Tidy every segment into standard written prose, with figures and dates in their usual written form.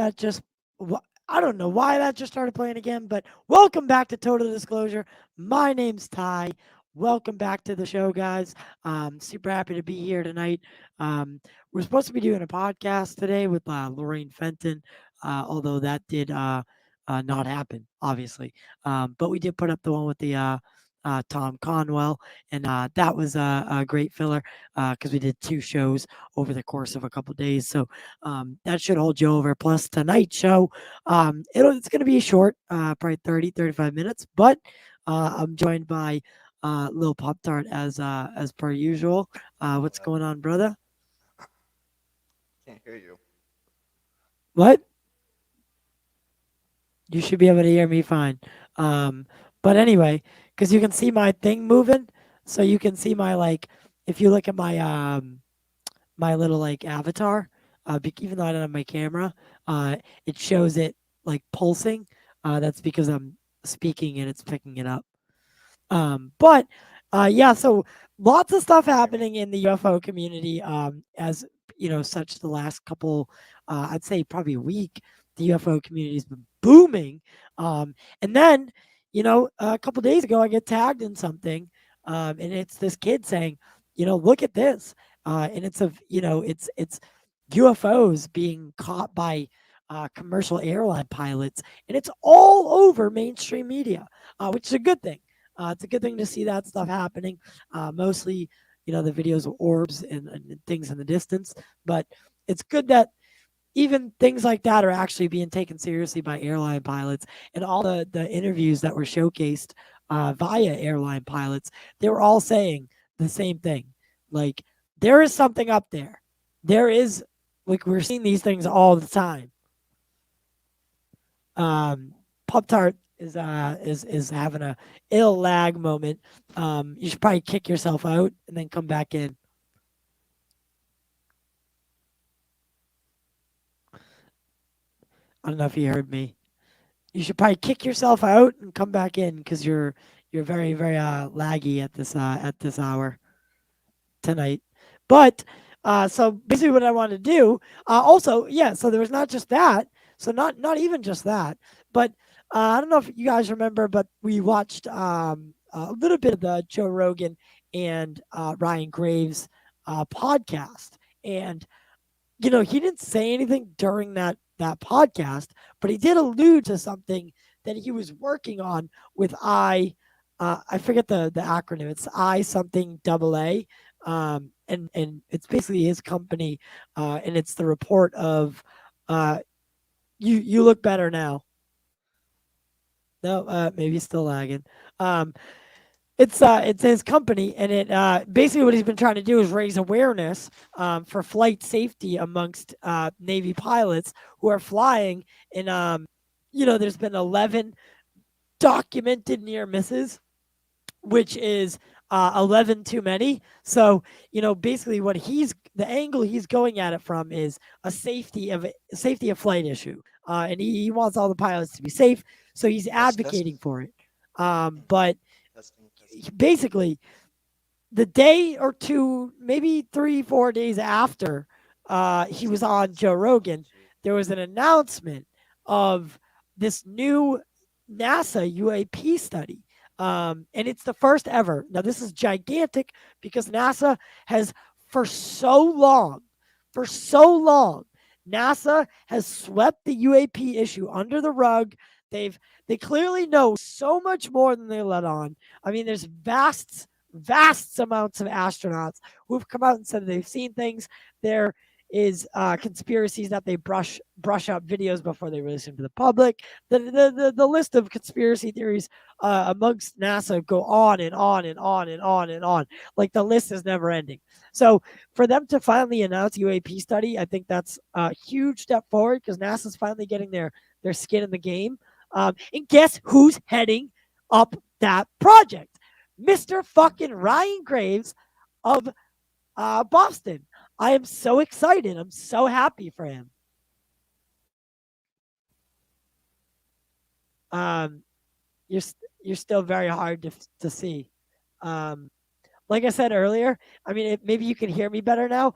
that just I don't know why that just started playing again, but welcome back to Total Disclosure. My name's Ty. Welcome back to the show, guys. Super happy to be here tonight. We're supposed to be doing a podcast today with Lorraine Fenton, although that did not happen, obviously. But we did put up the one with the Tom Conwell, and that was a great filler because we did 2 shows over the course of a couple days. So that should hold you over. Plus tonight's show, it's going to be short, probably 30, 35 minutes, but I'm joined by Lil Pop Tart as per usual. What's going on, brother? Can't hear you. What? You should be able to hear me fine. But anyway, because you can see my thing moving, so you can see my if you look at my little avatar, even though I don't have my camera, it shows it pulsing. That's because I'm speaking and it's picking it up. But yeah, so lots of stuff happening in the UFO community. As you know, such the last couple, I'd say probably a week, the UFO community's been booming. And then, a couple days ago, I get tagged in something, and it's this kid saying, look at this, and it's UFOs being caught by commercial airline pilots, and it's all over mainstream media, which is a good thing. It's a good thing to see that stuff happening. Mostly, the videos of orbs and things in the distance, but it's good that even things like that are actually being taken seriously by airline pilots, and all the interviews that were showcased via airline pilots, they were all saying the same thing. Like, there is something up there. There is, we're seeing these things all the time. Pop Tart is having a ill lag moment. You should probably kick yourself out and then come back in. I don't know if you heard me. You should probably kick yourself out and come back in because you're very very laggy at this hour tonight. But so basically, what I want to do, also, yeah. So there was not just that. So not even just that, but I don't know if you guys remember, but we watched a little bit of the Joe Rogan and Ryan Graves podcast, and he didn't say anything during that podcast, but he did allude to something that he was working on with I forget the acronym. It's I something double A, and it's basically his company, and it's the report of uh, you look better now. No, maybe still lagging. Um, it's his company, and it basically what he's been trying to do is raise awareness for flight safety amongst Navy pilots who are flying. And there's been 11 documented near misses, which is 11 too many. So basically, the angle he's going at it from is a safety of flight issue, and he wants all the pilots to be safe. So he's Test. advocating for it. But Testing. Testing. basically, the day or two, maybe 3, 4 days after he was on Joe Rogan, there was an announcement of this new NASA UAP study. And it's the first ever. Now, this is gigantic because NASA has, for so long, for so long, NASA has swept the UAP issue under the rug. They clearly know so much more than they let on. I mean, there's vast amounts of astronauts who've come out and said they've seen things. There is conspiracies that they brush up videos before they release them to the public. The list of conspiracy theories amongst NASA go on and on and on and on and on. Like, the list is never ending. So for them to finally announce UAP study, I think that's a huge step forward because NASA's finally getting their skin in the game. And guess who's heading up that project? Mr. fucking Ryan Graves of Boston. I am so excited. I'm so happy for him. Um, you're you're still very hard to see. Um, like I said earlier, I mean, maybe you can hear me better now.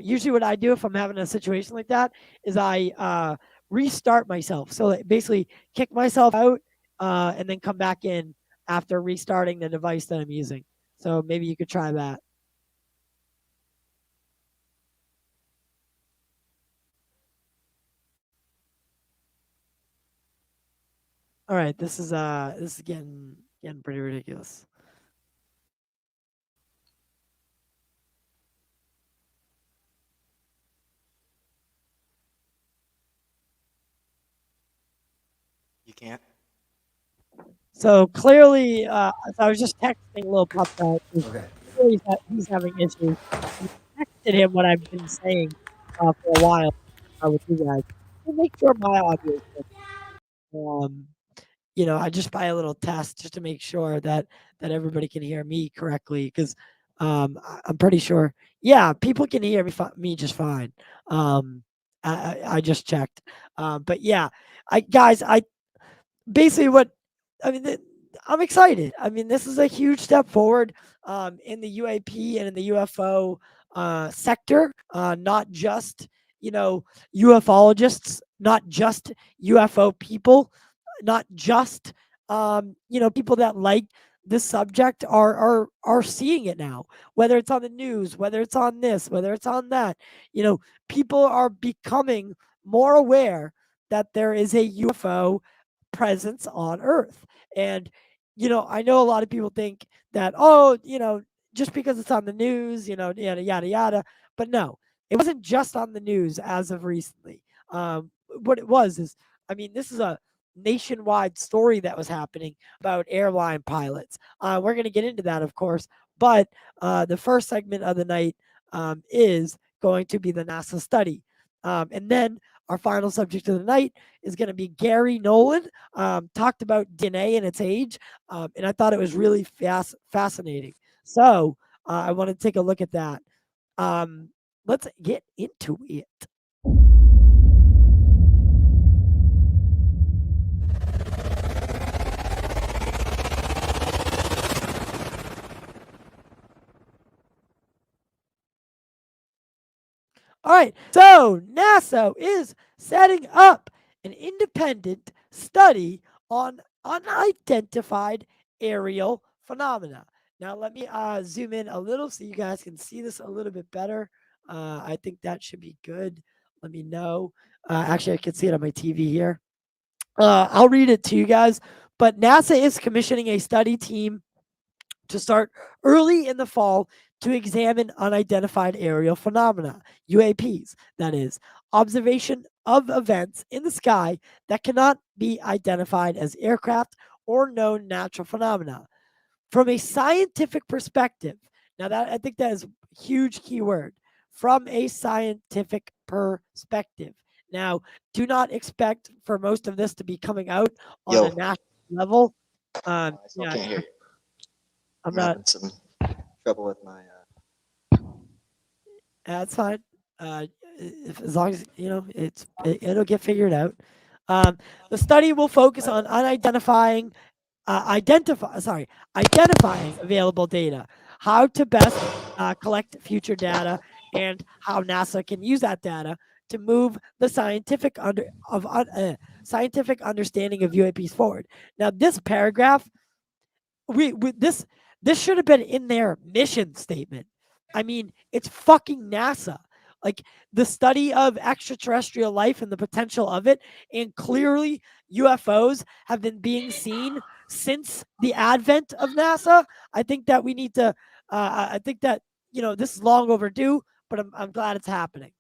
Usually, what I do if I'm having a situation like that is I restart myself. So like, basically, kick myself out and then come back in after restarting the device that I'm using. So maybe you could try that. All right, this is getting pretty ridiculous. You can't. So clearly, so I was just texting Lil Pup that Okay. clearly he's having issues. And I texted him what I've been saying for a while with you guys to make sure my audio is good. Um, I just buy a little test just to make sure that everybody can hear me correctly because I'm pretty sure. Yeah, people can hear me just fine. I just checked. But yeah, I guys, I basically what I mean. I'm excited. I mean, this is a huge step forward in the UAP and in the UFO sector. Not just ufologists, not just UFO people, not just people that like this subject are seeing it now. Whether it's on the news, whether it's on this, whether it's on that, people are becoming more aware that there is a UFO presence on Earth. And, I know a lot of people think that, oh, just because it's on the news, yada, yada, yada. But no, it wasn't just on the news as of recently. What it was is, I mean, this is a nationwide story that was happening about airline pilots. We're going to get into that, of course. But the first segment of the night is going to be the NASA study. And then our final subject of the night is going to be Garry Nolan. Talked about DNA and its age, and I thought it was really fascinating. So I want to take a look at that. Um, let's get into it. All right, so NASA is setting up an independent study on unidentified aerial phenomena. Now, let me zoom in a little so you guys can see this a little bit better. I think that should be good. Let me know. Actually, I can see it on my TV here. I'll read it to you guys. But NASA is commissioning a study team to start early in the fall to examine unidentified aerial phenomena, UAPs, that is, observation of events in the sky that cannot be identified as aircraft or known natural phenomena. From a scientific perspective, now that I think that is a huge keyword, from a scientific perspective. Now, do not expect for most of this to be coming out on a Yo, national level. I still Yeah, can't hear you. I'm I'm not. having some trouble with my. That's fine. As long as it'll get figured out. The study will focus on identifying available data, how to best collect future data, and how NASA can use that data to move the scientific understanding of UAPs forward. Now, this paragraph this should have been in their mission statement. I mean, it's fucking NASA. Like the study of extraterrestrial life and the potential of it, and clearly UFOs have been being seen since the advent of NASA. I think that we need to. I think that this is long overdue, but I'm glad it's happening.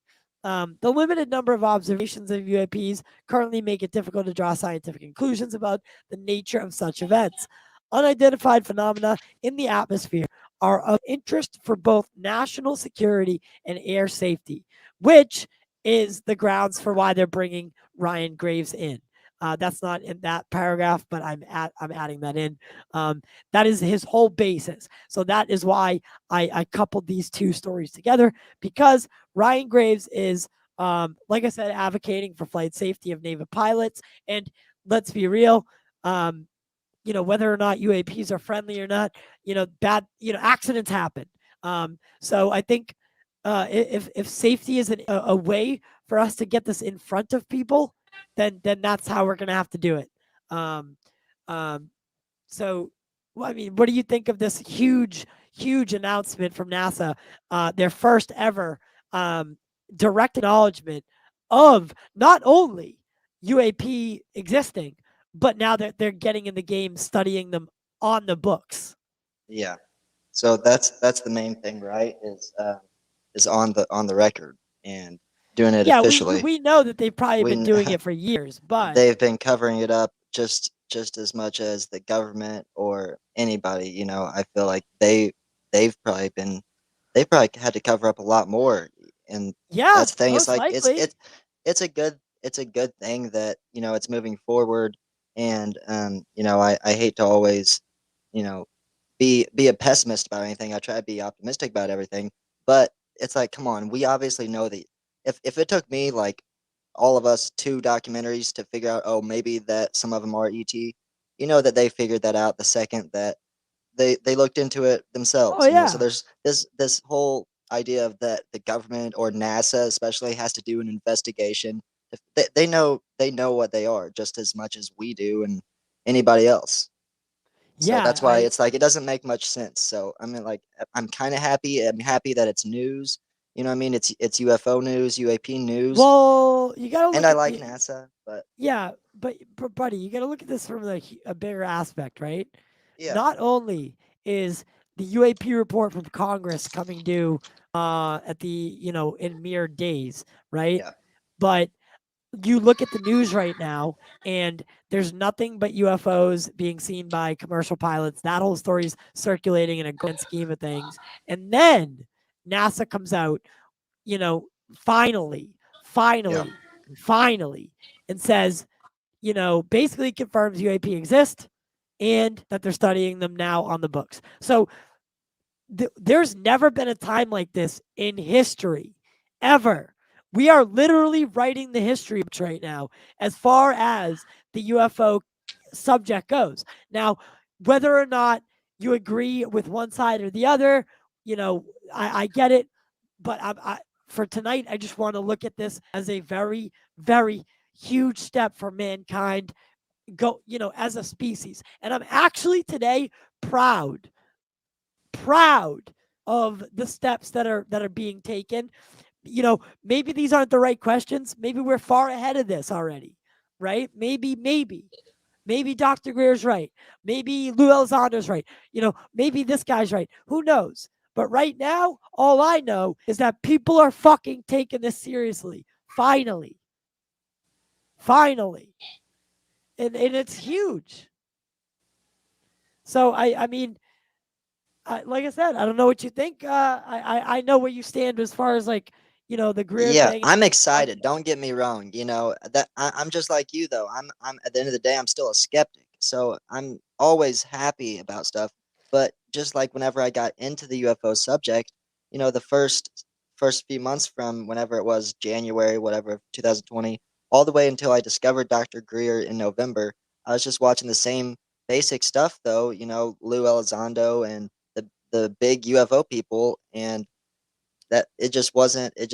The limited number of observations of UAPs currently make it difficult to draw scientific conclusions about the nature of such events. Unidentified phenomena in the atmosphere are of interest for both national security and air safety, which is the grounds for why they're bringing Ryan Graves in. That's not in that paragraph, but I'm adding that in. That is his whole basis. So that is why I coupled these two stories together because Ryan Graves is, like I said, advocating for flight safety of naval pilots. And let's be real, whether or not UAPs are friendly or not, bad, accidents happen. So I think if safety is a way for us to get this in front of people, then that's how we're gonna have to do it. Um, um, so, well, I mean, what do you think of this huge announcement from NASA? Their first ever direct acknowledgement of not only UAP existing, but now that they're getting in the game, studying them on the books. Yeah. So that's the main thing, right? Is on the record and doing it Yeah, we officially. we know that they've probably been We doing it for years, but they've been covering it up just as much as the government or anybody. I feel like they've probably been they probably had to cover up a lot more. And yeah, that's the thing. It's most like likely. it's a good thing that it's moving forward. And I hate to always you know be a pessimist about anything. I try to be optimistic about everything, but it's like, come on, we obviously know that if it took me like all of us 2 documentaries to figure out, oh, maybe that some of them are ET, that they figured that out the second that they looked into it Oh themselves. So yeah. there's this whole idea of that the government or NASA especially has to do an investigation. If they know what they are just as much as we do and anybody else. So Yeah, that's why I it's like it doesn't make much sense. So I mean, like, I'm kind of happy. I'm happy that it's news. You know what I mean? It's UFO news, UAP news, well, you got to and look I at like the NASA, but yeah, but buddy, you got to look at this from a bigger aspect, right? yeah, Not only is the UAP report from Congress coming due at the in mere days, right? yeah, But you look at the news right now and there's nothing but UFOs being seen by commercial pilots. That whole story's circulating in a grand scheme of things. And then NASA comes out, you know, finally, yeah, finally, finally, and says, basically confirms UAP exist and that they're studying them now on the books. So there's never been a time like this in history, ever. We are literally writing the history books right now as far as the UFO subject goes. Now, whether or not you agree with one side or the other, I get it, but for tonight, I just want to look at this as a very, very huge step for mankind as a species. And I'm actually today proud proud of the steps that are being taken. Maybe these aren't the right questions. Maybe we're far ahead of this already, right? Maybe Dr. Greer's right. Maybe Lou Elizondo's right. Maybe this guy's right. Who knows? But right now, all I know is that people are fucking taking this seriously. Finally. Finally. And it's huge. So I mean, like I said, I don't know what you think. I know where you stand as far as like the Greer yeah. thing. I'm excited. Don't get me wrong. That I'm just like you though. I'm at the end of the day, I'm still a skeptic. So I'm always happy about stuff. But just like whenever I got into the UFO subject, the first few months from whenever it was January, whatever, 2020, all the way until I discovered Dr. Greer in November, I was just watching the same basic stuff though. Lou Elizondo and the big UFO people, and that it just wasn't what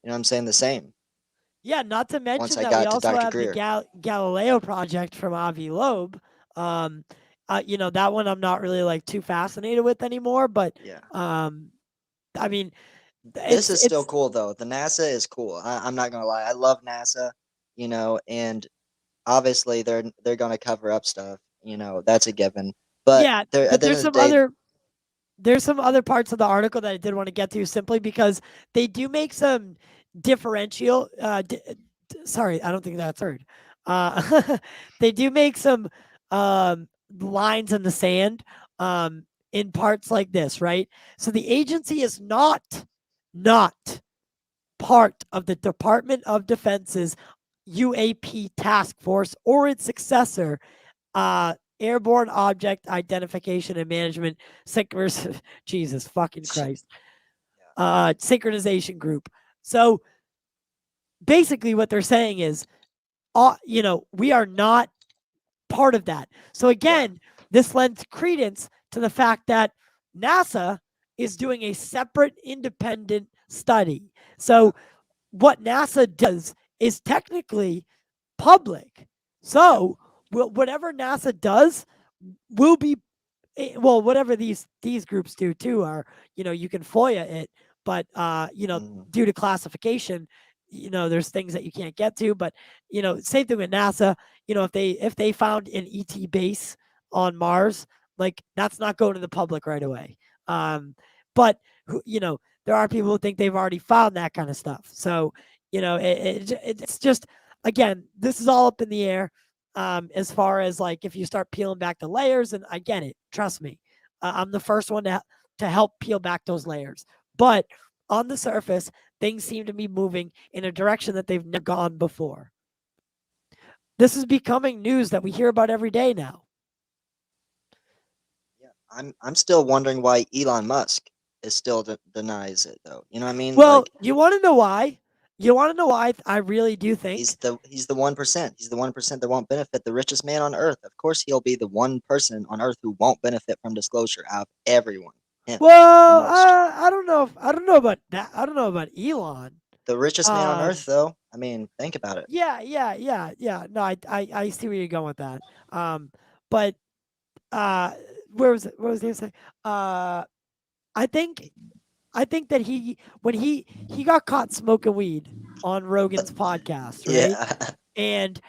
I'm saying, the same Yeah, not to once mention I that we got to also Dr. have the Greer. Galileo project from Avi Loeb. Um, that one I'm not really like too fascinated with anymore. But Yeah. um, I mean, This it's is still it's cool though. The NASA is cool. I'm not gonna lie. I love NASA, and obviously they're gonna cover up stuff. That's a given. But yeah. they're at But the end of the day, there's some other parts of the article that I did want to get to simply because they do make some differential. Sorry, I don't think that's heard. They do make some lines in the sand in parts like this, right? So the agency is not part of the Department of Defense's UAP task force or its successor, airborne object identification and management Jesus fucking Christ, yeah, synchronization group. So basically, what they're saying is, we are not part of that. So yeah, again, this lends credence to the fact that NASA is doing a separate independent study. yeah, So what NASA does is technically public. So whatever NASA does will be well, whatever these groups do too are, you can FOIA it, but Mm, due to classification, there's things that you can't get to. But same thing with NASA. If they found an ET base on Mars, like that's not going to the public right away. But there are people who think they've already found that kind of stuff. So it's just, again, this is all up in the air. As far as like if you start peeling back the layers, and I get it, trust me, I'm the first one to help peel back those layers. But on the surface, things seem to be moving in a direction that they've never gone before. This is becoming news that we hear about every day now. yeah, I'm still wondering why Elon Musk is still denies it though. You know what I mean? Well, Like you want to know why? You want to know why I really do think? he's the 1%. He's the 1% that won't benefit. The richest man on earth. Of course, he'll be the one person on earth who won't benefit from disclosure out of everyone. Him, the Well, most. I don't know about that. I don't know about Elon. The richest man on earth, Um, though. I mean, think about it. yeah. No, I see where you're going with that. But uh, where was it? What was I saying? Uh, I think I think that when he got caught smoking weed on Rogan's podcast, right? Yeah, And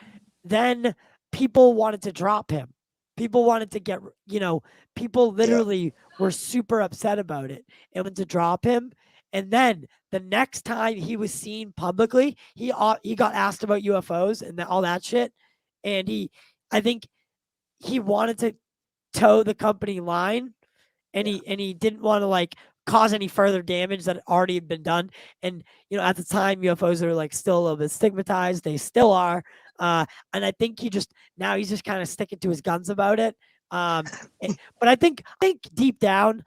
then people wanted to drop him. People wanted to people yeah. literally were super upset about it and wanted to drop him. And then the next time he was seen publicly, he got asked about UFOs and all that shit. And I think he wanted to toe the company line, and Yeah, he didn't want to like cause any further damage that already had been done. And at the time, UFOs are like still a little bit stigmatized. They still are. And I think he's just kind of sticking to his guns about it. Um, but I think deep down,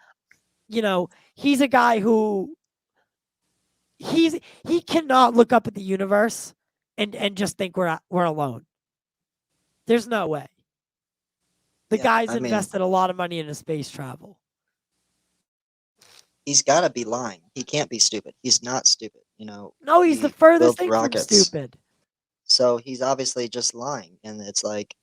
he's a guy who he cannot look up at the universe and just think we're alone. There's no way. The yeah. guy's I mean, invested a lot of money into space travel. he's got to be lying. He can't be stupid. He's not stupid. No, he's the He furthest builds thing from rockets, stupid. so he's obviously just lying, and it's like,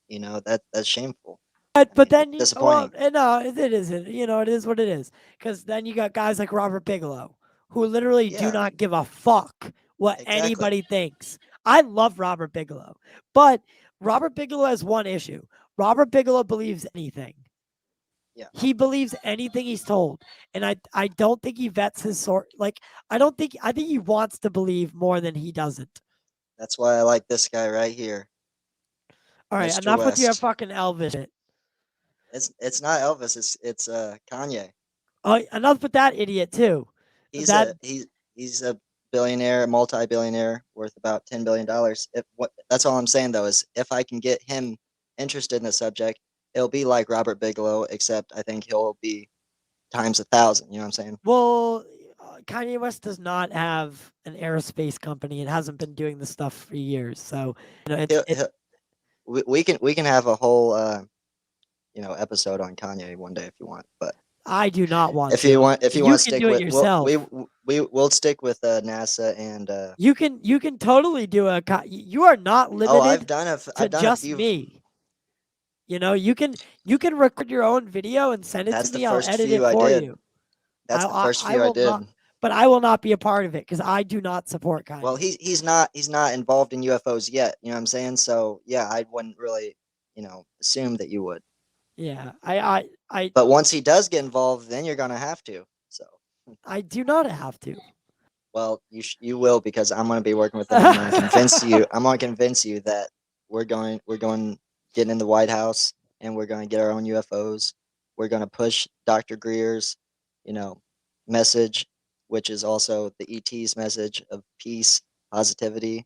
that's shameful. But I but mean, it's then disappointing. no, it isn't. It is what it is. Because then you got guys like Robert Bigelow, who literally do Yeah, not give a fuck what exactly. anybody thinks. I love Robert Bigelow, but Robert Bigelow has one issue. Robert Bigelow believes anything. Yeah, He believes anything he's told, and I don't think he vets his sort. Like I think he wants to believe more than he doesn't. that's why I like this guy right here, All right, Mr. enough with your West. fucking Elvis shit. It's not Elvis. It's Kanye. Oh, enough with that idiot too. He's That a he's he's a billionaire, multi-billionaire, worth about $10 billion. If what That's all I'm saying though is if I can get him interested in the subject, it'll be like Robert Bigelow, except I think he'll be times 1,000. You know what I'm saying? Well, Kanye West does not have an aerospace company and hasn't been doing this stuff for years. So He'll, it. he'll, we can have a whole episode on Kanye one day if you want. But I do not want if you to. want if you You want to can stick do it with yourself. we'll stick with NASA and You can totally do you are not oh I've limited done a to I've done a just few. me. You can record your own video and send it to That's the me. I'll first edit few it I for did. you. That's the first I few I will did. not, but I will not be a part of it because I do not support Well, Kanye. he's not involved in UFOs yet. You know what I'm saying? So yeah, I wouldn't really assume that you would. Yeah, I But once he does get involved, then you're gonna have to. So I do not have to. well, you will because I'm gonna be working with him. I'm gonna convince you. I'm gonna convince you that we're going getting in the White House and we're gonna get our own UFOs. We're gonna push Dr. Greer's, you know, message, which is also the ET's message of peace, positivity,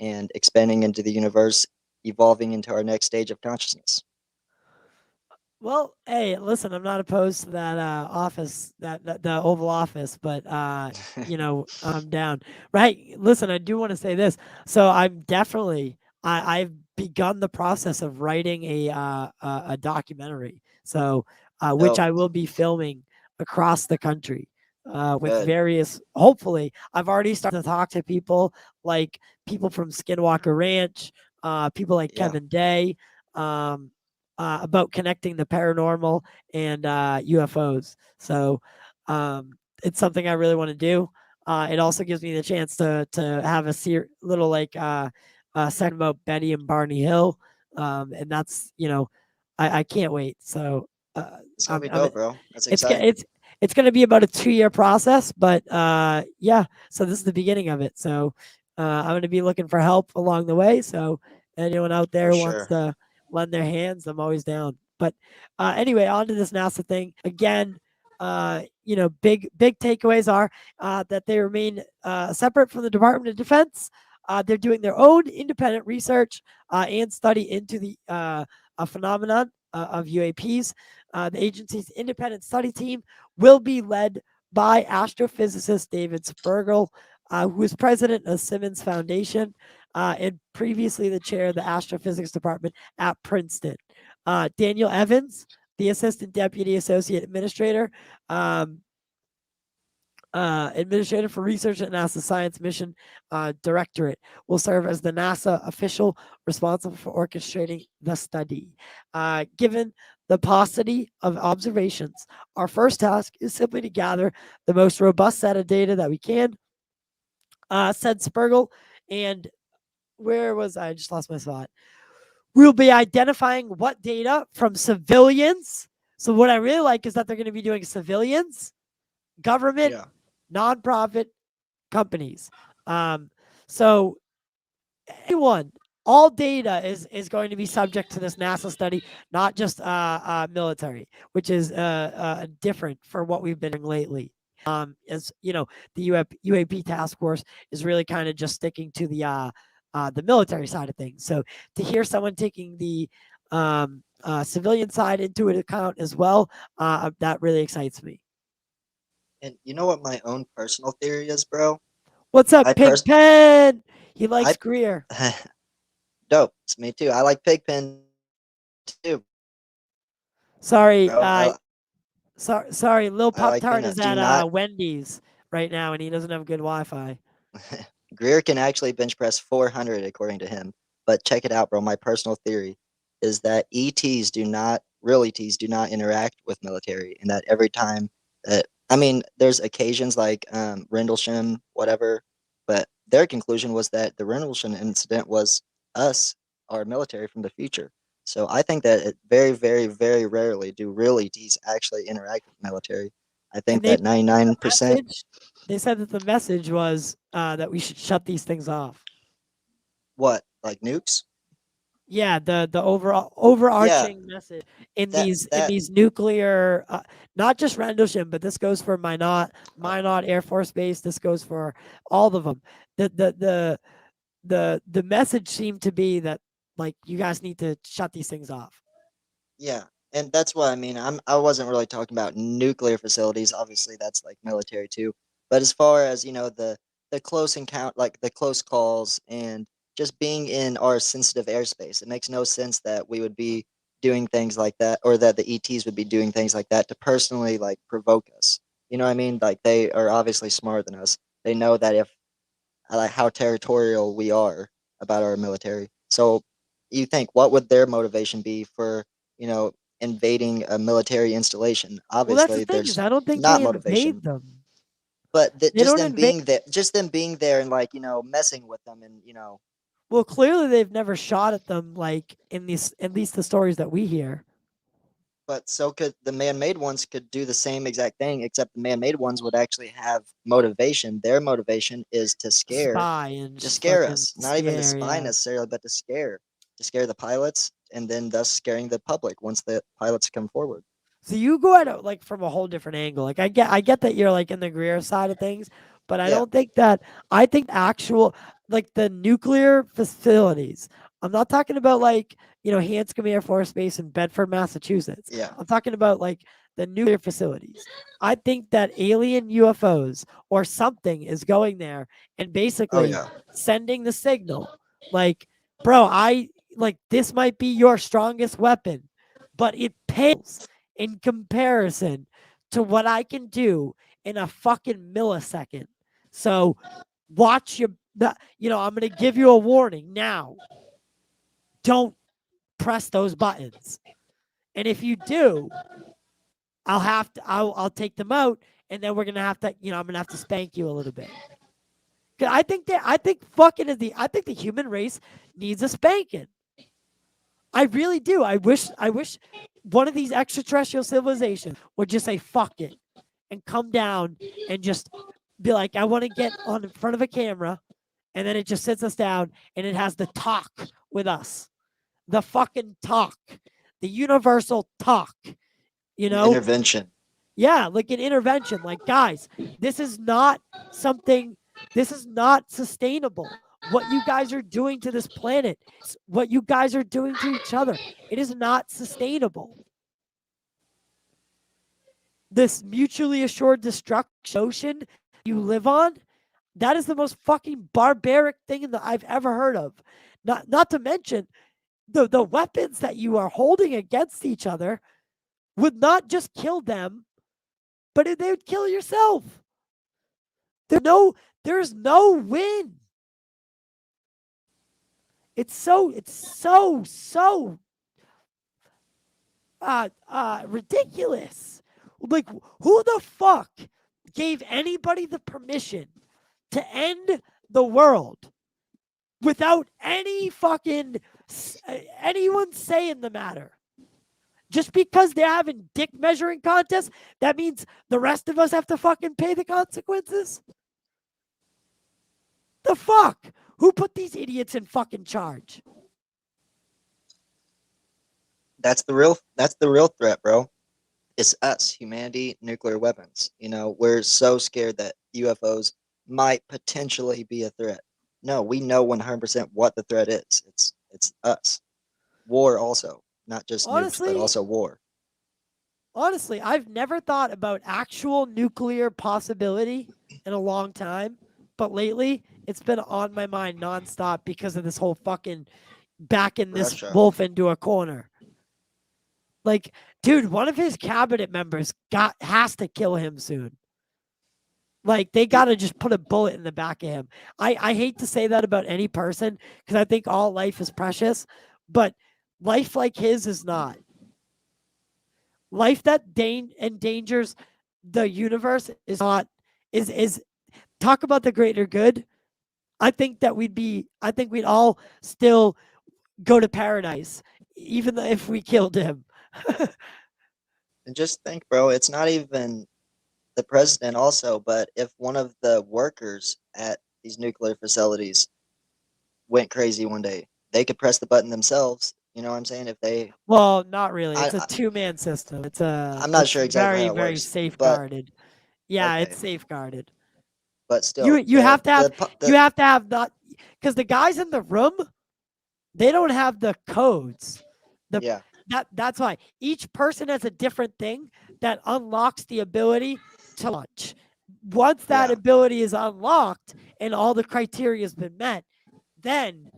and expanding into the universe, evolving into our next stage of consciousness. Well, hey, listen, I'm not opposed to that office, that the Oval Office, but I'm down. Right? Listen, I do want to say this. So I've begun the process of writing a documentary. So which Oh, I will be filming across the country. with Good. various. Hopefully, I've already started to talk to people like people from Skinwalker Ranch, people like Yeah. Kevin Day, um, about connecting the paranormal and UFOs. So it's something I really want to do. It also gives me the chance to have a little like segment about Betty and Barney Hill, and that's I can't wait. So uh, It's gonna be I'm dope, bro. That's it's go- exciting. it's it's going to be about a 2-year process, but yeah. So this is the beginning of it. So I'm going to be looking for help along the way. So anyone out For there who wants sure. to lend their hands, I'm always down. But anyway, on to this NASA thing again. Big takeaways are that they remain separate from the Department of Defense. They're doing their own independent research and study into the a phenomenon of UAPs. The agency's independent study team will be led by astrophysicist David Spergel, who is president of Simmons Foundation and previously the chair of the astrophysics department at Princeton. Daniel Evans, the assistant deputy associate um, administrator for research at NASA Science Mission Directorate, will serve as the NASA official responsible for orchestrating the study. Given the paucity of observations, our first task is simply to gather the most robust set of data that we can, said Spergel. And where was I? Just lost my spot. We'll be identifying what data from civilians. So, what I really like is that they're going to be doing civilians, government, Yeah. nonprofit, companies. Um, so anyone, all data is going to be subject to this NASA study, not just military, which is different for what we've been doing lately. As you know, the UAP task force is really kind of just sticking to the military side of things. So to hear someone taking the civilian side into account as well, that really excites me. And you know what my own personal theory is, bro? What's up, I pers Pigpen? He I likes Greer. dope. It's me too. I like Pigpen too, bro. Sorry, I sorry. Lil like Pop Tart peanuts. is Do at not Wendy's right now, and he doesn't have good Wi-Fi. Greer can actually bench press 400 according to him. But check it out, bro. My personal theory is that ETs do not, real ETs do not interact with military, and that every time that, I mean, there's occasions like Rendlesham, whatever, but their conclusion was that the Rendlesham incident was us, our military from the future. So I think that it very, very, very rarely do real ETs actually interact with military. I And think they that said that the 99%, message. They said that the message was that we should shut these things off. what, like nukes? Yeah, the overall Yeah, overarching message in that that these nuclear, not just Rendlesham, but this goes for uh, Minot Air Force Base. This goes for all of them. The message seemed to be that like you guys need to shut these things off. yeah, and that's what I mean. I wasn't really talking about nuclear facilities. Obviously, that's like military too. But as far as the close encounter, like the close calls, and just being in our sensitive airspace, it makes no sense that we would be doing things like that, or that the ETs would be doing things like that to personally like provoke us. You know what I mean? Like they are obviously smarter than us. They know that if like how territorial we are about our military. So you think what would their motivation be for, you know, invading a military installation? Well, that's the Obviously thing is there's I don't think not they motivation, invade them. but They just don't them invade. being there, and like, messing with them and, Well, clearly they've never shot at them like in these at least the stories that we hear. but so could the man-made ones could do the same exact thing, except the man-made ones would actually have motivation. Their motivation is Spy and to scare fucking us, not even to scare, spy yeah. necessarily, but to scare the pilots, and then thus scaring the public once the pilots come forward. So you go at it like from a whole different angle. Like I get that you're like in the Greer side of things, but I Yeah, don't think that I think actual like the nuclear facilities. I'm not talking about like, Hanscom Air Force Base in Bedford, Massachusetts. yeah. I'm talking about like the nuclear facilities. I think that alien UFOs or something is going there and Oh basically yeah, sending the signal like, bro, I like this might be your strongest weapon, but it pales in comparison to what I can do in a fucking millisecond. So watch your, I'm going to give you a warning now. Don't press those buttons. And if you do, I'll take them out, and then we're going to have to, I'm going to have to spank you a little bit. I think I think the human race needs a spanking. I really do. I wish one of these extraterrestrial civilizations would just say fuck it and come down and just be like, I want to get on in front of a camera, and then it just sits us down and it has the talk with us. The fucking talk. The universal talk. You An know? intervention. Yeah, like an intervention. Like, guys, this is not something, this is not sustainable. What you guys are doing to this planet, what you guys are doing to each other, it is not sustainable. This mutually assured destruction ocean you live on, that is the most fucking barbaric thing that I've ever heard of. Not to mention the weapons that you are holding against each other would not just kill them, but they would kill yourself. There's no win. It's so ridiculous. Like, who the fuck gave anybody the permission to end the world without any fucking anyone saying the matter? Just because they're having dick measuring contests, that means the rest of us have to fucking pay the consequences? The fuck? Who put these idiots in fucking charge? That's the real threat, bro. It's us, humanity, nuclear weapons. We're so scared that UFOs might potentially be a threat. No, we know 100% what the threat is. It's us. War also, not just nukes, but Honestly, also war. I've never thought about actual nuclear possibility in a long time, but lately it's been on my mind nonstop because of this whole fucking backing this Russia. wolf into a corner. Like, dude, one of his cabinet members has to kill him soon. Like, they got to just put a bullet in the back of him. I hate to say that about any person because I think all life is precious, but life like his is not. Life that endangers the universe is not, is talk about the greater good. I think we'd all still go to paradise, even if we killed him. And just think, bro, it's not even the president also, but if one of the workers at these nuclear facilities went crazy one day, they could press the button themselves. You know what I'm saying? If they, Well, not really. It's a I two-man system. I'm not It's sure exactly very, how it very works, but safeguarded. Yeah, it's okay, safeguarded. but You still, you have to have the not, because the guys in the room, they don't have the codes. The yeah, that's why each person has a different thing that unlocks the ability to launch. Once that yeah, ability is unlocked and all the criteria has been met, then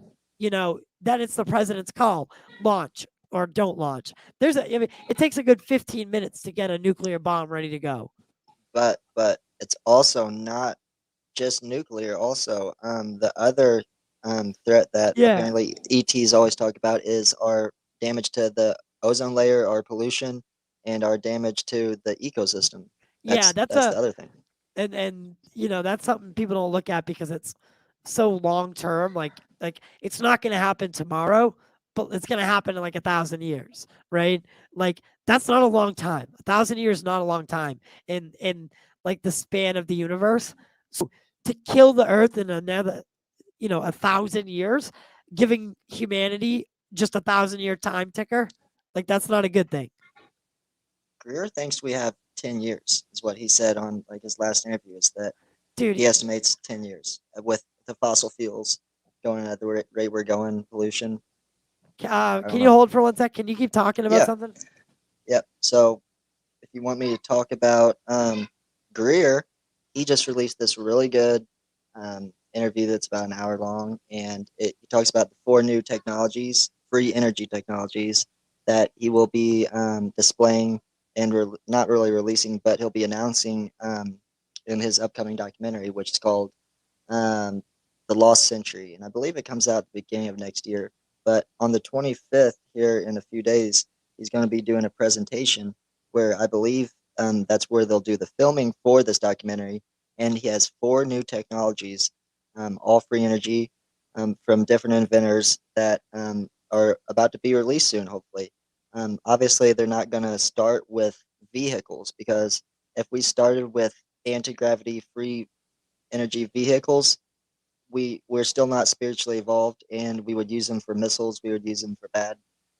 then it's the president's call: launch or don't launch. I mean, it takes a good 15 minutes to get a nuclear bomb ready to go. but it's also not just nuclear. Also, the other threat that Yeah, apparently ETs always talk about is our damage to the ozone layer, our pollution, and our damage to the ecosystem. yeah, That's the other thing. and that's something people don't look at because it's so long term. Like it's not going to happen tomorrow, but it's going to happen in like 1,000 years, right? Like that's not a long time. 1,000 years is not a long time in like the span of the universe. So to kill the Earth in another 1,000 years, giving humanity just 1,000 year time ticker, like that's not a good thing, Greer thinks we have 10 years, is what he said on like his last interview. Is that dude. he estimates 10 years with the fossil fuels going at the rate we're going, pollution. I Can don't you know. hold for 1 sec? Can you keep talking about Yeah, something? yep. So if you want me to talk about Greer, he just released this really good interview that's about an hour long, and he talks about the 4 new technologies, free energy technologies that he will be displaying and not really releasing, but he'll be announcing in his upcoming documentary, which is called um, The Lost Century, and I believe it comes out at the beginning of next year. But on the 25th, here in a few days, he's going to be doing a presentation where I believe that's where they'll do the filming for this documentary. And he has four new technologies, all free energy, from different inventors that are about to be released soon, hopefully. Obviously, they're not going to start with vehicles because if we started with anti gravity free energy vehicles, we're still not spiritually evolved, and we would use them for missiles. We would use them for bad.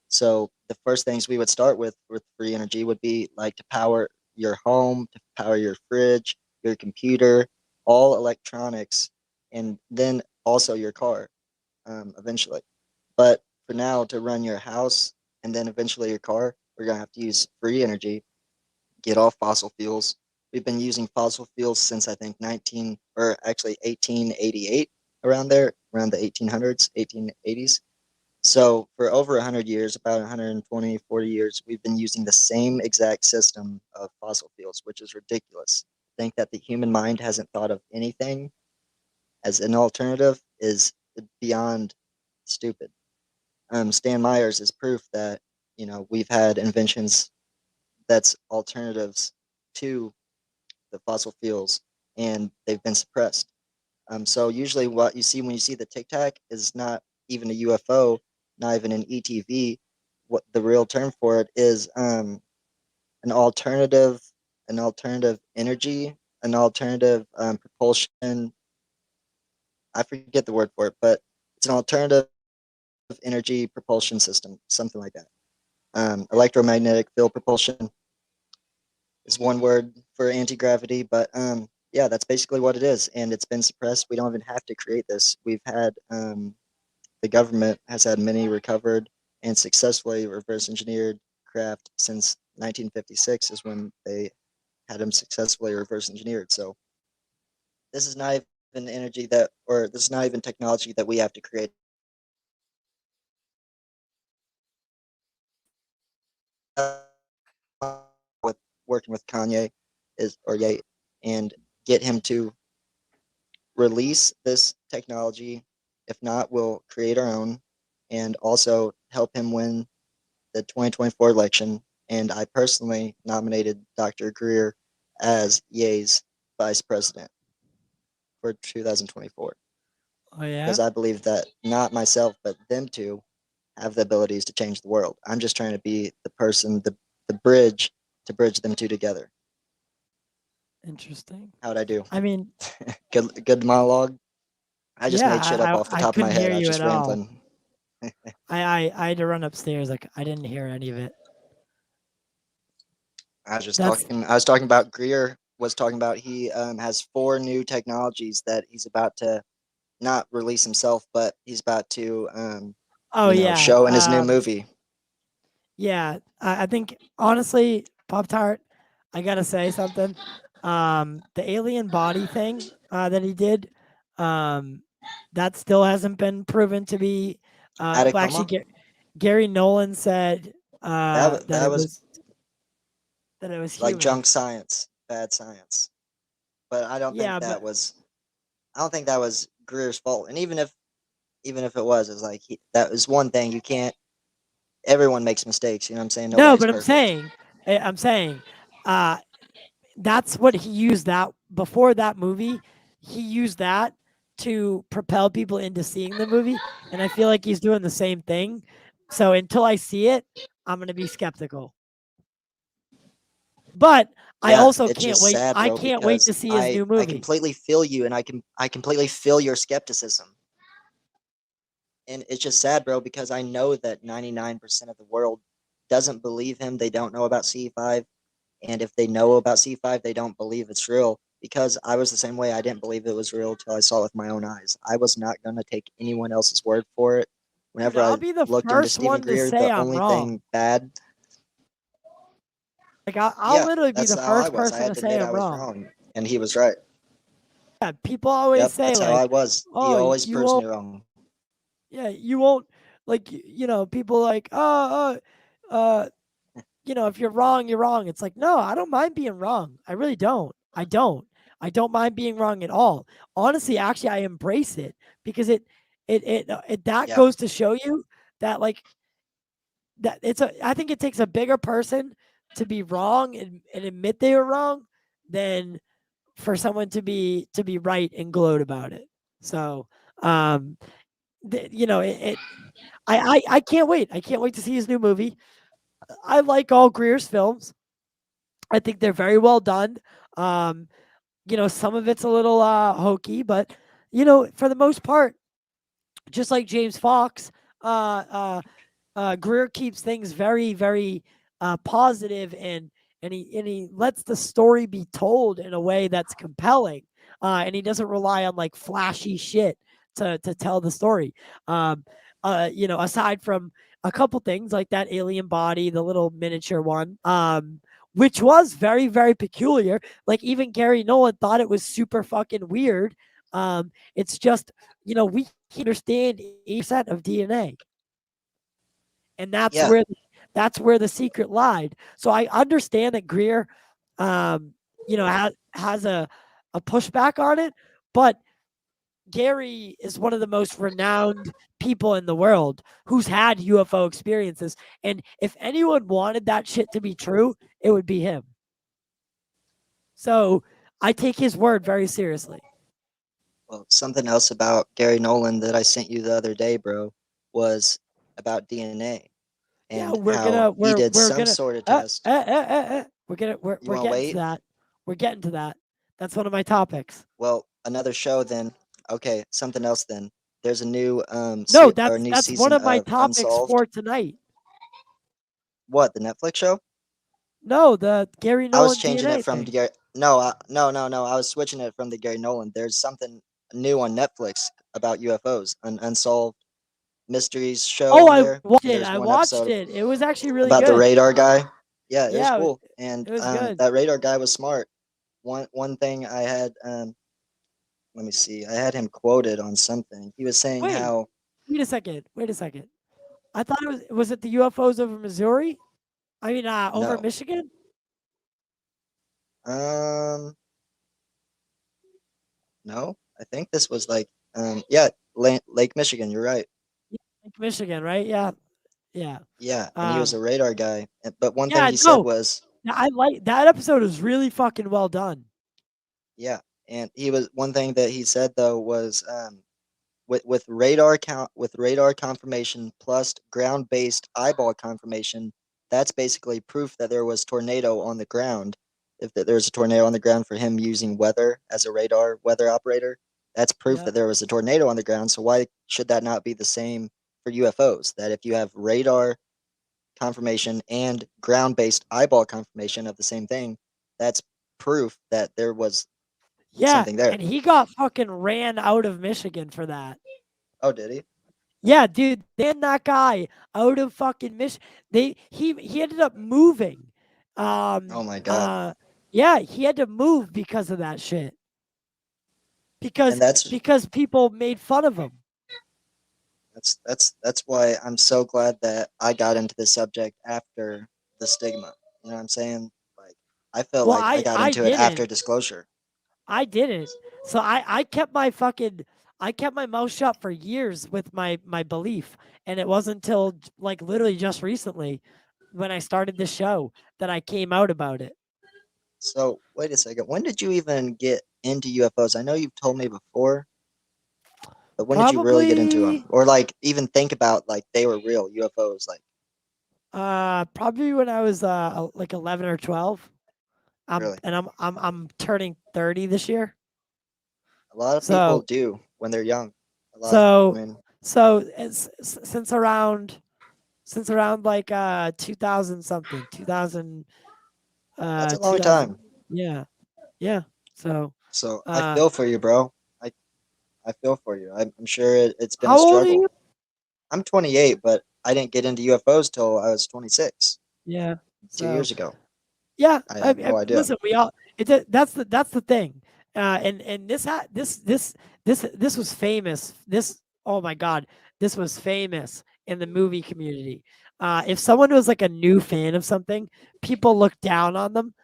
So the first things we would start with free energy would be like to power your home, to power your fridge, your computer, all electronics, and then also your car eventually. But for now, to run your house and then eventually your car, we're gonna have to use free energy, get off fossil fuels. We've been using fossil fuels since I think 19 or actually 1888, around there, around the 1800s, 1880s. So for over 100 years, about 120, 40 years, we've been using the same exact system of fossil fuels, which is ridiculous. I think that the human mind hasn't thought of anything as an alternative is beyond stupid. Stan Myers is proof that we've had inventions that's alternatives to the fossil fuels, and they've been suppressed. So usually, what you see when you see the Tic Tac is not even a UFO, not even an ETV. What the real term for it is, an alternative, an alternative energy, an alternative propulsion. I forget the word for it, but it's an alternative energy propulsion system, something like that. Electromagnetic field propulsion is one word for anti-gravity, but yeah, that's basically what it is, and it's been suppressed. We don't even have to create this. We've had the government has had many recovered and successfully reverse engineered craft since 1956 is when they had them successfully reverse engineered. So this is not even energy that, or this is not even technology that we have to create. It's technology that we can just with working with Kanye is or Ye and get him to release this technology. If not, we'll create our own and also help him win the 2024 election. And I personally nominated Dr. Greer as Ye's vice president for 2024 Oh yeah, because I believe that not myself, but them two have the abilities to change the world. I'm just trying to be the person, the bridge to bridge them two together. interesting. How'd I do? I mean, Good monologue. I just yeah, made shit up off the I top of my couldn't head. hear I was you at just all. rambling. I had to run upstairs. Like I didn't hear any of it. I was just That's talking. I was talking about Greer. Was talking about he has four new technologies that he's about to not release himself, but he's about to oh yeah. show in his new movie. Yeah, I think honestly, Pop Tart, I gotta say something. The alien body thing that he did, um, that still hasn't been proven to be. Well, actually, Atacama. Gary Nolan said that That was it was like human. junk science, bad science. But I don't think Yeah, that but was. I don't think that was Greer's fault. And even if it was, it's like that was one thing you can't. Everyone makes mistakes. You know what I'm saying? no, Nobody's but perfect. I'm saying, uh, that's what he used that before that movie. He used that to propel people into seeing the movie, and I feel like he's doing the same thing. So until I see it, I'm gonna be skeptical. But I Yeah, also it's can't just wait. sad, I bro, can't wait because to see his I new I movie. completely feel you, and I completely feel your skepticism. And it's just sad, bro, because I know that 99% of the world doesn't believe him. They don't know about C5, and if they know about C5, they don't believe it's real. Because I was the same way. I didn't believe it was real till I saw it with my own eyes. I was not gonna take anyone else's word for it. Dude, Whenever I'll I be the looked into first Stephen one to Greer, say the I'm only wrong. thing bad, Like I'll yeah, literally be that's the how I first was. I person had to to say admit I I'm was wrong. wrong, and he was right. Yeah, people always Yep, say that's how I like, was. He "Oh, always you proves won't." me wrong. Yeah, you won't. Like people like, if you're wrong, you're wrong. It's like, no, I don't mind being wrong. I really don't. I don't. I don't mind being wrong at all. Honestly, actually, I embrace it because it that Yeah. goes to show you that like that it's a I think it takes a bigger person to be wrong and admit they were wrong than for someone to be right and gloat about it. So um you know I can't wait. I can't wait to see his new movie. I like all Greer's films. I think they're very well done. Um, some of it's a little hokey, but for the most part, just like James Fox, uh, uh, Greer keeps things very, very positive, and he lets the story be told in a way that's compelling, and he doesn't rely on like flashy shit to tell the story. Aside from a couple things like that alien body, the little miniature one, which was very, very peculiar. Like even Garry Nolan thought it was super fucking weird. It's just we can understand 80% of DNA, and Yeah. that's where the secret lied. So I understand that Greer, has a pushback on it, but Gary is one of the most renowned people in the world who's had UFO experiences, and if anyone wanted that shit to be true, it would be him. So I take his word very seriously. Well, something else about Gary Nolan that I sent you the other day, bro, was about DNA Yeah, and how he did we're some gonna sort of test. You we're want to getting to wait? that. We're getting to that. That's one of my topics. Well, another show then. Okay, something else then. There's a new No, or new that's one season of my of topics Unsolved. for tonight. What, the Netflix show? No, the Gary I was Nolan changing it DNA from thing. Gary. No, no. I was switching it from the Gary Nolan. There's something new on Netflix about UFOs, an unsolved mysteries show Oh, on I there. watched And it. there's I one watched episode it. It was actually really about the good. radar guy. Yeah, it was Yeah, cool. And it was good. that radar guy was smart. One thing I had, let me see, I had him quoted on something. He was saying Wait, how wait a second. Wait a second. I thought it was it the UFOs over Missouri? I mean, over no, Michigan? um, no, I think this was like, yeah, Lake Michigan. You're right. Yeah, like Michigan, right? Yeah, yeah. Yeah, and he was Um, a radar guy. But one thing yeah, he said no, was, I like that episode is really fucking well done. yeah, and he was one thing that he said though was, with radar count with radar confirmation plus ground based eyeball confirmation, that's basically proof that there was tornado on the ground. If there was a tornado on the ground for him using weather as a radar weather operator, that's proof Yeah, that there was a tornado on the ground. So why should that not be the same for UFOs? That if you have radar confirmation and ground based eyeball confirmation of the same thing, that's proof that there was yeah, something there. and he got fucking ran out of Michigan for that. Oh, did he? Yeah, dude, they ran that guy out of fucking Michigan. He ended up moving. Oh Um, my god. uh, yeah, he had to move because of that shit. And Because because people made fun of him. that's why I'm so glad that I got into this subject after the stigma. You know what I'm saying? Like I felt Well, like I got I into it after didn't. disclosure. I didn't. So I kept my mouth shut for years with my belief, and it wasn't until like literally just recently when I started this show that I came out about it. So wait a second. When did you even get into UFOs? I know you've told me before, but when did you really get into them, Probably or like even think about like they were real UFOs? Like probably when I was like 11 or 12. really, I'm turning 30 this year. a lot of people So do when they're young. A lot. I so mean, so since around like 2000 something 2000 that's a long 2000 time. yeah yeah so So I uh feel for you, bro. I I feel for you. I'm sure it's been a how old are struggle. you? I'm 28, but I didn't get into UFOs till I was 26, Yeah, 2 years so ago. yeah, I had no idea. listen, we all that's the thing. And this was famous. This oh my god, this was famous in the movie community. If someone was like a new fan of something, people looked down on them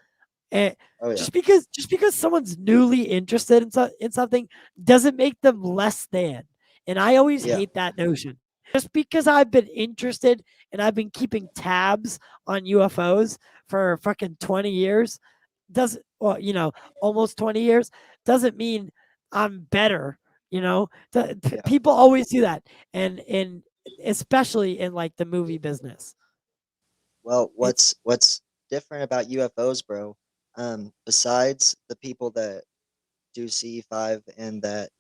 And Oh yeah. just because someone's newly interested in something doesn't make them less than. And I always Yeah. hate that notion. Just because I've been interested and I've been keeping tabs on UFOs for fucking 20 years doesn't, well, almost 20 years doesn't mean I'm better, you know? Yeah. People always do that. And especially in like the movie business. Well, It's what's different about UFOs, bro? Besides the people that do CE5 and that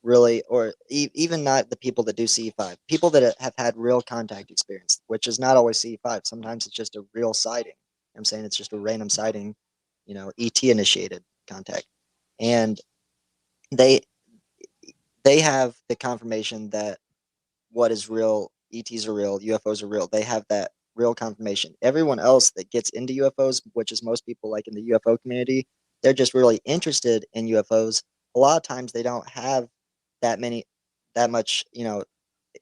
really, or even not the people that do CE5, people that have had real contact experience, which is not always CE5. Sometimes it's just a real sighting. I'm saying it's just a random sighting, ET initiated contact, and they they have the confirmation that what is real, ETs are real, UFOs are real. They have that real confirmation. Everyone else that gets into UFOs, which is most people like in the UFO community, they're just really interested in UFOs. A lot of times they don't have that many, that much,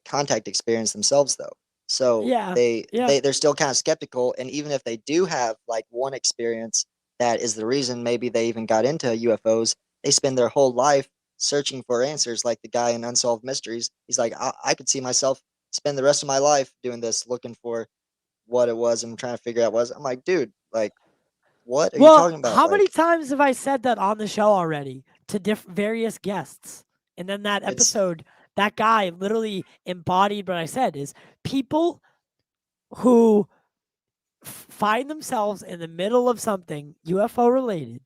contact experience themselves though. So yeah, they yeah. they they're still kind of skeptical, and even if they do have like one experience that is the reason maybe they even got into UFOs, they spend their whole life searching for answers. Like the guy in Unsolved Mysteries, he's like, I could see myself spend the rest of my life doing this, looking for what it was and trying to figure out what it was. I'm like, dude, like, what are you Well, talking about? how many Like, times have I said that on the show already to various guests? And then that it's episode, that guy literally embodied what I said is people who find themselves in the middle of something UFO related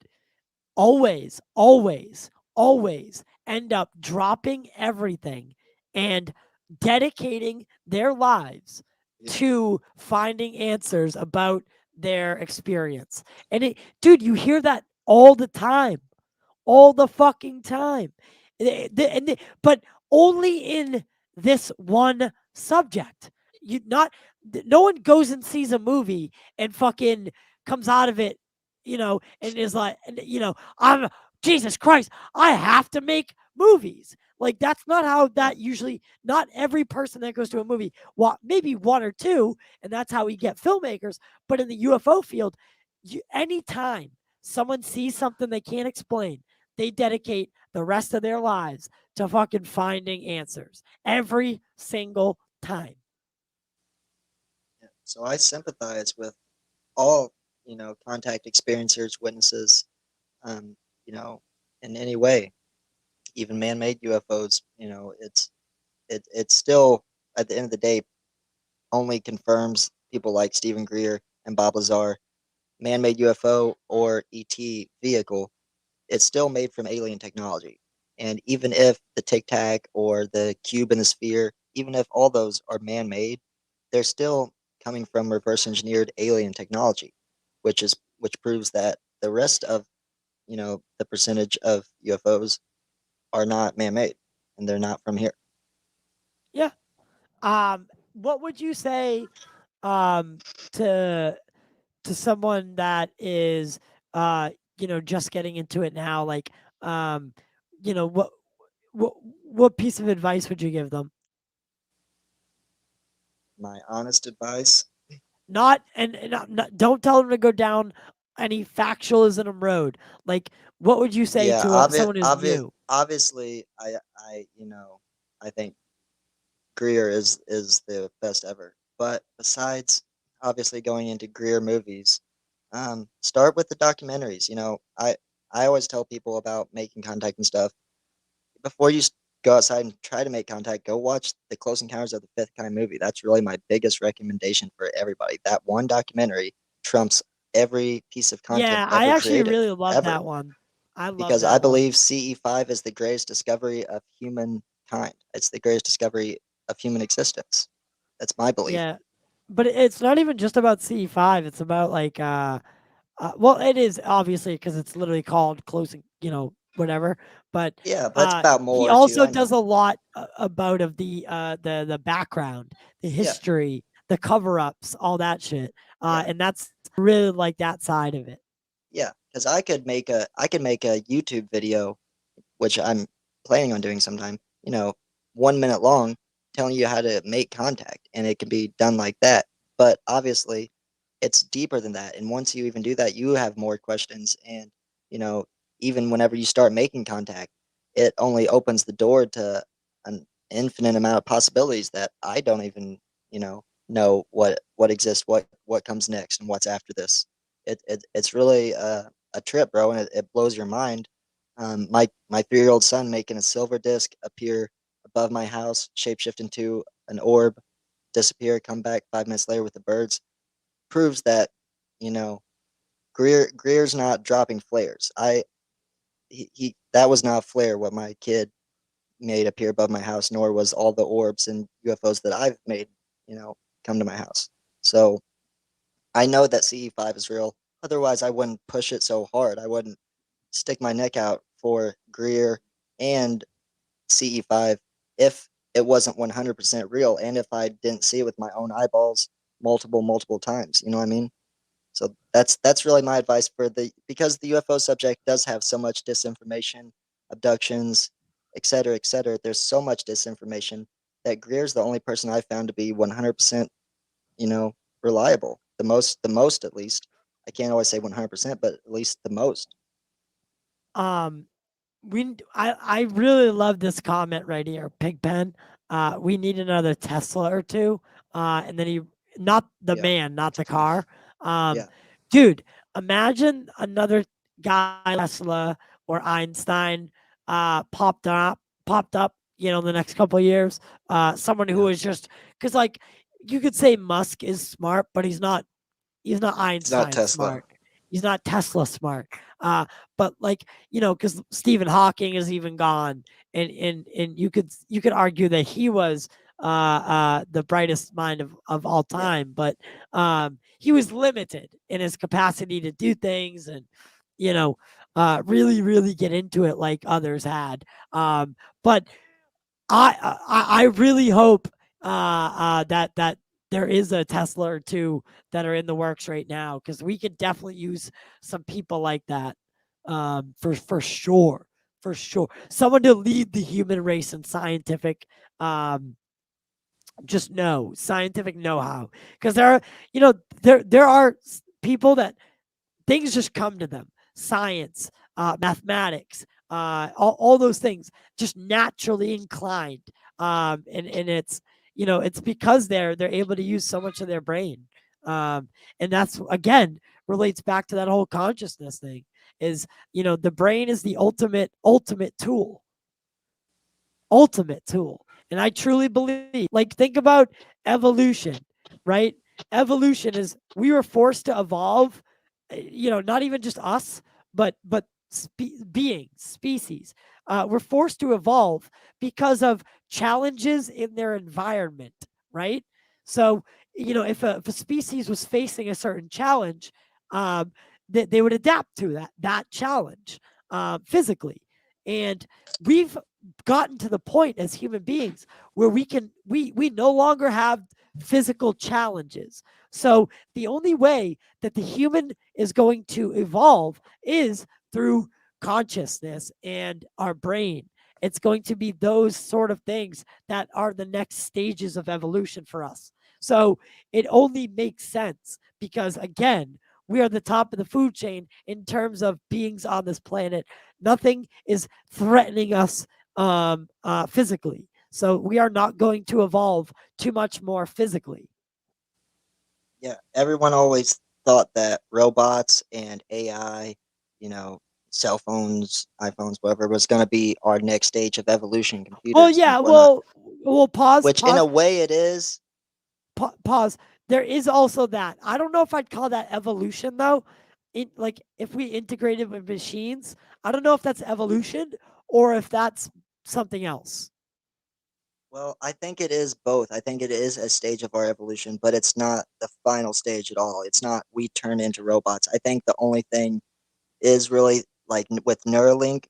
always, always, always end up dropping everything and dedicating their lives yeah, to finding answers about their experience. And dude, you hear that all the fucking time. But only in this one subject. No one goes and sees a movie and fucking comes out of it, and is like, I'm Jesus Christ, I have to make movies. Like that's not how yeah, that usually. Not every person that goes to a movie, well, maybe one or two, and that's how we get filmmakers. But in the UFO field, anytime someone sees something they can't explain, they dedicate the rest of their lives to fucking finding answers every single time. yeah. So I sympathize with all contact experiencers, witnesses, um, you know, in any way, even man-made UFOs. It's still at the end of the day only confirms people like Stephen Greer and Bob Lazar, man-made UFO or ET vehicle. It's still made from alien technology. And even if the Tic Tac or the cube in the sphere, even if all those are man-made, they're still coming from reverse engineered alien technology, which proves that the rest of the percentage of UFOs are not man-made and they're not from here. Yeah. What would you say um to someone that is uh just getting into it now, like, um you know what what what piece of advice would you give them? My honest advice, Not and don't tell them to go down any factualism road. Like, what would you say yeah, to someone who's new? obviously, I think Greer is the best ever. But besides, obviously going into Greer movies, start with the documentaries. I always tell people about making contact and stuff. Before you go outside and try to make contact, go watch the Close Encounters of the Fifth Kind movie. That's really my biggest recommendation for everybody. That one documentary trumps every piece of content Yeah, I ever actually created, really love ever. that one. I love Because I that one. believe CE5 is the greatest discovery of humankind. It's the greatest discovery of human existence. That's my belief. Yeah, but it's not even just about C5. It's about like well, it is obviously because it's literally called closing, whatever. But Yeah, but it's about he more too. also I does know. a lot about of the background, the Yeah, history, the cover ups, all that shit. yeah, And that's really like that side of it. yeah. Because I could make a YouTube video, which I'm planning on doing sometime. 1 minute long, telling you how to make contact, and it can be done like that. But obviously, it's deeper than that. And once you even do that, you have more questions. And, you know, even whenever you start making contact, it only opens the door to an infinite amount of possibilities that I don't even, know what exists, what comes next, and what's after this. It's really a trip, bro, and it blows your mind. My 3-year-old son making a silver disc appear above my house, shapeshift into an orb, disappear, come back 5 minutes later with the birds, proves that, you know, Greer's not dropping flares. He that was not a flare what my kid made appear above my house, nor was all the orbs and UFOs that I've made, you know, come to my house. So I know that CE5 is real. Otherwise, I wouldn't push it so hard. I wouldn't stick my neck out for Greer and CE5 if it wasn't 100% real and if I didn't see it with my own eyeballs multiple times. You know what I mean? So that's really my advice for because the UFO subject does have so much disinformation, abductions, et cetera. There's so much disinformation that Greer's the only person I found to be 100%, you know, reliable. The most at least. I can't always say 100%, but at least the most. Um, I really love this comment right here, Pigpen. We need another Tesla or two. And then he, not the Yeah. man, not the car. Um, Yeah. dude, imagine another guy like Tesla or Einstein popped up, in the next couple of years. Someone who Yeah. is just because like you could say Musk is smart, but he's not He's not Einstein Tesla. smart. He's not Tesla smart. But like because Stephen Hawking is even gone, and you could argue that he was the brightest mind of all Yeah. time, but he was limited in his capacity to do things and you know really get into it like others had. But I really hope that there is a Tesla or two that are in the works right now because we could definitely use some people like that for sure, for sure. Someone to lead the human race in scientific um, just scientific know-how because there are there are people that things just come to them. Science, mathematics, all those things just naturally inclined. And it's it's because they're able to use so much of their brain. And that's again relates back to that whole consciousness thing. Is the brain is the ultimate tool, ultimate tool. And I truly believe, like, think about evolution, right? Evolution is we were forced to evolve, not even just us, but beings, species. We're forced to evolve because of challenges in their environment, right? So, if a species was facing a certain challenge, um, they would adapt to that challenge physically. And we've gotten to the point as human beings where we no longer have physical challenges. So the only way that the human is going to evolve is through consciousness and our brain. It's going to be those sort of things that are the next stages of evolution for us. So it only makes sense because again, we are the top of the food chain in terms of beings on this planet. Nothing is threatening us physically. So we are not going to evolve too much more physically. Yeah. Everyone always thought that robots and AI, you know, cell phones, iPhones, whatever, was going to be our next stage of evolution, Well, computers and yeah. whatnot. Well, pause, Which, in a pause, way, it is. pause. There is also that. I don't know if I'd call that evolution though. Like if we integrated with machines, I don't know if that's evolution or if that's something else. Well, I think it is both. I think it is a stage of our evolution, but it's not the final stage at all. It's not we turn into robots. I think the only thing is really like with Neuralink,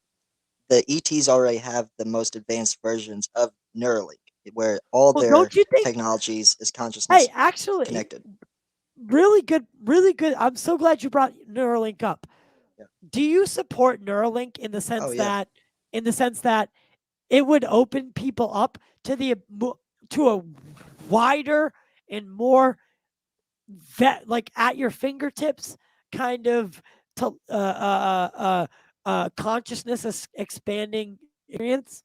the ETs already have the most advanced versions of Neuralink, where all Well, their don't you think? technologies is Hey, consciousness actually, connected. really good, really good. I'm so glad you brought Neuralink up. Yeah. Do you support Neuralink Oh yeah. in the sense that it would open people up to the to a wider and more that like at your fingertips kind of to consciousness expanding experience?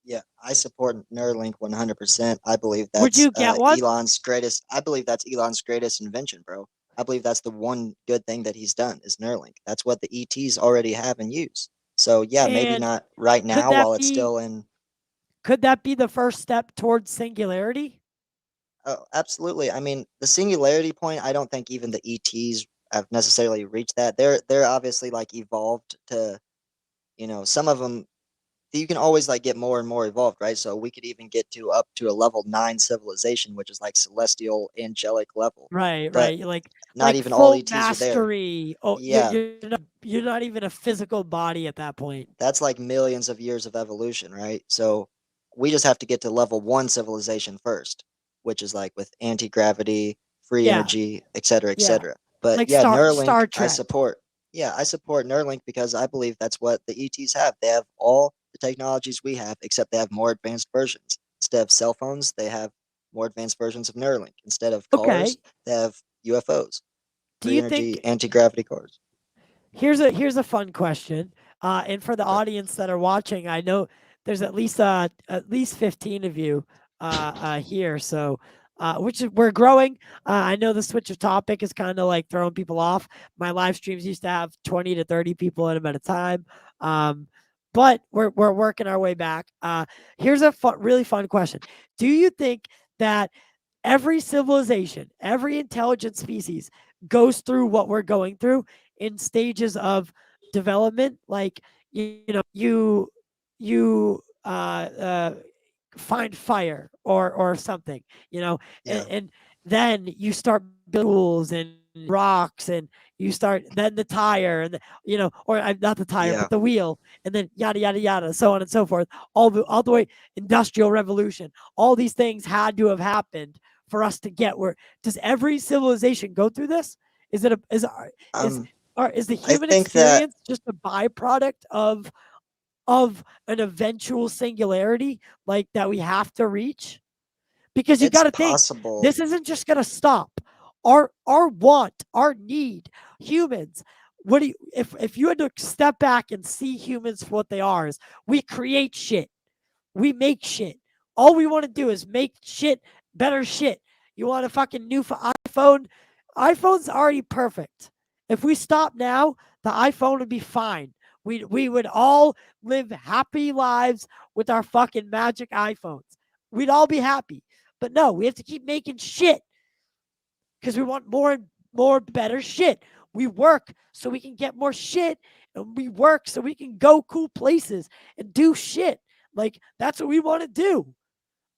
Yeah, I support Neuralink 100%. I believe Would that's you get one? Elon's greatest. I believe that's Elon's greatest invention, bro. I believe that's the one good thing that he's done is Neuralink. That's what the ETs already have and use. So yeah, maybe And not right could now that while it's be still in. could that be the first step towards singularity? Oh, absolutely. I mean, the singularity point. I don't think even the ETs have necessarily reached that. They're obviously like evolved to. Some of them you can always like get more and more evolved, right? So we could even get to up to a level 9 civilization, which is like celestial angelic level. Right, But right. not Like even all full ETs are there. mastery. Oh, Yeah, you're not even a physical body at that point. that's like millions of years of evolution, right? So we just have to get to level 1 civilization first, which is like with anti-gravity, free Yeah, energy, etc., yeah. etc. But Like yeah, Neuralink Star I Trek. support. Yeah, I support Neuralink because I believe that's what the ETs have. They have all the technologies we have, except they have more advanced versions. Instead of cell phones, they have more advanced versions of Neuralink. Instead of cars, Okay. they have UFOs, Do free you energy, think anti-gravity cars. here's a fun question, and for the Okay. audience that are watching, I know there's at least 15 of you here, so which is we're growing. I know the switch of topic is kind of like throwing people off. My live streams used to have 20 to 30 people in them at a time, um, but we're working our way back. Here's a really fun question: do you think that every civilization, every intelligent species goes through what we're going through in stages of development? Like, you find fire or something, Yeah. and then you start tools and rocks and you start then the tire and or not the tire Yeah. but the wheel and then yada yada yada so on and so forth all the way industrial revolution, all these things had to have happened for us to get where. Does every civilization go through this? Is it a is Um or is the I human think that experience just a byproduct of an eventual singularity like that we have to reach? Because you it's got to think, possible. this isn't just going to stop. Our want, our need, humans. What do you if you had to step back and see humans for what they are? Is we create shit, we make shit. All we want to do is make shit, better shit. You want a fucking new iPhone? iPhone's already perfect. If we stop now, the iPhone would be fine. We would all live happy lives with our fucking magic iPhones. We'd all be happy. But no, we have to keep making shit because we want more and more better shit. We work so we can get more shit, and we work so we can go cool places and do shit. Like, that's what we want to do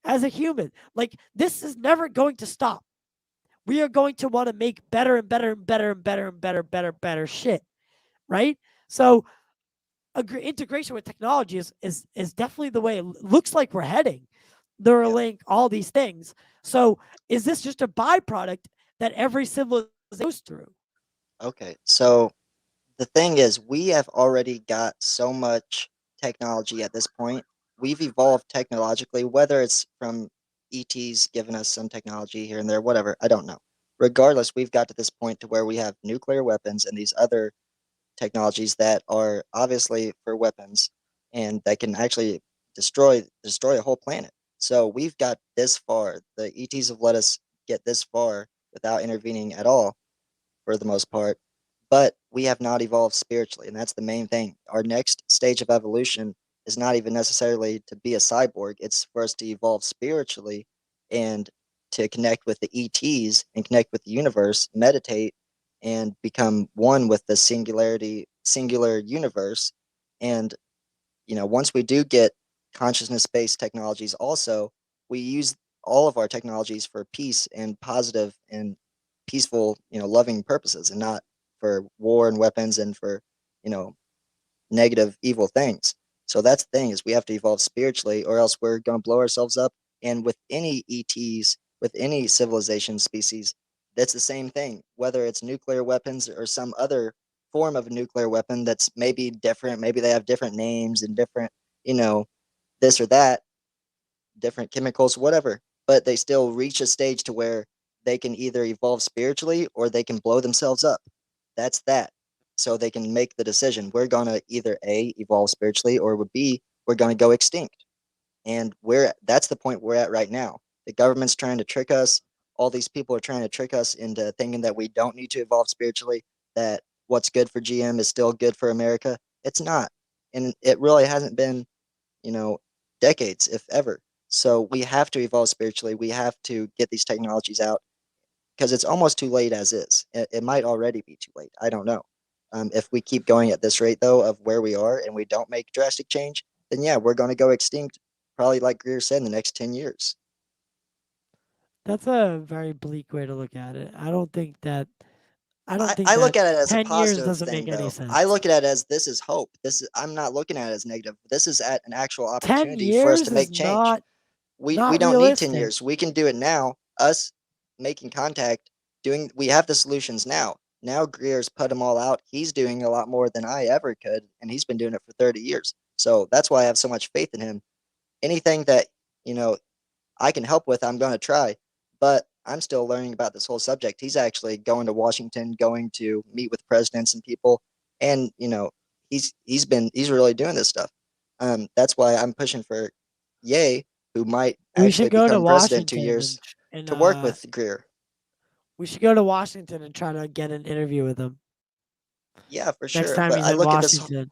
as a human. Like, this is never going to stop. We are going to want to make better and better and better and better and better shit, right? So, integration with technology is definitely the way it looks like we're heading. Yeah. Neuralink, all these things. So, is this just a byproduct that every civilization goes through? Okay. So the thing is, we have already got so much technology at this point. We've evolved technologically, whether it's from ETs giving us some technology here and there, whatever, I don't know. Regardless, we've got to this point to where we have nuclear weapons and these other technologies that are obviously for weapons and that can actually destroy a whole planet. So we've got this far. The ETs have let us get this far without intervening at all for the most part, but we have not evolved spiritually, and that's the main thing. Our next stage of evolution is not even necessarily to be a cyborg, it's for us to evolve spiritually and to connect with the ETs and connect with the universe, meditate, and become one with the singular universe. And once we do get consciousness-based technologies also, we use all of our technologies for peace and positive and peaceful, loving purposes and not for war and weapons and for, you know, negative, evil things. So that's the thing is we have to evolve spiritually or else we're going to blow ourselves up. And with any ETs, with any civilization species, that's the same thing, whether it's nuclear weapons or some other form of a nuclear weapon that's maybe different. Maybe they have different names and different, you know, this or that, different chemicals, whatever. But they still reach a stage to where they can either evolve spiritually or they can blow themselves up. That's that. So they can make the decision. We're gonna either A, evolve spiritually, or B, we're gonna go extinct. And that's the point we're at right now. The government's trying to trick us. All these people are trying to trick us into thinking that we don't need to evolve spiritually, that what's good for GM is still good for America. It's not. And it really hasn't been, you know, decades, if ever. So we have to evolve spiritually. We have to get these technologies out because it's almost too late as is. It might already be too late. I don't know. If we keep going at this rate, though, of where we are and we don't make drastic change, then yeah, we're going to go extinct, probably like Greer said, in the next 10 years. That's a very bleak way to look at it. I don't think I that look at it as a 10 years positive doesn't thing, make any though. I sense. look at it as this is hope. I'm not looking at it as negative. This is at an actual 10 opportunity for us to years is make change. We not don't need 10 realistic. years. We can do it now. Us making contact, we have the solutions now. Now Greer's put them all out. He's doing a lot more than I ever could, and he's been doing it for 30 years. So that's why I have so much faith in him. Anything that, you know, I can help with, I'm going to try. But I'm still learning about this whole subject. He's actually going to Washington, going to meet with presidents and people, and he's really doing this stuff. That's why I'm pushing for Ye, who might We should actually go to become president two Washington years, and to work with Greer. we should go to Washington and try to get an interview with him Yeah, for next sure. time But he's in Washington.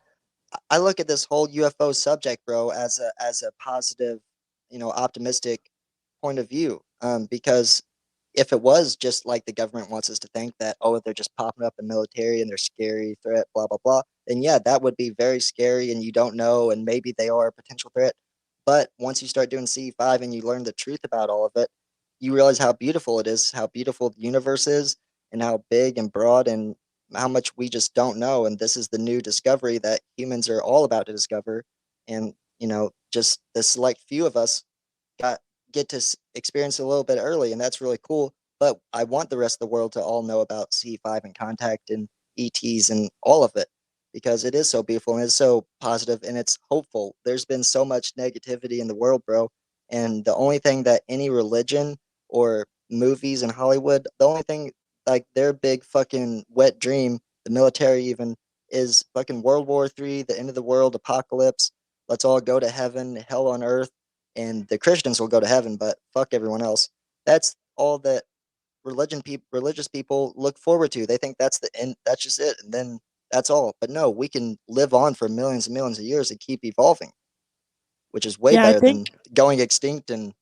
I look at this whole UFO subject, bro, as a positive, optimistic point of view. Because if it was just like the government wants us to think that, oh, they're just popping up in military and they're scary threat, blah blah blah, then yeah, that would be very scary, and you don't know, and maybe they are a potential threat. But once you start doing CE5 and you learn the truth about all of it, you realize how beautiful it is, how beautiful the universe is, and how big and broad and how much we just don't know. And this is the new discovery that humans are all about to discover. And, just the select few of us got get to experience it a little bit early, and that's really cool. But I want the rest of the world to all know about C5 and contact and ETs and all of it because it is so beautiful and it's so positive and it's hopeful. There's been so much negativity in the world, bro. And the only thing that any religion or movies in Hollywood, the only thing like their big fucking wet dream, the military even, is fucking World War III, the end of the world, apocalypse. Let's all go to heaven, hell on earth, and the Christians will go to heaven, but fuck everyone else. That's all that religious people look forward to. They think that's the end, that's just it, and then that's all. But no, we can live on for millions and millions of years and keep evolving, which is way Yeah, I better than think going extinct and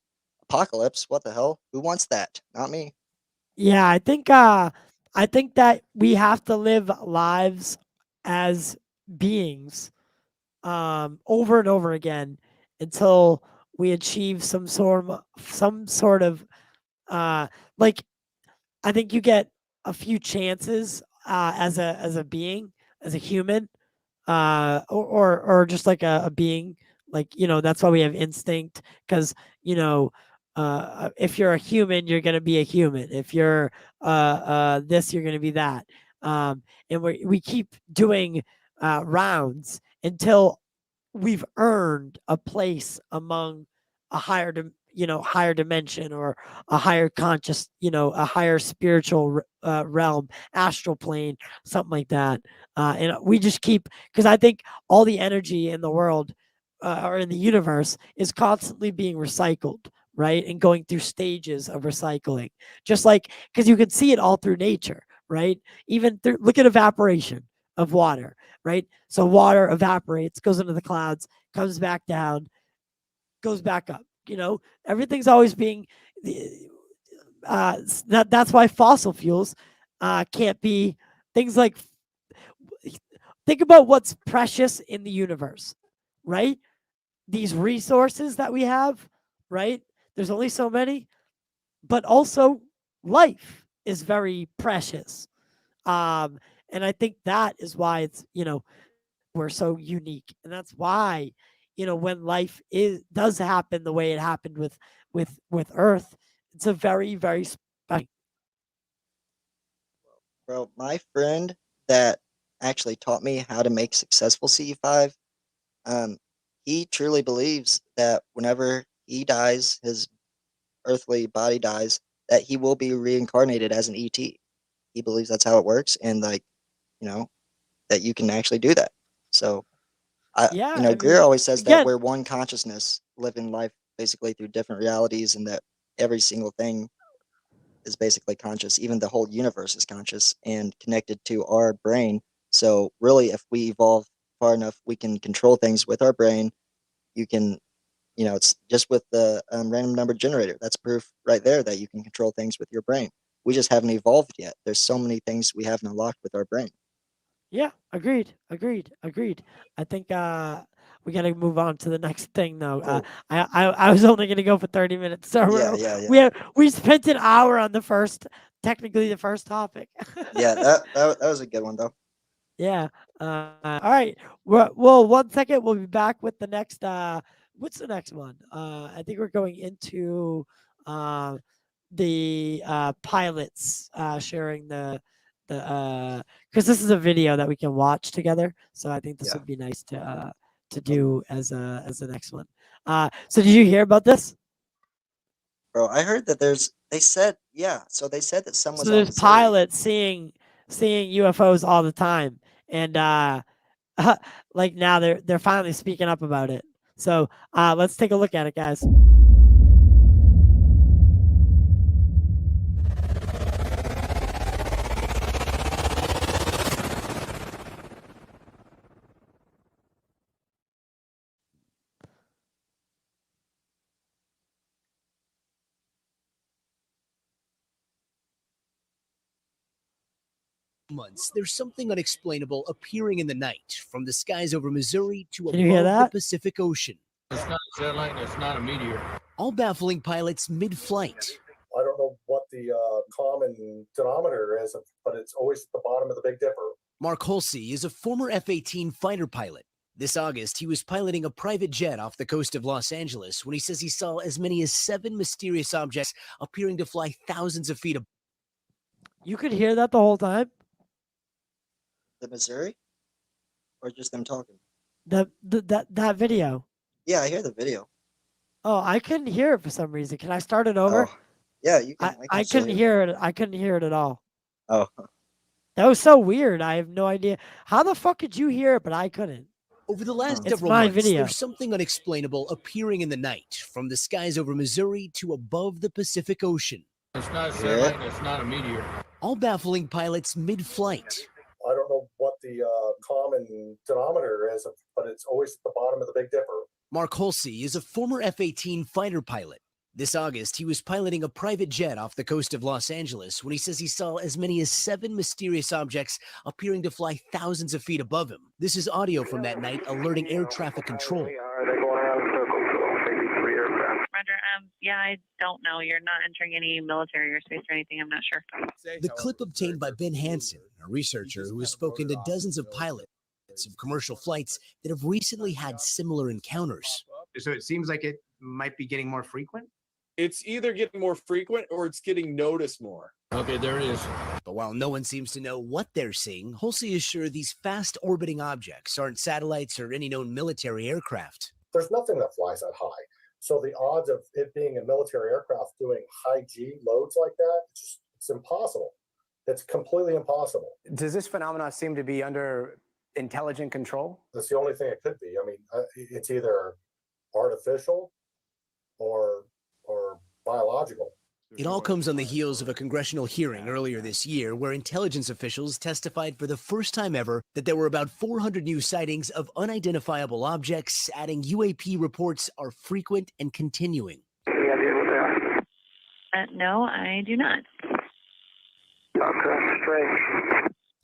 apocalypse. What the hell? Who wants that? Not me. yeah, I think that we have to live lives as beings over and over again until we achieve some sort of like I think you get a few chances as a being, as a human, or just like a being. Like that's why we have instinct because you know. If you're a human, you're gonna be a human. If you're this, you're gonna be that. And we keep doing rounds until we've earned a place among a higher dimension or a higher conscious, a higher spiritual realm, astral plane, something like that. And we just keep because I think all the energy in the world or in the universe is constantly being recycled, right, and going through stages of recycling, just like because you can see it all through nature, right? Even through look at evaporation of water, right? So water evaporates, goes into the clouds, comes back down, goes back up. Everything's always being. That's why fossil fuels can't be things like. Think about what's precious in the universe, right? These resources that we have, right? There's only so many, but also life is very precious. Um, and I think that is why we're so unique, and that's why when life is does happen the way it happened with Earth, it's a very very special. Bro, my friend that actually taught me how to make successful CE5, um, he truly believes that whenever he dies, his earthly body dies, that he will be reincarnated as an ET. He believes that's how it works, and like, you know, that you can actually do that. So Yeah, I Greer mean, always says that again, we're one consciousness living life basically through different realities, and that every single thing is basically conscious. Even the whole universe is conscious and connected to our brain. So really, if we evolve far enough, we can control things with our brain. You can, it's just with the random number generator. That's proof right there that you can control things with your brain. We just haven't evolved yet. There's so many things we haven't unlocked with our brain. yeah, agreed. I think we got to move on to the next thing though. Cool. I was only gonna go for 30 minutes, so Yeah, yeah, we yeah. we spent an hour on the first, technically the first topic. Yeah, that was a good one though. Yeah. All right. Well, 1 second. We'll be back with the next. What's the next one? I think we're going into uh, the pilots sharing the because this is a video that we can watch together. So I think this Yeah. would be nice to do as the next one. So did you hear about this? Bro, I heard that they said, yeah, so they said that some was So on there's Missouri. pilots seeing UFOs all the time, and like now they're finally speaking up about it. So let's take a look at it, guys. Months, there's something unexplainable appearing in the night from the skies over Missouri to Can you hear above the that? Pacific Ocean. It's not a satellite, it's not a meteor. All baffling pilots mid-flight. I don't know what the common denominator is, but it's always at the bottom of the Big Dipper. Mark Holsey is a former F-18 fighter pilot. This August, he was piloting a private jet off the coast of Los Angeles when he says he saw as many as 7 mysterious objects appearing to fly thousands of feet above. You could hear that the whole time. The Missouri? Or just them talking? That video. Yeah, I hear the video. Oh, I couldn't hear it for some reason. Can I start it over? Oh, yeah, you can. I still couldn't hear it. I couldn't hear it at all. Oh, That was so weird. I have no idea. How the fuck could you hear it, but I couldn't? Over the last It's several my months, video. there's something unexplainable appearing in the night from the skies over Missouri to above the Pacific Ocean. It's not a satellite, it's not a meteor. All baffling pilots mid-flight. I don't know what the common denominator is, but it's always at the bottom of the Big Dipper. Mark Holsey is a former F-18 fighter pilot. This August, he was piloting a private jet off the coast of Los Angeles when he says he saw as many as 7 mysterious objects appearing to fly thousands of feet above him. This is audio from that night alerting air traffic control. Roger. Yeah, I don't know. You're not entering any military airspace or anything. I'm not sure. The clip obtained by Ben Hansen, a researcher who has spoken to dozens of pilots of commercial flights that have recently had similar encounters. So it seems like it might be getting more frequent? It's either getting more frequent or it's getting noticed more. Okay, there it is. But while no one seems to know what they're seeing, Holsey is sure these fast-orbiting objects aren't satellites or any known military aircraft. There's nothing that flies that high. So the odds of it being a military aircraft doing high G loads like that, it's impossible. It's completely impossible. Does this phenomenon seem to be under intelligent control? That's the only thing it could be. I mean, it's either artificial or biological. It all comes on the heels of a congressional hearing earlier this year where intelligence officials testified for the first time ever that there were about 400 new sightings of unidentifiable objects, adding UAP reports are frequent and continuing. No, I do not.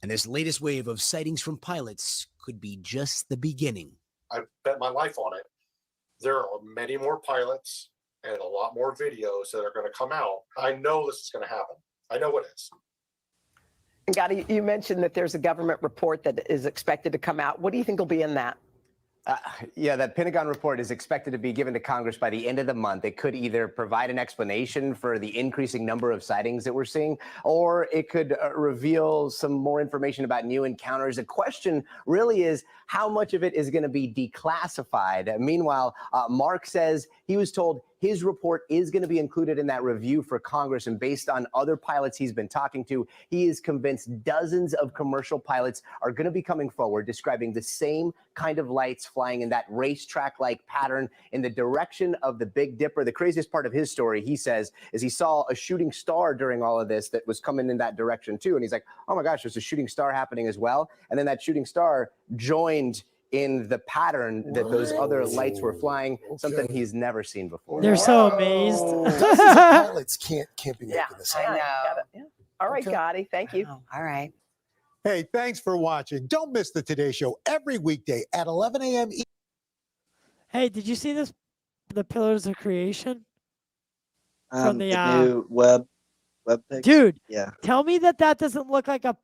And this latest wave of sightings from pilots could be just the beginning. I bet my life on it. There are many more pilots and a lot more videos that are going to come out. I know this is going to happen. I know it is. Gotti, you mentioned that there's a government report that is expected to come out. What do you think will be in that? Yeah, that Pentagon report is expected to be given to Congress by the end of the month. It could either provide an explanation for the increasing number of sightings that we're seeing, or it could reveal some more information about new encounters. The question really is how much of it is going to be declassified. Meanwhile, Mark says he was told his report is going to be included in that review for Congress. And based on other pilots he's been talking to, he is convinced dozens of commercial pilots are going to be coming forward describing the same kind of lights flying in that racetrack-like pattern in the direction of the Big Dipper. The craziest part of his story, he says, is he saw a shooting star during all of this that was coming in that direction too. And he's like, oh my gosh, there's a shooting star happening as well. And then that shooting star joined in the pattern that those other lights were flying, something he's never seen before. They're so amazed. Dozens of pilots can't be making this I up. know. All right, Okay. Gotti, thank you. All right. Hey, thanks for watching. Don't miss the Today Show every weekday at 11 a.m. Hey, did you see this? The Pillars of Creation? The new web page. Dude, Yeah. tell me that doesn't look like a...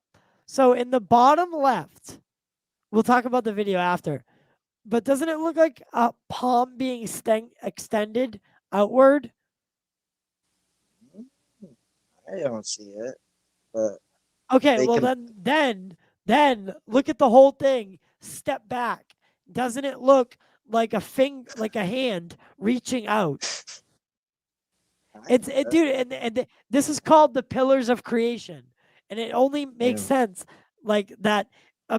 So in the bottom left, we'll talk about the video after, but doesn't it look like a palm being extended outward? I don't see it, but Okay, they well can- then look at the whole thing. Step back. Doesn't it look like like a hand reaching out? Dude, and this is called the Pillars of Creation, and it only makes sense like that.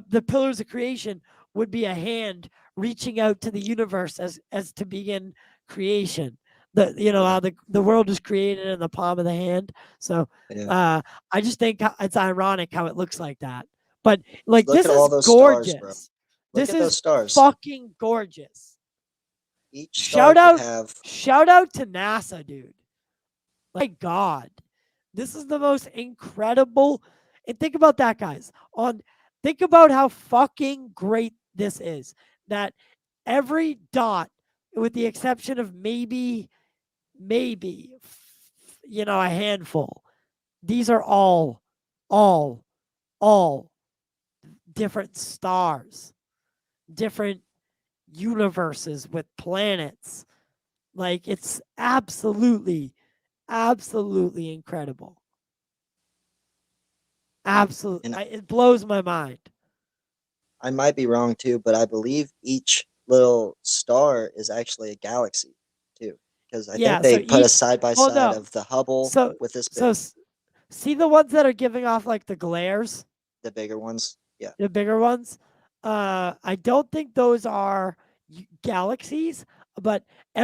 The Pillars of Creation would be a hand reaching out to the universe as to begin creation. How the world is created in the palm of the hand. So I just think it's ironic how it looks like that. But like Look this at all is those stars, gorgeous. bro. Look This at is those stars. fucking gorgeous. Each star Shout out, could have shout out to NASA, dude. My God, this is the most incredible. And think about that, guys. Think about how fucking great this is. That every dot, with the exception of maybe, a handful, these are all different stars, different universes with planets. Like, it's absolutely incredible. Absolutely. It blows my mind. I might be wrong too, but I believe each little star is actually a galaxy too, because I think they put a side by side of the Hubble with this. See the ones that are giving off like the glares, the bigger ones, yeah, the bigger ones. I don't think those are galaxies, but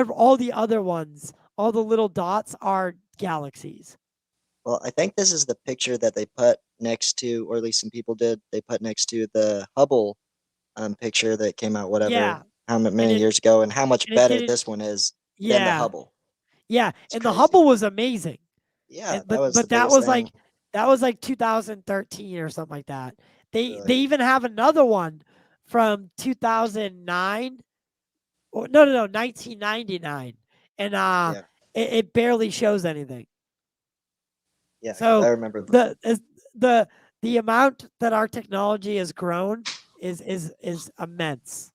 all the other ones, all the little dots are galaxies. Well, I think this is the picture that they put next to, or at least some people did. They put next to the Hubble picture that came out, how many years ago, and how much better this one is than the Hubble. Yeah, and the Hubble was amazing. Yeah, but that was like 2013 or something like that. They even have another one from 2009. Or, no, 1999, and it barely shows anything. Yeah, so I remember the amount that our technology has grown is immense.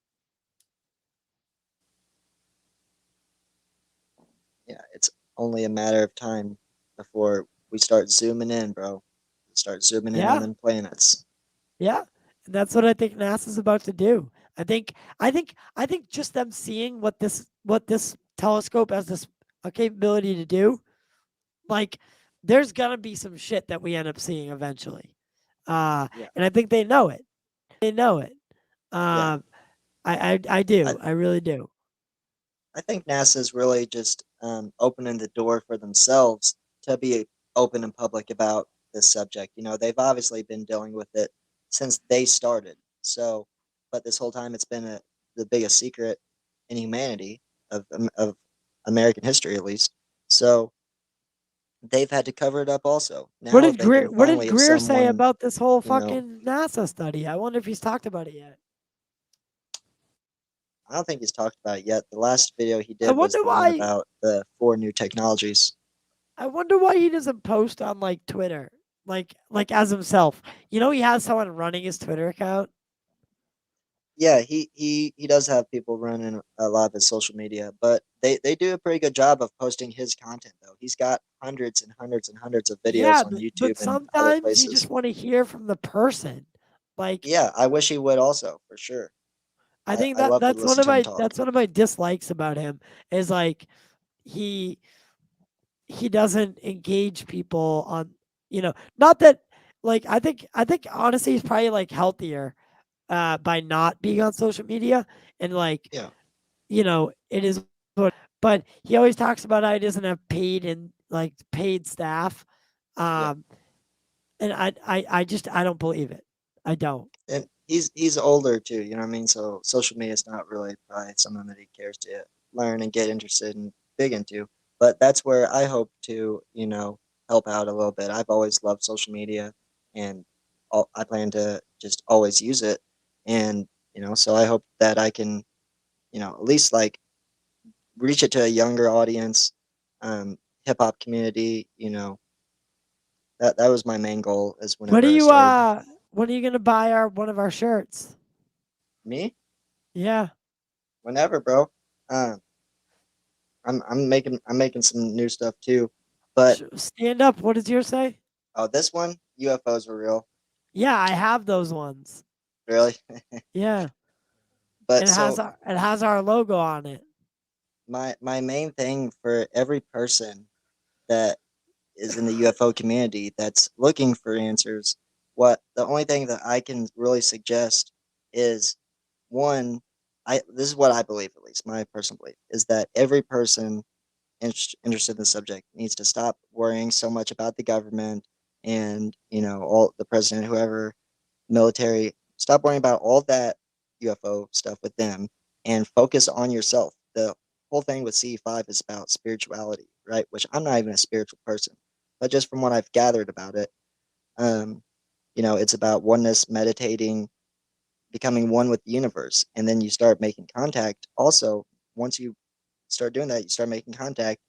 Yeah, it's only a matter of time before we start zooming in, bro. Start zooming in on them planets. Yeah, and that's what I think NASA's about to do. I think just them seeing what this telescope has this capability to do, like there's gonna be some shit that we end up seeing eventually, and I think they know it. They know it. I do. I really do. I think NASA's really just opening the door for themselves to be open and public about this subject. They've obviously been dealing with it since they started. So, but this whole time it's been the biggest secret in humanity of American history, at least. So they've had to cover it up also. Now What did Greer say about this whole fucking NASA study? I wonder if he's talked about it yet. I don't think he's talked about it yet. The last video he did was the one about the 4 new technologies. I wonder why he doesn't post on like Twitter, like as himself. He has someone running his Twitter account. Yeah, he does have people running a lot of his social media, but they do a pretty good job of posting his content though. He's got hundreds and hundreds and hundreds of videos on YouTube but and other places. Sometimes you just want to hear from the person. Like, yeah, I wish he would also, for sure. I think that's one of my dislikes about him is like he doesn't engage people on, not that, like, I think honestly he's probably like healthier by not being on social media, and like, Yeah. it is what, but he always talks about how he doesn't have paid staff. Yeah. um and I don't believe it. I don't. And he's older too, you know what I mean? So social media is not really probably something that he cares to learn and get interested and big into. But that's where I hope to, help out a little bit. I've always loved social media, and I plan to just always use it. And so I hope that I can, at least like reach it to a younger audience, hip hop community. That was my main goal. Is What are whenever I you started when are you gonna buy one of our shirts? me, Yeah. whenever, bro. Um, I'm making some new stuff too, but Stand up. What does yours say? oh, this one, UFOs were real, Yeah, I have those ones. really. Yeah. But And so it has our logo on it. my main thing for every person that is in the UFO community that's looking for answers, the only thing that I can really suggest is one, I this is what I believe, at least my personal belief, is that every person interested in the subject needs to stop worrying so much about the government and all the president, whoever, military. Stop worrying about all that UFO stuff with them and focus on yourself. The whole thing with CE5 is about spirituality, right? Which I'm not even a spiritual person, but just from what I've gathered about it, um, it's about oneness, meditating, becoming one with the universe, and then you start making contact. Also, once you start doing that, you start making contact,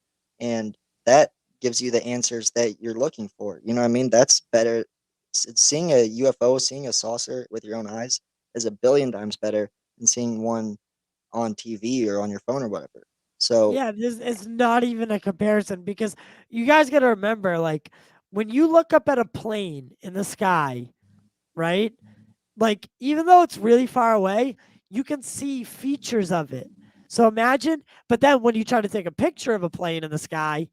and that gives you the answers that you're looking for. You know what I mean? That's better. Seeing a UFO, seeing a saucer with your own eyes is a billion times better than seeing one on TV or on your phone or whatever. So, Yeah, this it's not even a comparison, because you guys got to remember, like, when you look up at a plane in the sky, right? Like, even though it's really far away, you can see features of it. So imagine, but then when you try to take a picture of a plane in the sky,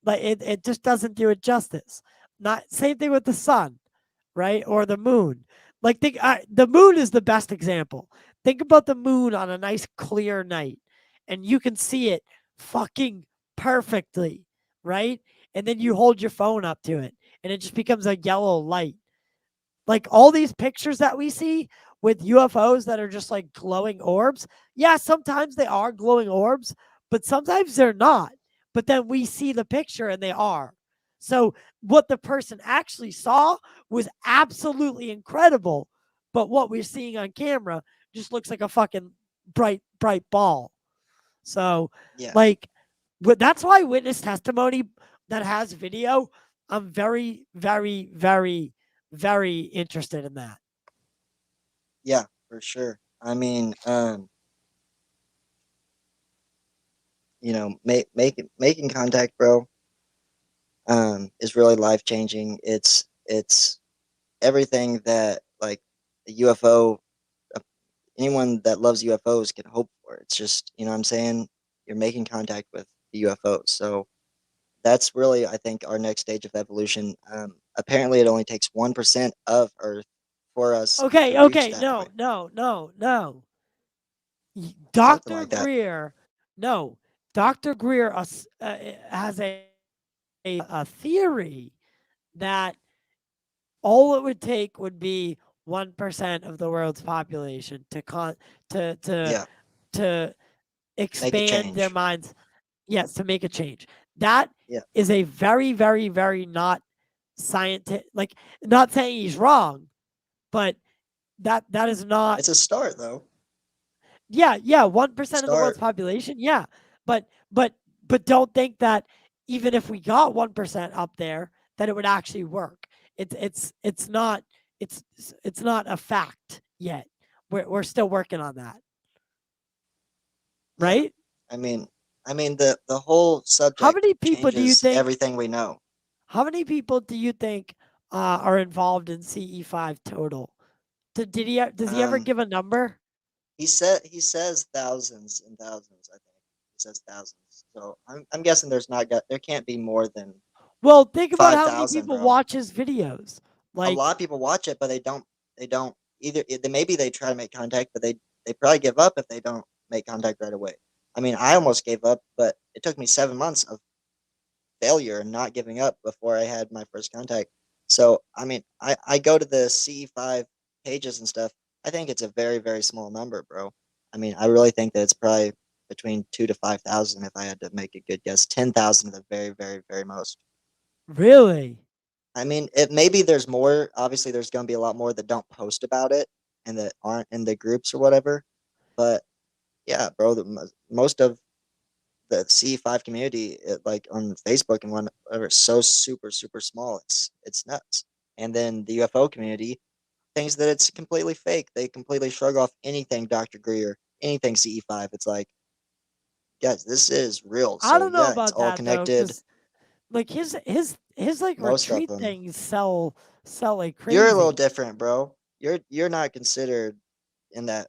like, it just doesn't do it justice. Not same thing with the sun, right? Or the moon. Like, the moon is the best example. Think about the moon on a nice clear night, and you can see it fucking perfectly, right? And then you hold your phone up to it, and it just becomes a yellow light. Like, all these pictures that we see with UFOs that are just like glowing orbs, yeah, sometimes they are glowing orbs, but sometimes they're not. But then we see the picture and they are. So what the person actually saw was absolutely incredible, but what we're seeing on camera just looks like a fucking bright ball. So, yeah, like, that's why witness testimony that has video, I'm very, very, very, very interested in that. yeah, for sure. I mean, making contact, bro, is really life changing. It's everything that like the UFO, uh, anyone that loves UFOs can hope for. It's just, what I'm saying, you're making contact with the UFOs. So that's really, I think, our next stage of evolution. Apparently, it only takes 1% of Earth for us to Okay, reach okay, that no, point. no, no, no. Something Dr. like that. Greer, no, Dr. Greer has a theory that all it would take would be 1% of the world's population to to Yeah, to make a expand their change. minds. Yes, to make a change. That Yeah, is a very, very, very not scientific. Like, not saying he's wrong, but that is not. it's a start, though. Yeah, yeah, 1% of the world's Start. population. Yeah, but but but don't think that even if we got 1% up there, that it would actually work. It's not. It's it's not a fact yet. We're still working on that, Yeah, right? I mean, the whole How subject many people do you changes think everything we know. How many people do you think are involved in CE5 total? Does he ever Um, give a number? he says thousands and thousands. I think it says thousands. So I'm guessing there can't be more than Well, think about how many 5,000, people bro. watch his videos. A Like, lot of people watch it, but they don't either. Maybe they try to make contact, but they probably give up if they don't make contact right away. I mean, I almost gave up, but it took me 7 months of failure and not giving up before I had my first contact. So, I mean, I go to the C5 pages and stuff. I think it's a very, very small number, bro. I mean, I really think that it's probably between 2 to 5,000 if I had to make a good guess. 10,000 at the very, very, very most. really? I mean, maybe there's more. Obviously, there's going to be a lot more that don't post about it and that aren't in the groups or whatever. But yeah, bro, most of the C5 community, like on Facebook and whatever, is so super, super small. It's nuts. And then the UFO community thinks that it's completely fake. They completely shrug off anything Dr. Greer, anything CE5. It's like, guys, this is real. I So don't know yeah, it's about all that though, connected. because like his like Most of retreat them. things sell like You're a little crazy. different, bro. You're not considered in that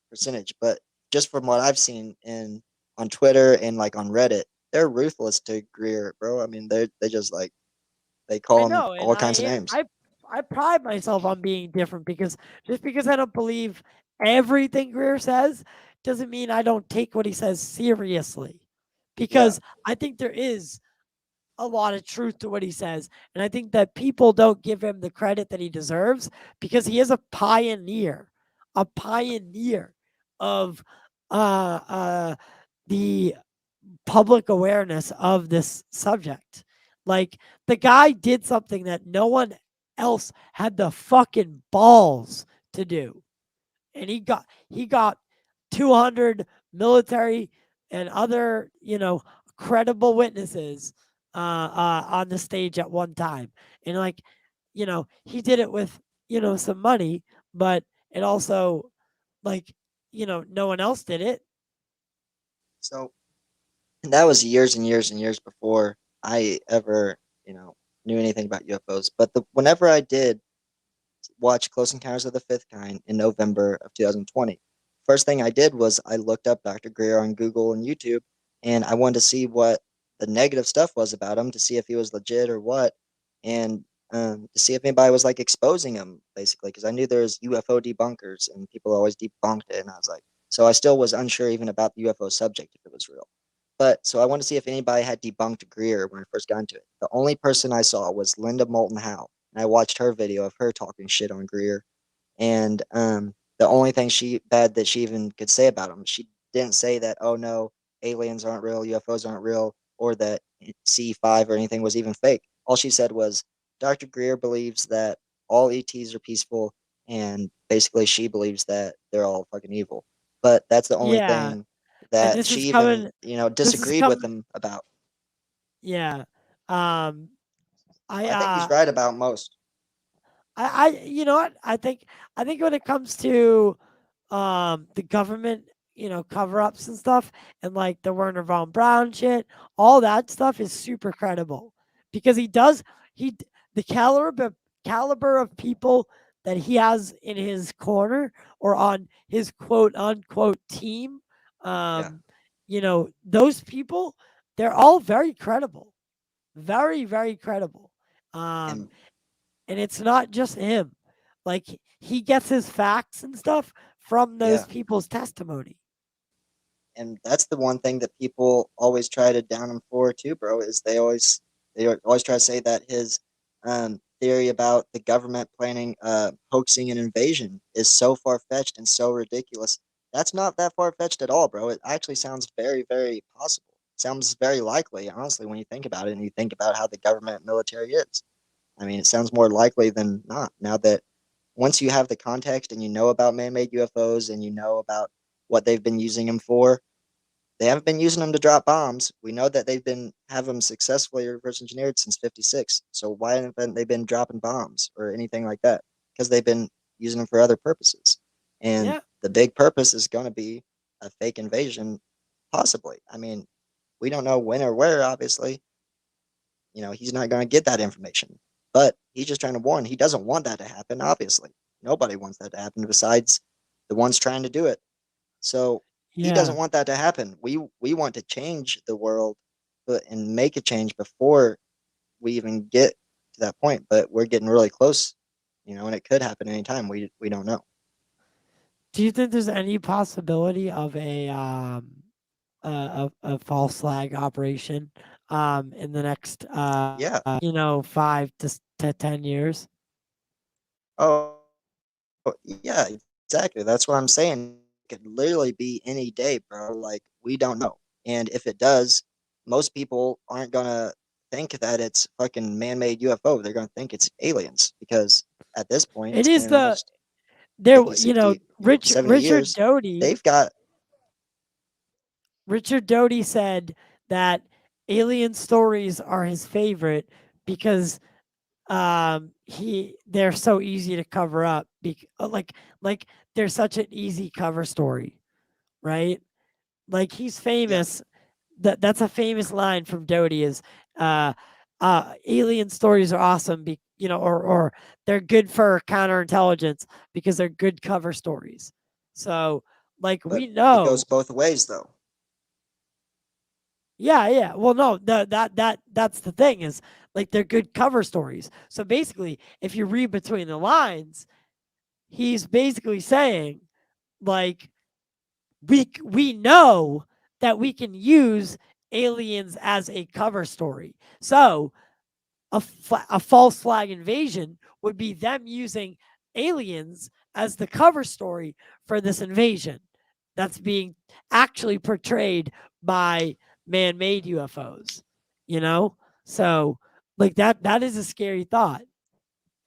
percentage, but just from what I've seen in on Twitter and like on Reddit, they're ruthless to Greer, bro. I mean, they just like they I call him know, and all kinds of names. I pride myself on being different because just because I don't believe everything Greer says doesn't mean I don't take what he says seriously. Yeah, Because I think there is a lot of truth to what he says, and I think that people don't give him the credit that he deserves because he is a pioneer of the public awareness of this subject. Like the guy did something that no one else had the fucking balls to do. And he got 200 military and other, credible witnesses on the stage at one time. And like, he did it with, some money, but it also like, no one else did it. so and that was years and years and years before I ever knew anything about UFOs. But whenever I did watch Close Encounters of the Fifth Kind in November of 2020. First thing I did was I looked up Dr. Greer on Google and YouTube, and I wanted to see what the negative stuff was about him, to see if he was legit or what, and to see if anybody was like exposing him, basically, because I knew there was UFO debunkers and people always debunked it, and I was like, so I still was unsure even about the UFO subject if it was real. But so I wanted to see if anybody had debunked Greer when I first got into it. The only person I saw was Linda Moulton Howe. And I watched her video of her talking shit on Greer. And the only thing bad that she even could say about him, she didn't say that, oh no, aliens aren't real, UFOs aren't real, or that C5 or anything was even fake. All she said was Dr. Greer believes that all ETs are peaceful, and basically she believes that they're all fucking evil. But that's the only Yeah, thing and that this she is even, coming. This is disagreed with coming. him about. Yeah. Um. I I think he's right about most. you know what? I think when it comes to the government, cover-ups and stuff, and like the Werner von Braun shit, all that stuff is super credible because the caliber of people that he has in his corner or on his quote unquote team, Yeah. um, those people, they're all very credible, very, very credible. Um, And and it's not just him. Like he gets his facts and stuff from those yeah. people's testimony. And that's the one thing that people always try to down him for too, bro. Is they always try to say that his theory about the government planning hoaxing an invasion is so far fetched and so ridiculous. That's not that far fetched at all, bro. It actually sounds very, very possible. Sounds very likely, honestly, when you think about it and you think about how the government military is. I mean, it sounds more likely than not. Now that once you have the context and you know about man-made UFOs and you know about what they've been using them for, they haven't been using them to drop bombs. We know that they've been have them successfully reverse engineered since '56. So why haven't they been dropping bombs or anything like that? Because they've been using them for other purposes, and Yeah. the big purpose is going to be a fake invasion, possibly. I mean, we don't know when or where. Obviously, he's not going to get that information, but he's just trying to warn. He doesn't want that to happen. Obviously, nobody wants that to happen besides the ones trying to do it. So He Yeah. doesn't want that to happen. We want to change the world, and make a change before we even get to that point. But we're getting really close, and it could happen anytime. We don't know. Do you think there's any possibility of a false flag operation in the next Yeah. 5 to 10 years? Oh, yeah, exactly. That's what I'm saying. It could literally be any day, bro. Like, we don't know. And if it does, most people aren't gonna think that it's fucking man-made UFO. They're gonna think it's aliens because at this point, It it's is been the almost there 50, 60, Richard 70 years. Doty They've got Richard Doty said that alien stories are his favorite because they're so easy to cover up like they're such an easy cover story, right? Like he's yeah, famous. That's a famous line from Doty is uh alien stories are awesome or they're good for counterintelligence because they're good cover stories. So like but we it goes know. both ways though. Yeah, yeah. Well, no, that's the thing is like they're good cover stories. So basically, if you read between the lines, he's basically saying like we know that we can use aliens as a cover story. So a false flag invasion would be them using aliens as the cover story for this invasion that's being actually portrayed by man-made UFOs, you know? So like that is a scary thought.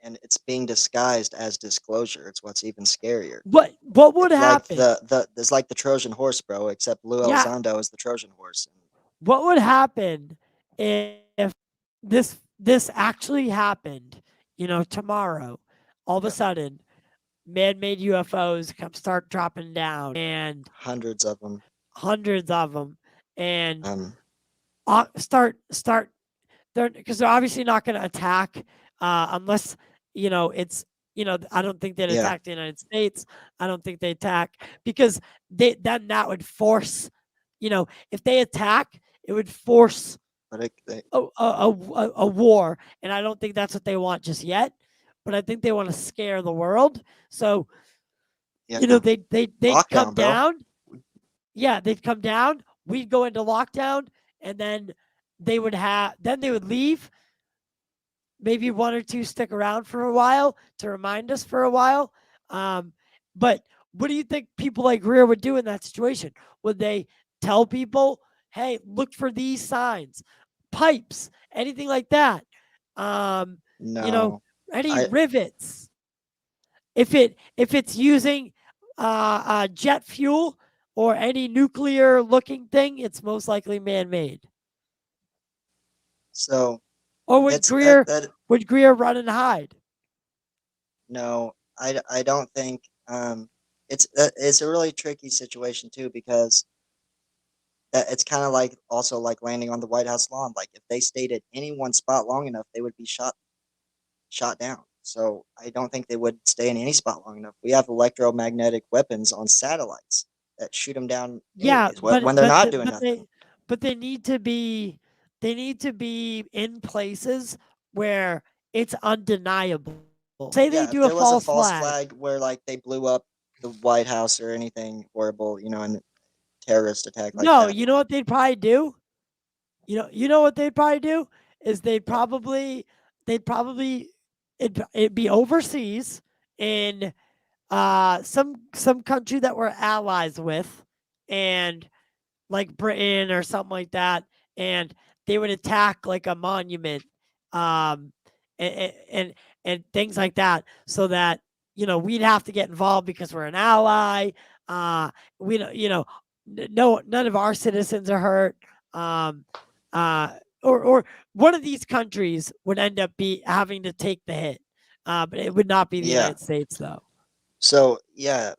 And it's being disguised as disclosure. It's what's even scarier. What would It's like happen? it's like the Trojan horse, bro, except Lou Yeah, Elizondo is the Trojan horse. what would happen if this actually happened, tomorrow, all of a Yeah, sudden man-made UFOs start dropping down and hundreds of them. hundreds of them and Um, start because they're obviously not going to attack unless it's I don't think they'd yeah, attack the United States. I don't think they attack because then that would force if they attack it would force but they, a war, and I don't think that's what they want just yet. But I think they want to scare the world. So yeah, they'd come lockdown, bro. down. Yeah, they'd come down. We'd go into lockdown, and then they would leave. Maybe one or two stick around for a while to remind us for a while. But what do you think people like Greer would do in that situation? Would they tell people, "Hey, look for these signs, pipes, anything like that"? You know, No, any I rivets? If it's using jet fuel or any nuclear looking thing, it's most likely man-made. so Or it's that that would Greer run and hide? no, I don't think it's a really tricky situation too because that it's kind of like also like landing on the White House lawn. Like if they stayed at any one spot long enough, they would be shot down. So I don't think they would stay in any spot long enough. We have electromagnetic weapons on satellites that shoot them down Yeah, anyways when they're not doing nothing. but they need to be in places where it's undeniable. Say they Yeah, if do a there was a false false flag. flag where like they blew up the White House or anything horrible, and terrorist attack like No, that. you know what they'd probably do? You know what they'd probably do is What? they'd probably it'd be overseas in some country that we're allies with and like Britain or something like that, and they would attack like a monument, um, and things like that, so that we'd have to get involved because we're an ally. We don't, no, none of our citizens are hurt. Um, uh, or one of these countries would end up having to take the hit, but it would not be the Yeah. United States though. So yeah,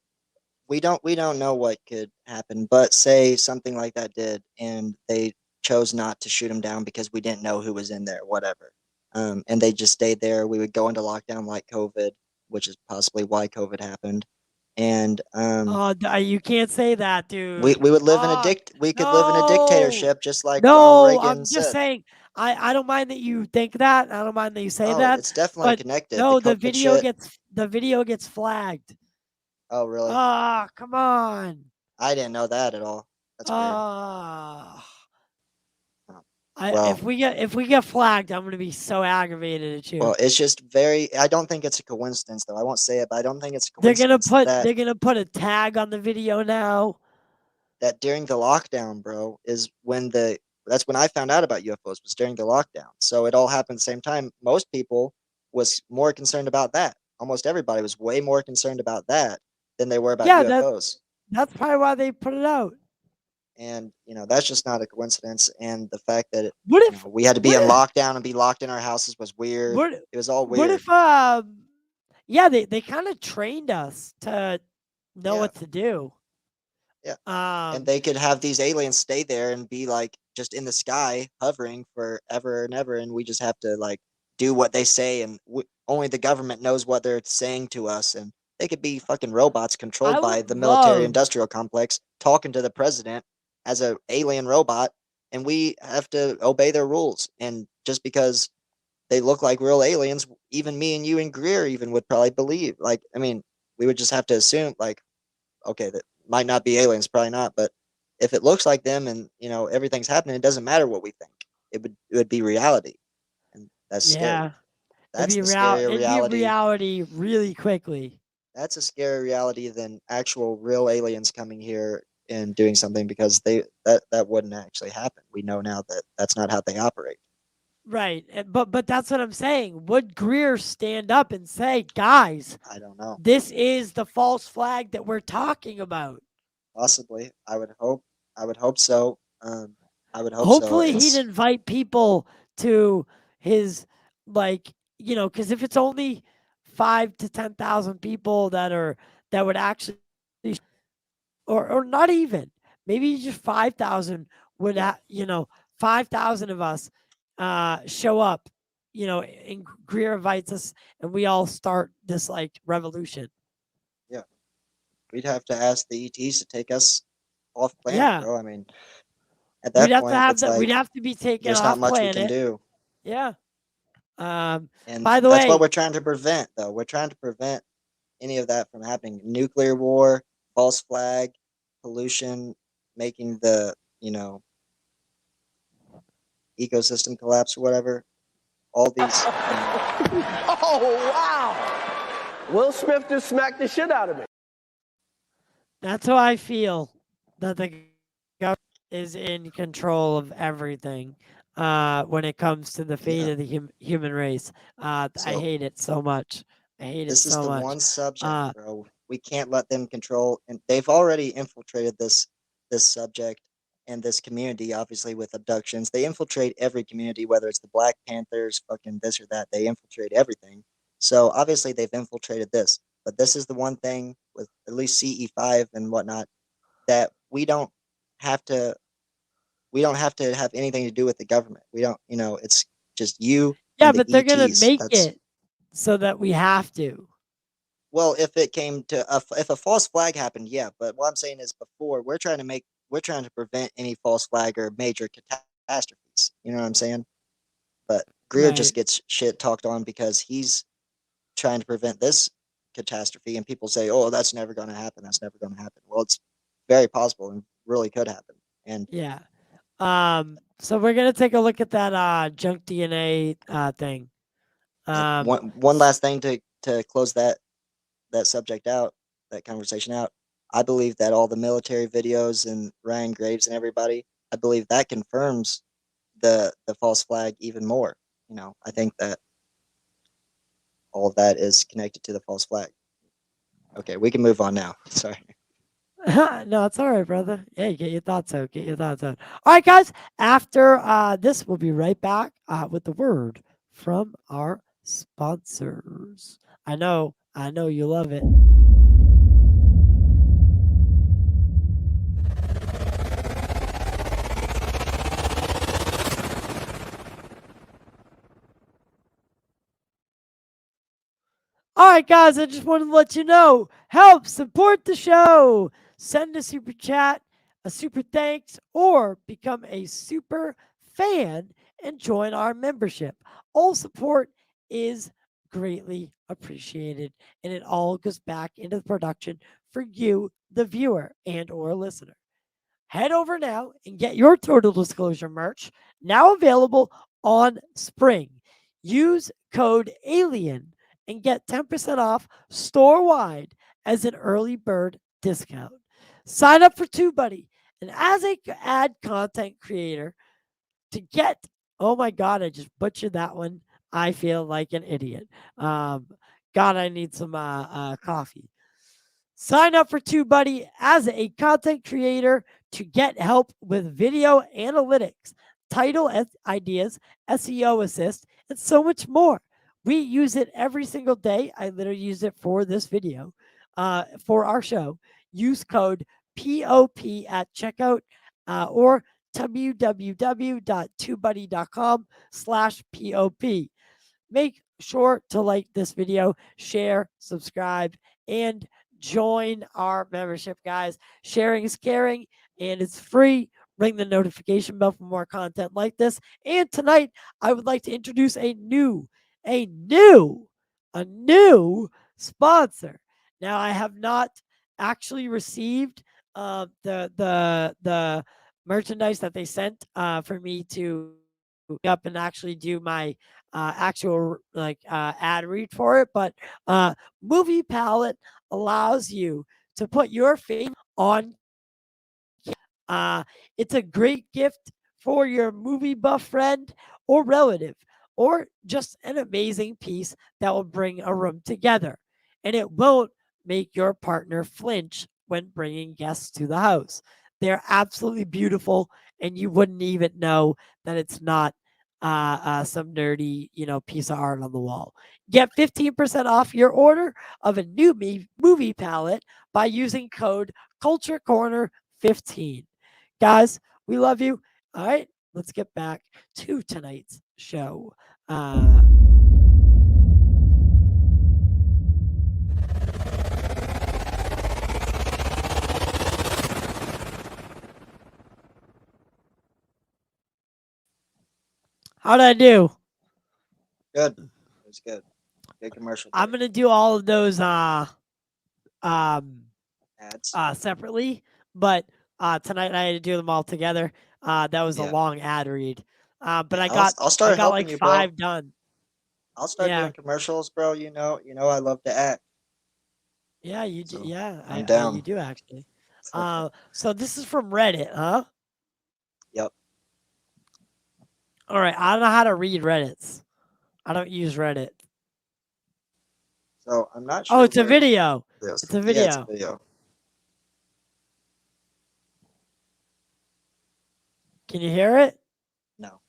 we don't know what could happen, but say something like that did, and they chose not to shoot him down because we didn't know who was in there, whatever. And they just stayed there. We would go into lockdown like COVID, which is possibly why COVID happened. And Oh, you can't say that, dude. we would live in a we could live in a dictatorship, just like Ronald No, Reagan I'm just said. saying. I don't mind that you think that. I don't mind that you say Oh, that. it's definitely But connected. no, The COVID shit. the video gets flagged. Oh, really? Ah, come on. I didn't know that at all. That's weird. Ah. Oh, well, if we get flagged, I'm gonna be so aggravated at you. well, it's just very. I don't think it's a coincidence, though. I won't say it, but I don't think it's a they're coincidence gonna put a tag on the video now. that during the lockdown, bro, is when that's when I found out about UFOs, was during the lockdown. So it all happened at the same time. Most people was more concerned about that. Almost everybody was way more concerned about that than they were about Yeah, UFOs. that's probably why they put it out. And that's just not a coincidence. And the fact that What if we had to be in lockdown and be locked in our houses was weird. It was all weird. What if yeah, they kind of trained us to know what to do. Yeah. And they could have these aliens stay there and be like just in the sky hovering forever and ever, and we just have to like do what they say, and only the government knows what they're saying to us. And they could be fucking robots controlled by the military industrial complex, talking to the president as a alien robot, and we have to obey their rules. And just because they look like real aliens, even me and you and Greer even would probably believe. Like, I mean, we would just have to assume like, okay, that might not be aliens, probably not, but if it looks like them and everything's happening, it doesn't matter what we think. It would be reality, and that's scary. That's the scarier it'd reality. be reality really quickly. That's a scarier reality than actual real aliens coming here and doing something, because that wouldn't actually happen. We know now that that's not how they operate. Right, but that's what I'm saying. Would Greer stand up and say, "Guys, I don't know. This is the false flag that we're talking about"? Possibly. I would hope. I would hope so. I would hope Hopefully, so. he'd invite people to his, like, because if it's only 5 to 10,000 people that would actually, or not even, maybe just 5,000 would, 5,000 of us show up, and Greer invites us, and we all start this like revolution. Yeah, we'd have to ask the ETs to take us off planet, Yeah. bro. I mean, at that point, it's like we'd have to be taken there's off not much planet. we can do. Yeah. And by the that's way, what we're trying to prevent, though. We're trying to prevent any of that from happening. Nuclear war, false flag, pollution, making the ecosystem collapse or whatever. All these. Oh, wow. Will Smith just smacked the shit out of me. That's how I feel, that the government is in control of everything when it comes to the fate of the human race. I hate it so much. I hate it so much. This is the one subject, bro. We can't let them control, and they've already infiltrated this subject and this community, obviously, with abductions. They infiltrate every community, whether it's the Black Panthers, fucking this or that. They infiltrate everything. So obviously they've infiltrated this. But this is the one thing with at least CE5 and whatnot that we don't have to have anything to do with the government. We don't, it's just you. Yeah, and the but they're gonna ETs. make it so that we have to. Well, if it came to if a false flag happened, yeah. But what I'm saying is, before we're trying to prevent any false flag or major catastrophes. You know what I'm saying? But Greer just gets shit talked on because he's trying to prevent this catastrophe, and people say, "Oh, that's never going to happen. That's never going to happen." Well, it's very possible and really could happen. And yeah. So we're gonna take a look at that junk DNA thing. One last thing to close that subject out, that conversation out. I believe that all the military videos and Ryan Graves and everybody, I believe that confirms the false flag even more. I think that all of that is connected to the false flag. Okay, we can move on now. Sorry. No, it's all right, brother. Hey, get your thoughts out. Get your thoughts out. All right, guys. After this, we'll be right back with the word from our sponsors. I know you love it. All right, guys, I just wanted to let you know, help support the show. Send a super chat, a super thanks, or become a super fan and join our membership. All support is greatly appreciated, and it all goes back into the production for you, the viewer and or listener. Head over now and get your Total Disclosure merch, now available on Spring. Use code ALIEN and get 10% off store-wide as an early bird discount. Sign up for TubeBuddy, and as a ad content creator, to get, oh my God, I just butchered that one. I feel like an idiot. God, I need some coffee. Sign up for TubeBuddy as a content creator to get help with video analytics, title ideas, SEO assist, and so much more. We use it every single day. I literally use it for this video, for our show. Use code POP at checkout or www.tubebuddy.com/POP. Make sure to like this video, share, subscribe, and join our membership, guys. Sharing is caring, and it's free. Ring the notification bell for more content like this. And tonight, I would like to introduce a new sponsor. Now, I have not actually received the merchandise that they sent for me to up and actually do my actual ad read for it, but Movie Palette allows you to put your face on. It's a great gift for your movie buff friend or relative, or just an amazing piece that will bring a room together. And it won't make your partner flinch when bringing guests to the house. They're absolutely beautiful, and you wouldn't even know that it's not some nerdy, piece of art on the wall. Get 15% off your order of a new movie palette by using code Culture Corner 15. Guys, we love you. All right, let's get back to tonight's show. How'd I do? Good. It was good. Good commercial. I'm gonna do all of those Ads. separately, but tonight I had to do them all together. That was a Yeah. long ad read. But Yeah, I got I'll start I got helping like you, bro. 5 done. I'll start Yeah. doing commercials, bro. You know I love to act. Yeah, you do. So, Yeah, I'm you down. do actually. So this is from Reddit, huh? Yep. All right, I don't know how to read Reddits. I don't use Reddit. So I'm not sure. Oh, it's a where video. this- It's a Yeah, video. it's a video. Can you hear it? No.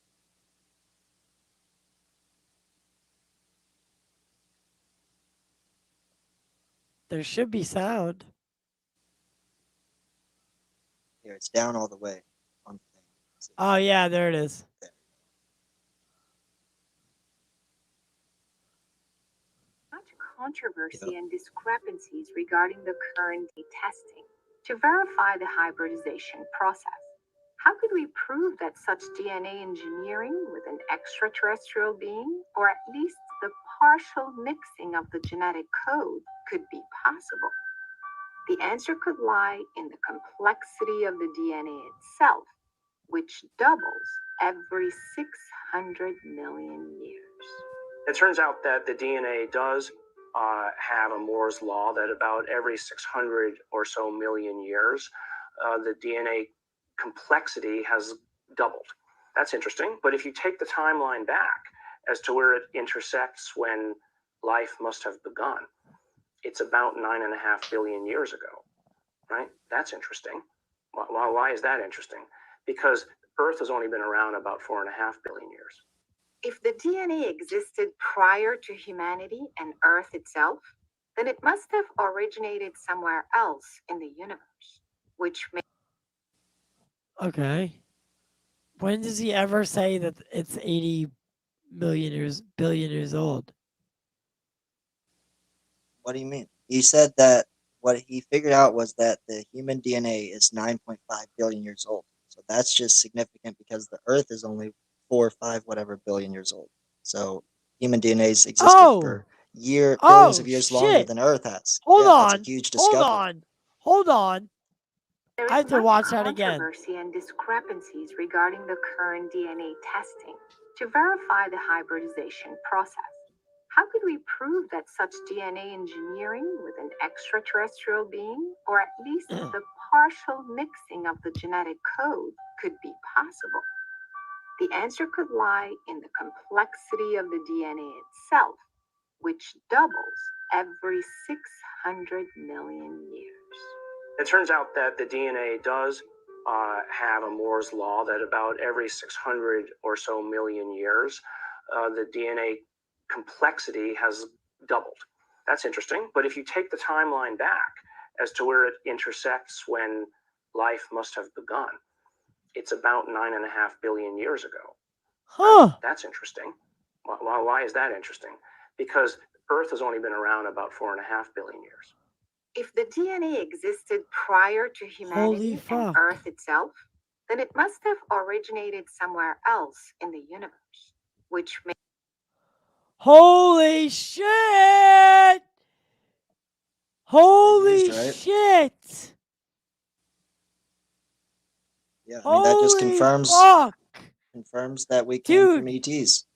There should be sound. Here, it's down all the way. On the thing. Oh yeah, there it is. Much controversy and discrepancies regarding the current testing to verify the hybridization process. How could we prove that such DNA engineering with an extraterrestrial being, or at least the partial mixing of the genetic code, could be possible? The answer could lie in the complexity of the DNA itself, which doubles every 600 million years. It turns out that the DNA does have a Moore's law that about every 600 or so million years, the DNA complexity has doubled. That's interesting. But if you take the timeline back as to where it intersects when life must have begun, it's about 9.5 billion years ago, right? That's interesting. Why is that interesting? Because Earth has only been around about 4.5 billion years. If the DNA existed prior to humanity and Earth itself, then it must have originated somewhere else in the universe, which may. Okay. When does he ever say that it's 80 billion years old? What do you mean? He said that what he figured out was that the human DNA is 9.5 billion years old. So that's just significant because the Earth is only 4 or 5 whatever billion years old. So human DNA's existed for billions Oh of years longer shit! than Earth has. Hold Yeah, that's a on, huge hold discovery. on, hold on. There I is have to much watch that again. controversy and discrepancies regarding the current DNA testing to verify the hybridization process. How could we prove that such DNA engineering with an extraterrestrial being, or at least the partial mixing of the genetic code, could be possible? The answer could lie in the complexity of the DNA itself, which doubles every 600 million years. It turns out that the DNA does have a Moore's law that about every 600 or so million years, the DNA complexity has doubled. That's interesting. But if you take the timeline back as to where it intersects when life must have begun, it's about 9.5 billion years ago. That's interesting. Why is that interesting? Because Earth has only been around about 4.5 billion years. If the DNA existed prior to humanity and Earth itself, then it must have originated somewhere else in the universe, which may. Holy shit! Holy right? shit! Yeah, I mean that just Holy confirms that we came from ETs.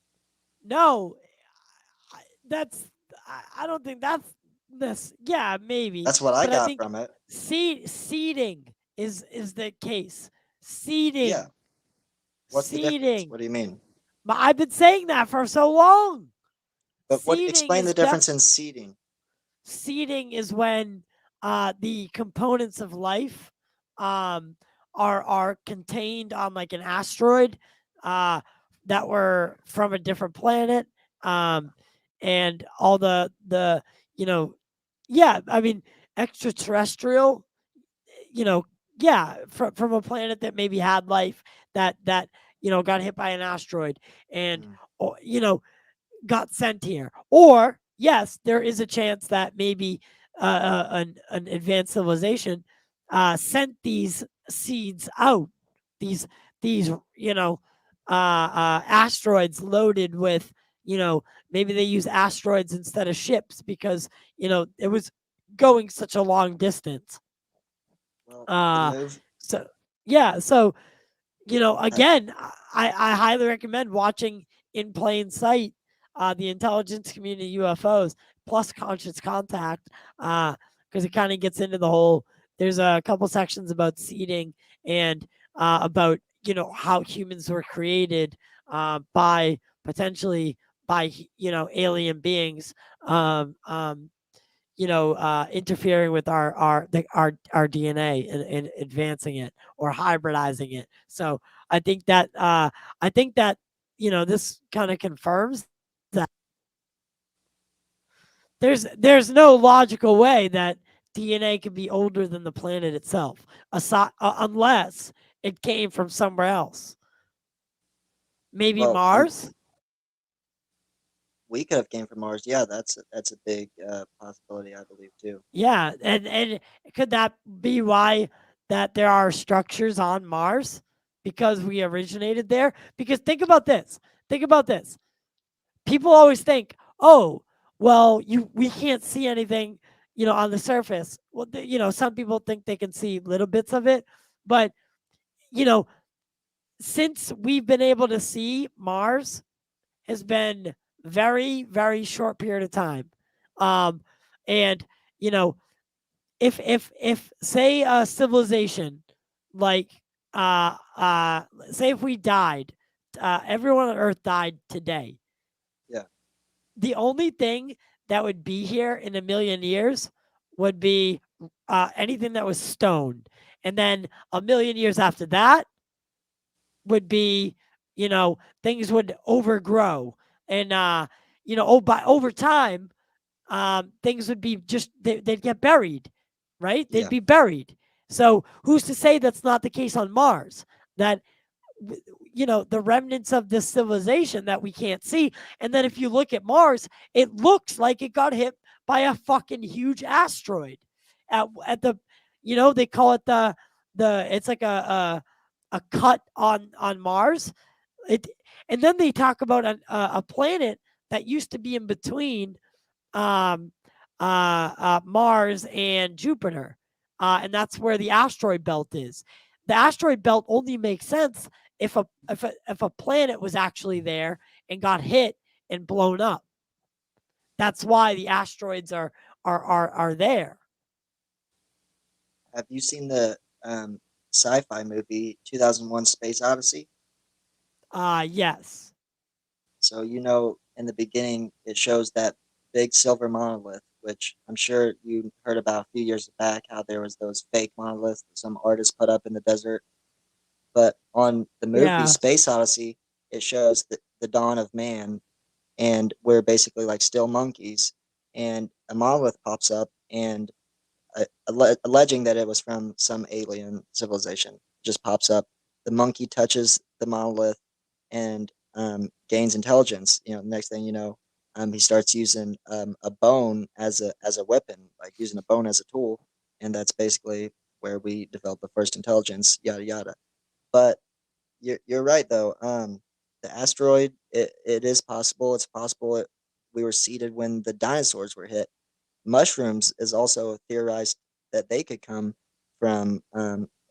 No, I don't think that's this. Yeah, maybe. That's what I but got I think from it. Seeding is the case. Seeding. Yeah. What's the difference? Seeding. What do you mean? But I've been saying that for so long. But explain the difference in seeding. Seeding is when the components of life are contained on like an asteroid that were from a different planet, and all the I mean extraterrestrial, from a planet that maybe had life that got hit by an asteroid and got sent here. Or yes, there is a chance that maybe an advanced civilization sent these seeds out, these asteroids loaded with maybe they use asteroids instead of ships because it was going such a long distance. So again, I highly recommend watching In Plain Sight, the intelligence community UFOs plus Conscious Contact, because it kind of gets into the whole. There's a couple sections about seeding and about how humans were created by potentially by alien beings. Interfering with our DNA and advancing it or hybridizing it. So I think that this kind of confirms that there's no logical way that DNA can be older than the planet itself, unless it came from somewhere else. Maybe Mars. We could have came from Mars. Yeah, that's a big possibility, I believe too. Yeah, and could that be why that there are structures on Mars because we originated there? Because think about this. People always think, "Oh, well, we can't see anything, on the surface." Well, some people think they can see little bits of it, but since we've been able to see Mars, has been very, very short period of time. And if say a civilization like say if we died, everyone on Earth died today. Yeah. The only thing that would be here in a million years would be anything that was stone, and then a million years after that would be things would overgrow and over time things would be just they'd get buried, right? They'd be buried. So who's to say that's not the case on Mars, that the remnants of this civilization that we can't see. And then if you look at Mars, it looks like it got hit by a fucking huge asteroid. At the, they call it it's like a cut on Mars. And then they talk about a planet that used to be in between Mars and Jupiter, and that's where the asteroid belt is. The asteroid belt only makes sense if a planet was actually there and got hit and blown up. That's why the asteroids are there. Have you seen the sci-fi movie 2001: Space Odyssey? Yes. So in the beginning, it shows that big silver monolith, which I'm sure you heard about a few years back, how there was those fake monoliths that some artists put up in the desert. But on the movie Yeah. Space Odyssey, it shows the dawn of man, and we're basically like still monkeys, and a monolith pops up, and alleging that it was from some alien civilization, just pops up. The monkey touches the monolith and gains intelligence. Next thing you know, he starts using a bone as a weapon, like using a bone as a tool, and that's basically where we develop the first intelligence. Yada yada. But you're right though. The asteroid, it is possible. It's possible we were seeded when the dinosaurs were hit. Mushrooms is also theorized that they could come from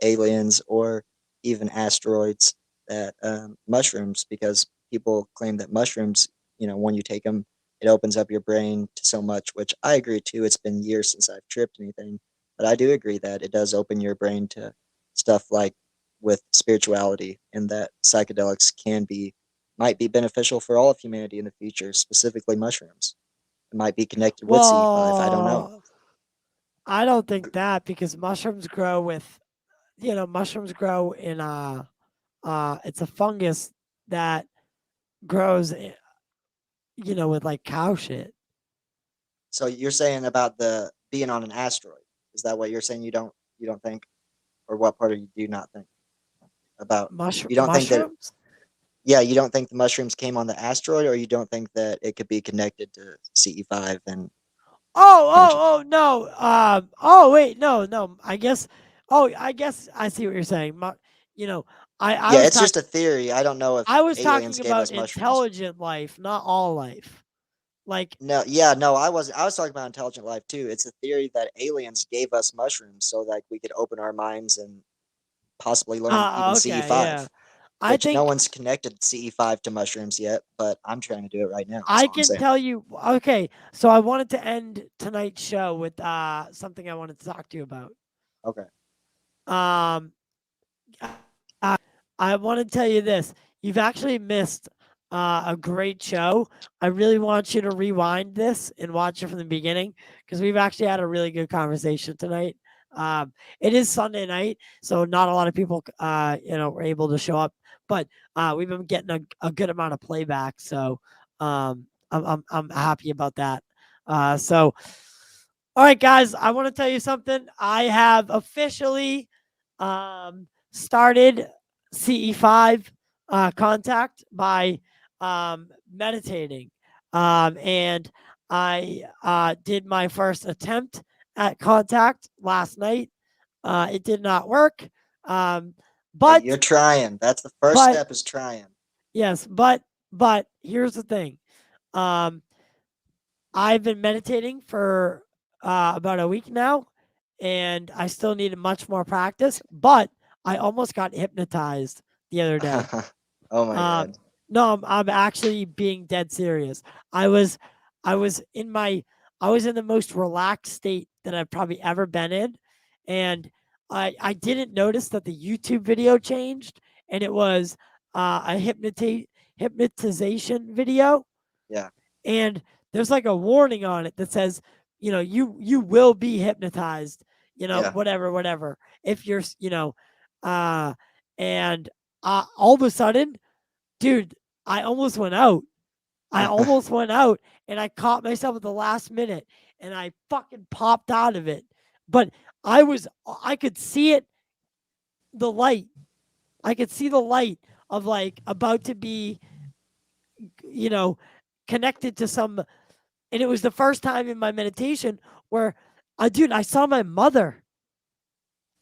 aliens or even asteroids. That mushrooms, because people claim that mushrooms, when you take them, it opens up your brain to so much, which I agree too. It's been years since I've tripped anything, but I do agree that it does open your brain to stuff like with spirituality, and that psychedelics might be beneficial for all of humanity in the future, specifically mushrooms. It might be connected with CE5. I don't know. Well, I don't think that, because mushrooms grow with, mushrooms grow in it's a fungus that grows, with like cow shit. So you're saying about the being on an asteroid? Is that what you're saying? You don't think, or what part of you do not think about? You don't think that? Mushrooms? Yeah, you don't think the mushrooms came on the asteroid, or you don't think that it could be connected to CE5 and Oh, no. Oh, wait, no. I guess I see what you're saying. You know, I yeah, was it's just talking a theory. I don't know if I was aliens talking gave about us mushrooms. intelligent life, not all life. Like, No, yeah, no, I was talking about intelligent life too. It's a theory that aliens gave us mushrooms so that we could open our minds and possibly learn even okay, yeah. CE5, I which no think one's connected CE5 to mushrooms yet, but I'm trying to do it right now. That's I all I'm can saying. tell you. Okay, so I wanted to end tonight's show with something I wanted to talk to you about. Okay. Um, I want to tell you this. You've actually missed a great show. I really want you to rewind this and watch it from the beginning, because we've actually had a really good conversation tonight. It is Sunday night, so not a lot of people, were able to show up, but we've been getting a good amount of playback, so I'm happy about that. So, all right, guys, I want to tell you something. I have officially started CE5 contact by meditating. And I did my first attempt at contact last night. It did not work. Hey, But you're trying. That's the first but step, is trying. yes, but here's the thing. Um, I've been meditating for about a week now, and I still need much more practice, but I almost got hypnotized the other day. Oh my Um, god. no, I'm actually being dead serious. I was I was in my I was in the most relaxed state that I've probably ever been in, and I didn't notice that the YouTube video changed, and it was a hypnotization video, Yeah. and there's like a warning on it that says, you will be hypnotized, Yeah. whatever. If you're, uh, and all of a sudden, dude, I almost went out. I almost went out, and I caught myself at the last minute, and I fucking popped out of it. But I could see it, the light. I could see the light of like about to be, you know, connected to some, and it was the first time in my meditation where, dude, I saw my mother.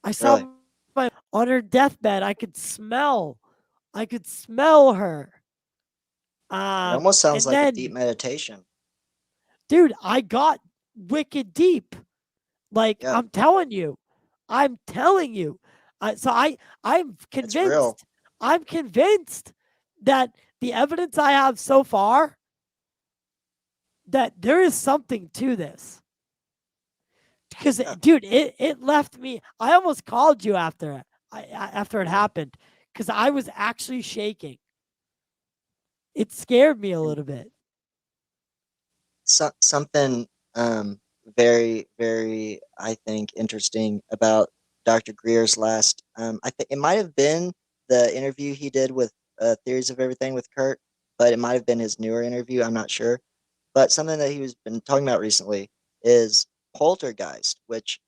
I saw Really? my on her deathbed. I could smell her. It almost sounds And like a deep then, meditation. dude, I got wicked deep. Like Yeah, I'm telling you. I'm it's real. convinced. I'm convinced that the evidence I have so far that there is something to this. Because Yeah. dude, it left me. I almost called you after it. After it happened, because I was actually shaking. It scared me a And little bit. something very, very, I think, interesting about Dr. Greer's last. I think it might have been the interview he did with Theories of Everything with Kurt, but it might have been his newer interview. I'm not sure. But something that he was been talking about recently is poltergeist, which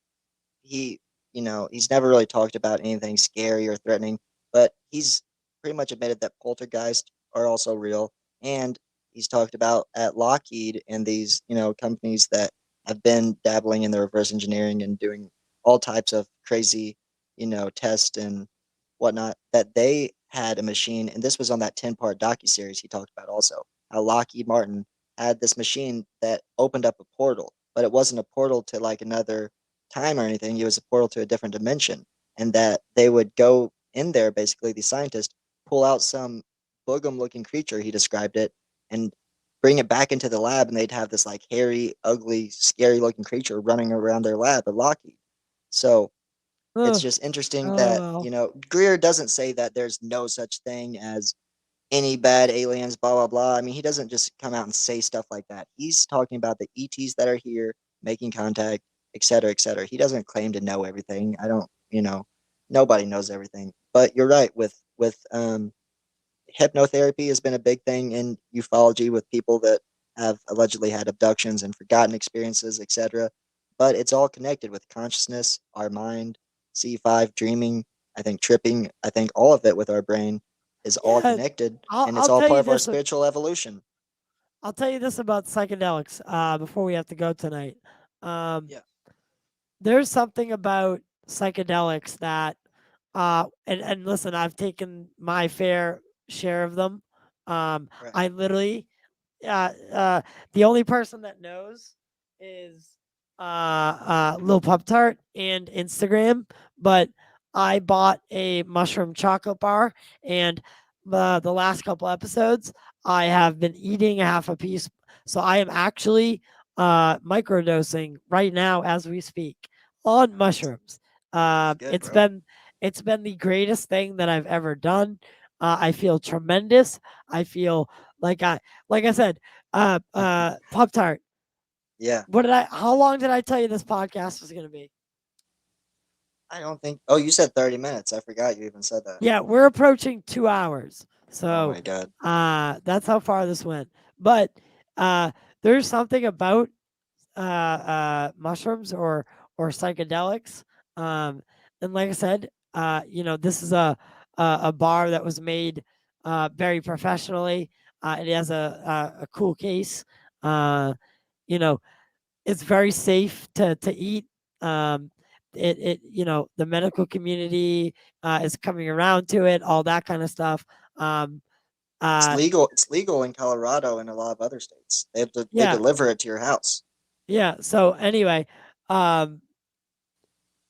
he, he's never really talked about anything scary or threatening, but he's pretty much admitted that poltergeist are also real. And he's talked about at Lockheed and these, companies that have been dabbling in the reverse engineering and doing all types of crazy, tests and whatnot, that they had a machine, and this was on that 10-part docuseries he talked about also, how Lockheed Martin had this machine that opened up a portal, but it wasn't a portal to like another time or anything. It was a portal to a different dimension, and that they would go in there. Basically, the scientist pull out some boogum-looking creature. He described it, and bring it back into the lab, and they'd have this like hairy, ugly, scary-looking creature running around their lab at Lockheed. So it's Ugh. just interesting Oh that well. Greer doesn't say that there's no such thing as any bad aliens, blah blah blah. I mean, he doesn't just come out and say stuff like that. He's talking about the ETs that are here making contact, et cetera, et cetera. He doesn't claim to know everything. I don't, nobody knows everything. But you're right with hypnotherapy has been a big thing in ufology with people that have allegedly had abductions and forgotten experiences, et cetera. But it's all connected with consciousness, our mind, C5, dreaming, I think tripping, I think all of it with our brain is all Yeah, connected, I'll and it's I'll all tell part you of our this. spiritual evolution. I'll tell you this about psychedelics. Before we have to go tonight. Um, Yeah. there's something about psychedelics that, and listen, I've taken my fair share of them. Right. I literally, uh, uh, the only person that knows is Lil Pop Tart and Instagram, but I bought a mushroom chocolate bar, and the last couple episodes I have been eating half a piece. So I am actually microdosing right now as we speak on Nice. mushrooms. That's good, It's bro. been the greatest thing that I've ever done. I feel tremendous. I feel like I said, Pop Tart. Yeah. How long did I tell you this podcast was gonna be? I don't think. Oh, you said 30 minutes. I forgot you even said that. Yeah, we're approaching 2 hours. Oh So my god. that's how far this went. But there's something about mushrooms or psychedelics. And like I said, this is a bar that was made very professionally. It has a cool case. You know, it's very safe to eat. Um, the medical community is coming around to it, all that kind of stuff. Um, It's uh, legal. It's legal in Colorado and a lot of other states. They yeah, deliver it to your house. yeah. So anyway, um,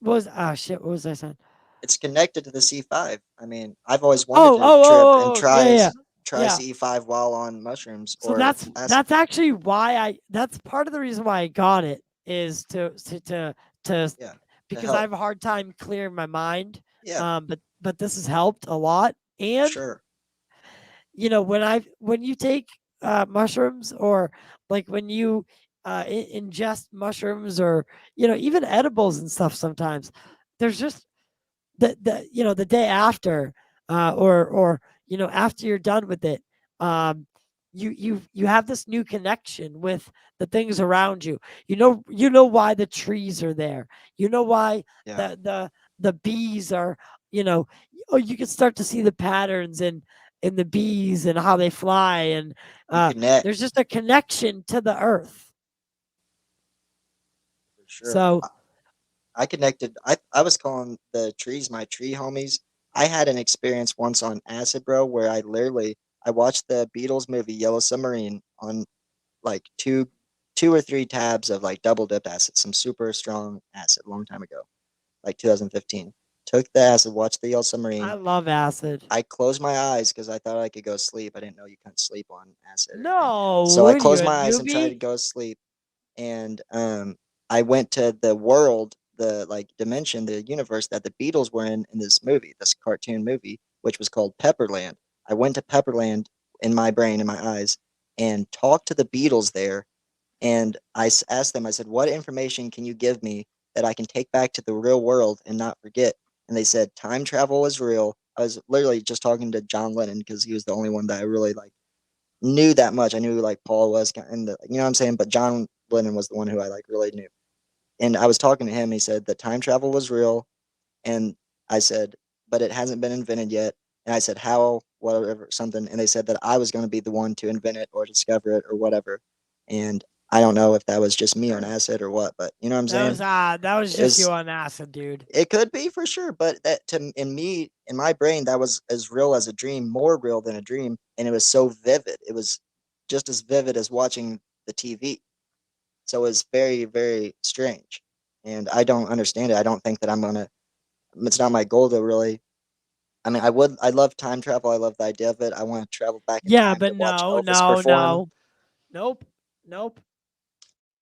what was shit? What was I saying? It's connected to the C5. I mean, I've always wanted Oh, to oh, trip and oh, oh, yeah, yeah, try yeah. C5 while on mushrooms So or that's acid. that's actually why that's part of the reason why I got it is to Yeah, to because I help. have a hard time clearing my mind. Yeah, But this has helped a lot. for And sure. when you take mushrooms, or like when you ingest mushrooms, or even edibles and stuff, sometimes there's just the day after, or after you're done with it, um you have this new connection with the things around you. You know why the trees are there. You know why Yeah, the the bees are, oh, you can start to see the patterns in the bees and how they fly, and connect. there's just a connection to the earth. For sure. So I connected. I was calling the trees my tree homies. I had an experience once on acid, bro, where I watched the Beatles movie Yellow Submarine on like two or three tabs of like double dipped acid, some super strong acid, a long time ago, like 2015. Took the acid, watched the Yellow I Submarine. love acid. I closed my eyes because I thought I could go sleep. I didn't know you couldn't sleep on acid or anything. No, So what I are you, closed a my eyes and tried to newbie? go to sleep. And I went to the world, the like dimension, the universe that the Beatles were in this movie, this cartoon movie, which was called Pepperland. I went to Pepperland in my brain, in my eyes, and talked to the Beatles there. And asked them, I said, what information can you give me that I can take back to the real world and not forget? And they said, time travel is real. I was literally just talking to John Lennon because he was the only one that I really like knew that much. I knew like Paul was, and you know what I'm saying? But John Lennon was the one who I like really knew. And I was talking to him. He said that time travel was real. And I said, but it hasn't been invented yet. And I said, how, whatever, something. And they said that I was going to be the one to invent it or discover it or whatever. And I don't know if that was just me on acid or what, but you know what I'm saying? That was just you on acid, dude. It could be for sure, but that in my brain, that was as real as a dream, more real than a dream, and it was so vivid. It was just as vivid as watching the TV. So it was very, very strange, and I don't understand it. I don't think that I'm gonna. It's not my goal to really. I mean, I love time travel. I love the idea of it. I want to travel back in Yeah, time to but watch no, Elvis no, perform. no. Nope. Nope.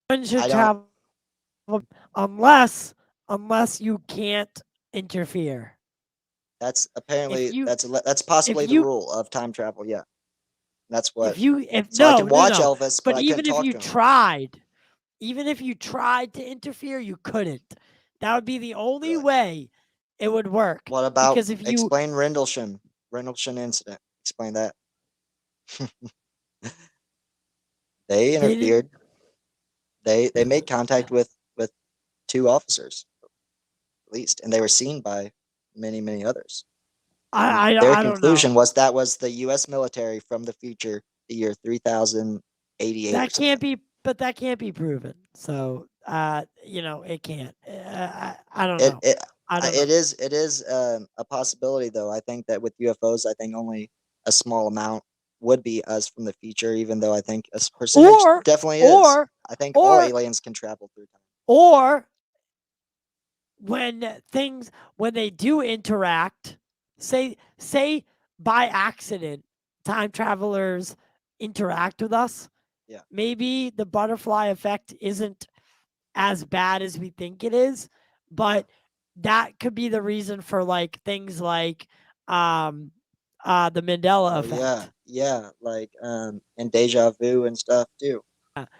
One should I don't. travel unless you can't interfere. That's If apparently you that's if possibly the you rule of time travel. Yeah, that's what. if So I no, could no, watch no. Elvis, but But I couldn't talk to him. even if you tried to interfere, you couldn't. That would be the only Really? way it would work. What about Because if you explain Rendlesham incident? Explain that. They they didn't interfered. They made contact with two officers at least, and they were seen by many others. And their I don't know. conclusion was that was the U.S. military from the future, the year 3088 or That something. can't be, but that can't be proven. So, it can't. I don't It know. it I don't know. it is a possibility though. I think that with UFOs, I think only a small amount would be us from the future, even though I think a percentage Or, definitely is. or, I think all or, aliens can travel through time. or when they do interact, say by accident, time travelers interact with us. Yeah. Maybe the butterfly effect isn't as bad as we think it is, but that could be the reason for like things like the Mandela Oh effect. yeah, like and deja vu and stuff too.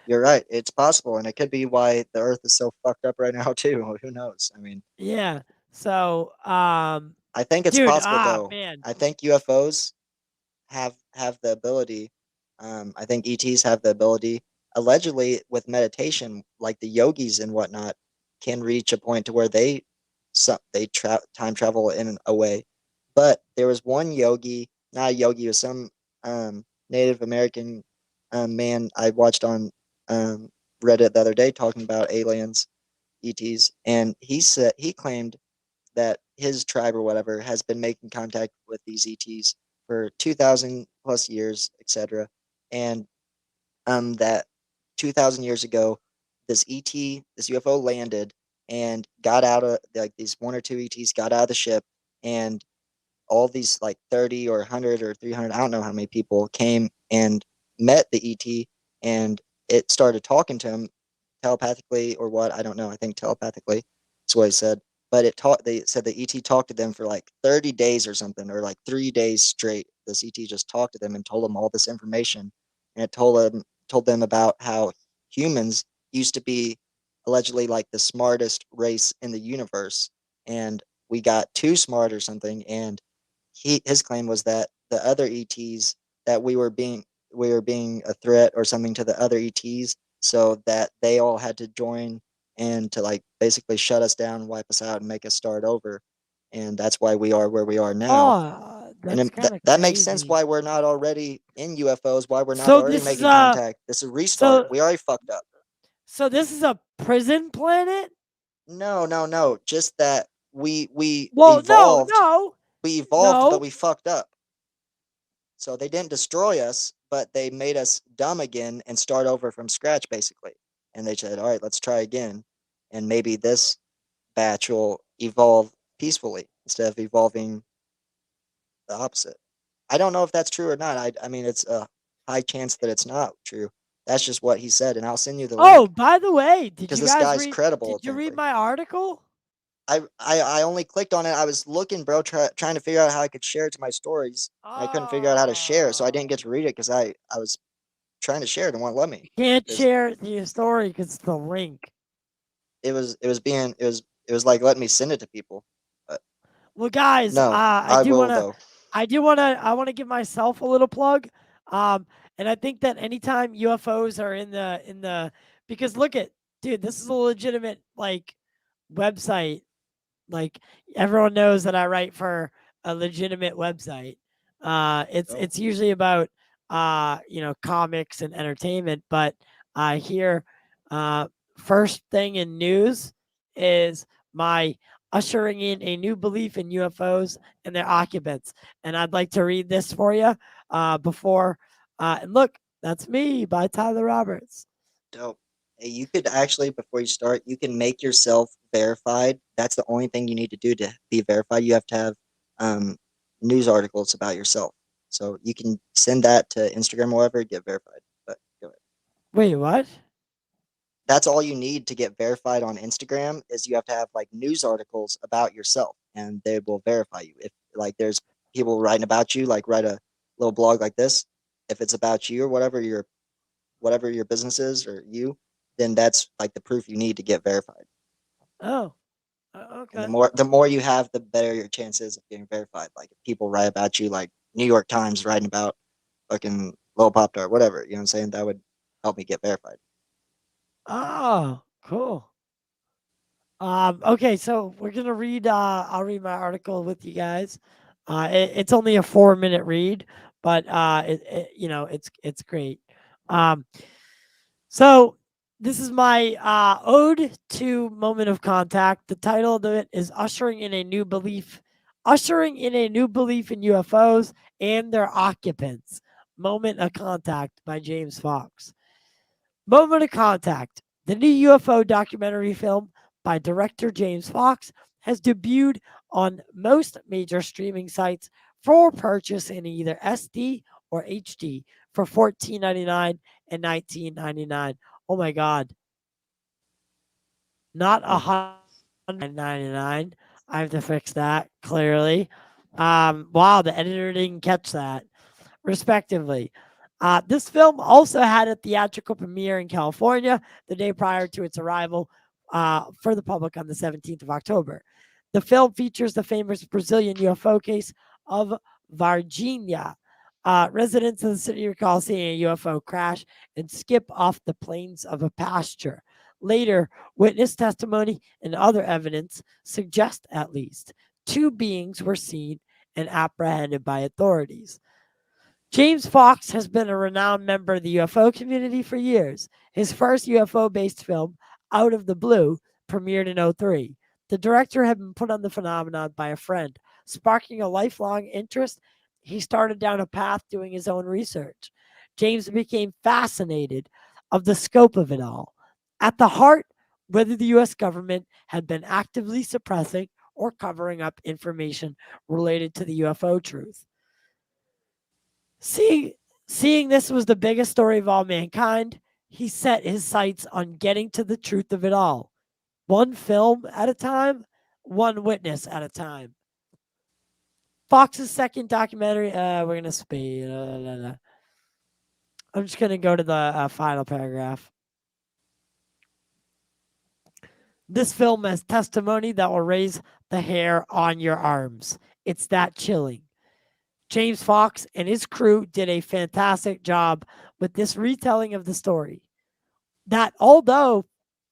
You're right. It's possible, and it could be why the Earth is so fucked up right now too. Who knows? I mean, Yeah. So, I think it's dude, possible though. man. I think UFOs have the ability. I think ETs have the ability. Allegedly, with meditation, like the yogis and whatnot, can reach a point to where time travel in a way. But there was one yogi, not a yogi, it was some Native American man I watched on Reddit the other day talking about aliens, ETs, and he claimed that his tribe or whatever has been making contact with these ETs for 2,000 plus years, etc. And that 2,000 years ago, this UFO landed and got out of like these one or two ETs got out of the ship, and all these like 30 or 100 or 300, I don't know how many people came and met the ET, and it started talking to him telepathically or what, I don't know. I think telepathically. That's what he said. But they said the ET talked to them for like 30 days or something, or like 3 days straight. This ET just talked to them and told them all this information. And it told them about how humans used to be allegedly like the smartest race in the universe. And we got too smart or something. And his claim was that the other ETs that we were being a threat or something to the other ETs, so that they all had to join and to like basically shut us down, wipe us out, and make us start over. And that's why we are where we are now. Oh, And that's kind of that makes sense crazy. why we're not already in UFOs, why we're not So already this is making contact. This is a restart. so We already fucked up. so this is a prison planet? No. Just that we Well, evolved. no. We evolved, but No. we fucked up. So they didn't destroy us, but they made us dumb again and start over from scratch, basically. And they said, all right, let's try again. And maybe this batch will evolve peacefully instead of evolving the opposite. I don't know if that's true or not. I mean, it's a high chance that it's not true. That's just what he said, and I'll send you the Oh, link by the way, did because you this guys guy's read credible. did you read Apparently, my article? I only clicked on it. I was looking, bro, trying to figure out how I could share it to my stories. I couldn't figure out how to share it, so I didn't get to read it because I was trying to share it and won't let me. You can't 'Cause share your story because it's the link. it was like letting me send it to people. But Well, guys, no, I will though. I want to give myself a little plug. And I think that anytime UFOs are in the because look at dude, this is a legitimate like website. Like everyone knows that I write for a legitimate website. It's usually about comics and entertainment, but here first thing in news is my ushering in a new belief in UFOs and their occupants. And I'd like to read this for you before. And look, that's me by Tyler Roberts. Dope. Hey, you could actually, before you start, you can make yourself verified. That's the only thing you need to do to be verified. You have to have news articles about yourself. So you can send that to Instagram or whatever, get verified. But go ahead. Wait, what? That's all you need to get verified on Instagram is you have to have like news articles about yourself and they will verify you. If like there's people writing about you, like write a little blog like this, if it's about you or whatever your business is or you, then that's like the proof you need to get verified. Oh, And okay. the more you have, the better your chances of getting verified. Like if people write about you, like New York Times writing about fucking Lil Pop Tart, whatever, you know what I'm saying? That would help me get verified. Oh, cool. Okay, so we're gonna read. I'll read my article with you guys. It's only a 4-minute read, but it's great. Um, so this is my ode to moment of contact. The title of it is ushering in a new belief in UFOs and their occupants. Moment of contact by James Fox. Moment of Contact, the new UFO documentary film by director James Fox, has debuted on most major streaming sites for purchase in either SD or HD for $14.99 and $19.99. Oh my God. Not $100.99. I have to fix that, clearly. Wow, the editor didn't catch that. Respectively. This film also had a theatrical premiere in California the day prior to its arrival for the public on the 17th of October. The film features the famous Brazilian UFO case of Varginha. Residents of the city recall seeing a UFO crash and skip off the plains of a pasture. Later, witness testimony and other evidence suggest at least 2 beings were seen and apprehended by authorities. James Fox has been a renowned member of the UFO community for years. His first UFO-based film, Out of the Blue, premiered in 2003. The director had been put on the phenomenon by a friend. Sparking a lifelong interest, he started down a path doing his own research. James became fascinated of the scope of it all. At the heart, whether the U.S. government had been actively suppressing or covering up information related to the UFO truth. Seeing this was the biggest story of all mankind, he set his sights on getting to the truth of it all. One film at a time, one witness at a time. Fox's second documentary, we're going to speed. I'm just going to go to the final paragraph. This film has testimony that will raise the hair on your arms. It's that chilling. James Fox and his crew did a fantastic job with this retelling of the story. That although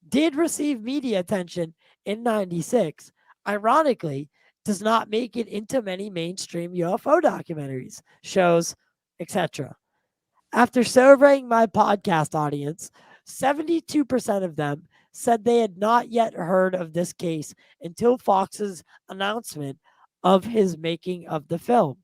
did receive media attention in 96, ironically, does not make it into many mainstream UFO documentaries, shows, etc. After surveying my podcast audience, 72% of them said they had not yet heard of this case until Fox's announcement of his making of the film.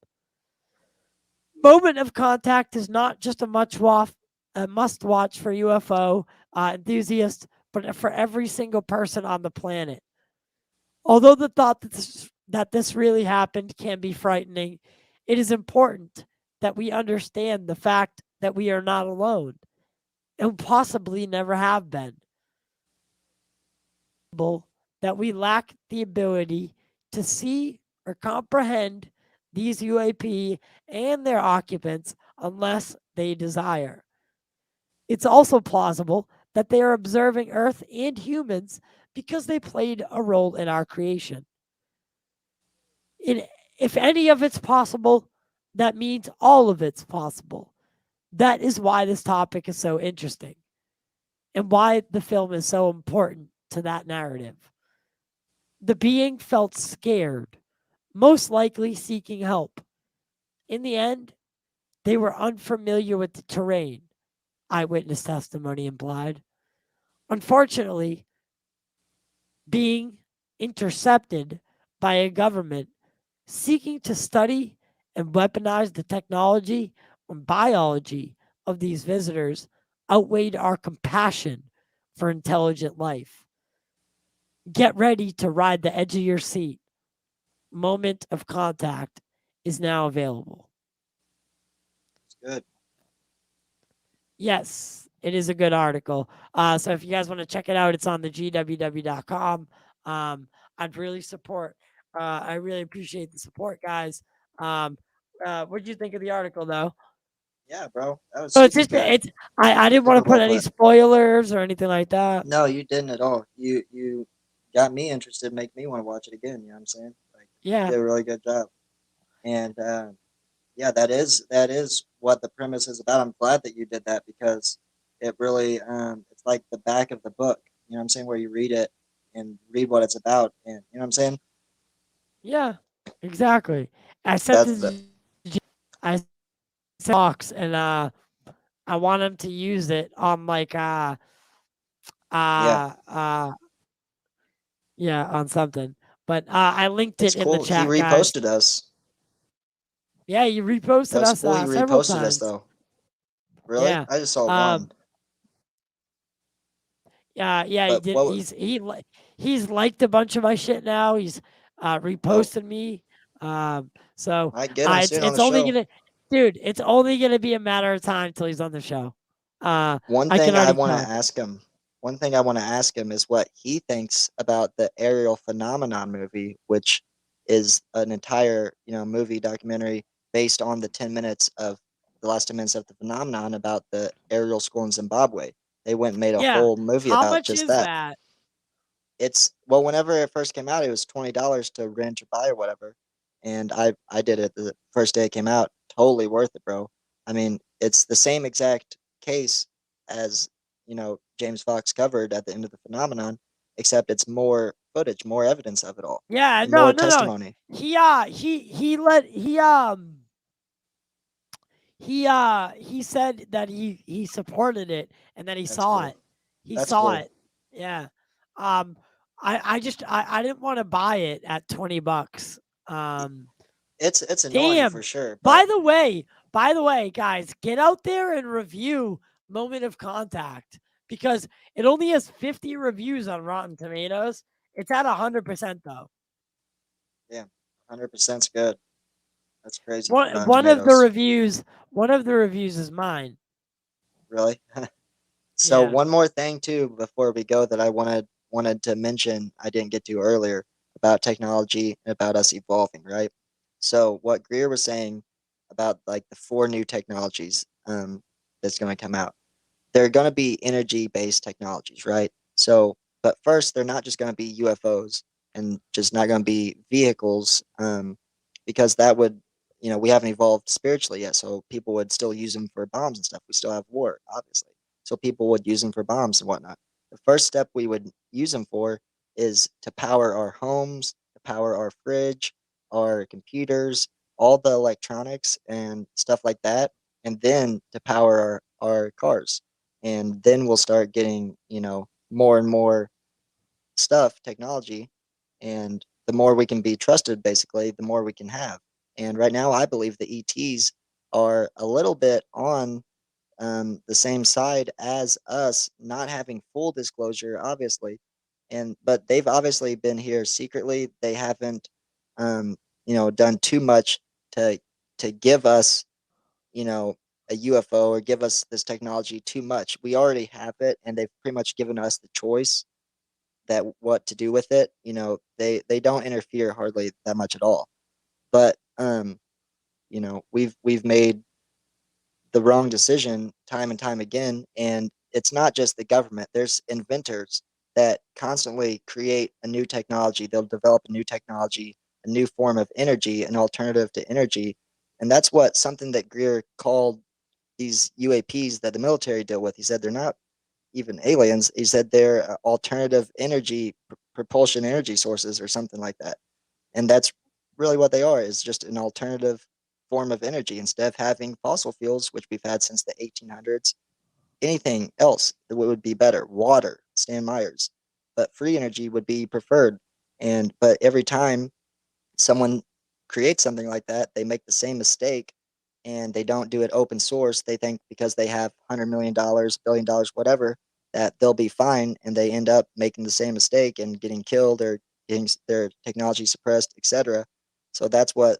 Moment of Contact is not just a must watch for UFO enthusiasts, but for every single person on the planet. Although the thought that this really happened can be frightening, it is important that we understand the fact that we are not alone and possibly never have been. That we lack the ability to see or comprehend these UAP and their occupants unless they desire. It's also plausible that they are observing Earth and humans because they played a role in our creation. If any of it's possible, that means all of it's possible. That is why this topic is so interesting and why the film is so important to that narrative. The being felt scared, most likely seeking help. In the end, they were unfamiliar with the terrain, eyewitness testimony implied. Unfortunately, being intercepted by a government seeking to study and weaponize the technology and biology of these visitors outweighed our compassion for intelligent life. Get ready to ride the edge of your seat. Moment of Contact is now available. It's good. Yes, it is a good article. So if you guys want to check it out, it's on the gww.com. I'd really support. I really appreciate the support, guys. What did you think of the article, though? Yeah, bro. That was So it's super just good. I didn't want Super to put well any put. spoilers or anything like that. No, you didn't at all. You got me interested, make me want to watch it again. You know what I'm saying? Like, Yeah. you did a really good job. And yeah, that is what the premise is about. I'm glad that you did that because it really it's like the back of the book. You know what I'm saying? Where you read it and read what it's about, and you know what I'm saying? Yeah, exactly. I sent That's it the to I sent box and I want him to use it on like yeah. yeah, on something. But I linked It's it in the cool. He chat, guys. reposted us. Yeah, you reposted That's us cool. He several reposted us times. though. Really? Yeah. I just saw Um one. yeah, he But did. what? He's liked a bunch of my shit now. He's Oh, reposted me. So I get him soon on it's the only show. gonna, dude. It's only gonna be a matter of time till he's on the show. One I can thing I already want to tell. ask him. One thing I want to ask him is what he thinks about the aerial phenomenon movie, which is an entire movie documentary based on the last 10 minutes of the phenomenon about the aerial school in Zimbabwe. They went and made a Yeah. whole movie How about much just is that. that? It's well, whenever it first came out, it was $20 to rent or buy or whatever, and I did it the first day it came out. Totally worth it, bro. I mean, it's the same exact case as James Fox covered at the end of the phenomenon, except it's more footage, more evidence of it all, Yeah. and No. more No. No. testimony. He said that he supported it and that he That's saw cool. it. He That's saw cool. it. Yeah. Um I didn't want to buy it at $20. It's annoying Damn. for sure, By but the way, guys, get out there and review Moment of Contact because it only has 50 reviews on Rotten Tomatoes. It's at 100% though. yeah, 100% is good. That's crazy for One Rotten one of the Tomatoes. reviews, one of the reviews is mine. Really? So Yeah. one more thing too before we go that I wanted to mention I didn't get to earlier about technology and about us evolving, right? So what Greer was saying about like the four new technologies that's going to come out. They're going to be energy based technologies, right? So but first they're not just going to be UFOs and just not going to be vehicles because that would we haven't evolved spiritually yet, so people would still use them for bombs and stuff. We still have war, obviously. So people would use them for bombs and whatnot. the first step we would use them for is to power our homes, to power our fridge, our computers, all the electronics and stuff like that, and then to power our cars. And then we'll start getting, more and more stuff, technology, and the more we can be trusted, basically, the more we can have. And right now, I believe the ETs are a little bit on the same side as us, not having full disclosure, obviously, but they've obviously been here secretly. They haven't, done too much to give us, a UFO or give us this technology too much. We already have it, and they've pretty much given us the choice that what to do with it. They don't interfere hardly that much at all. But we've made the wrong decision time and time again, and it's not just the government. There's inventors that constantly create a new technology. They'll develop a new technology, a new form of energy, an alternative to energy, and that's what something that Greer called these UAPs that the military deal with. He said they're not even aliens. He said they're alternative energy, propulsion energy sources or something like that. And that's really what they are, is just an alternative form of energy. Instead of having fossil fuels, which we've had since the 1800s, anything else that would be better. Water, Stan Myers. But free energy would be preferred. But every time someone creates something like that, they make the same mistake, and they don't do it open source. They think because they have $100 million, $1 billion, whatever, that they'll be fine, and they end up making the same mistake and getting killed or getting their technology suppressed, etc. So that's what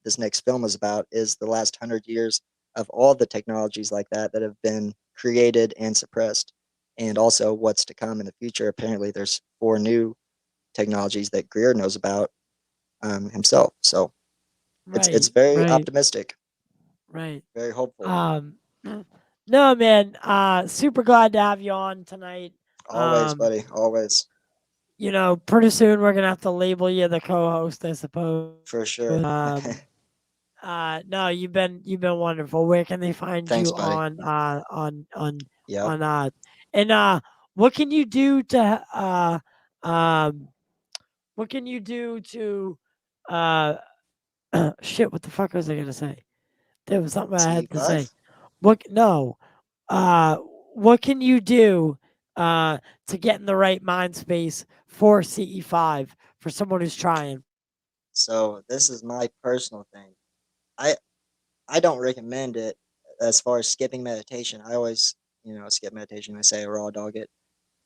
this next film is about, is the last 100 years of all the technologies like that that have been created and suppressed, and also what's to come in the future. Apparently, there's 4 new technologies that Greer knows about himself. So it's very Right. optimistic, Right. very hopeful. No, man. Super glad to have you on tonight. Always, buddy. Always. Pretty soon we're gonna have to label you the co-host, I suppose. For sure. No, you've been wonderful. Where can they find Thanks, you buddy. Yep. and what can you do to what can you do to shit, what the fuck was I gonna say? There was something I had to say. CE5? No. Uh what can you do to get in the right mind space for CE5 for someone who's trying? So this is my personal thing. I I don't recommend it as far as skipping meditation. I always, skip meditation. I say raw dog it.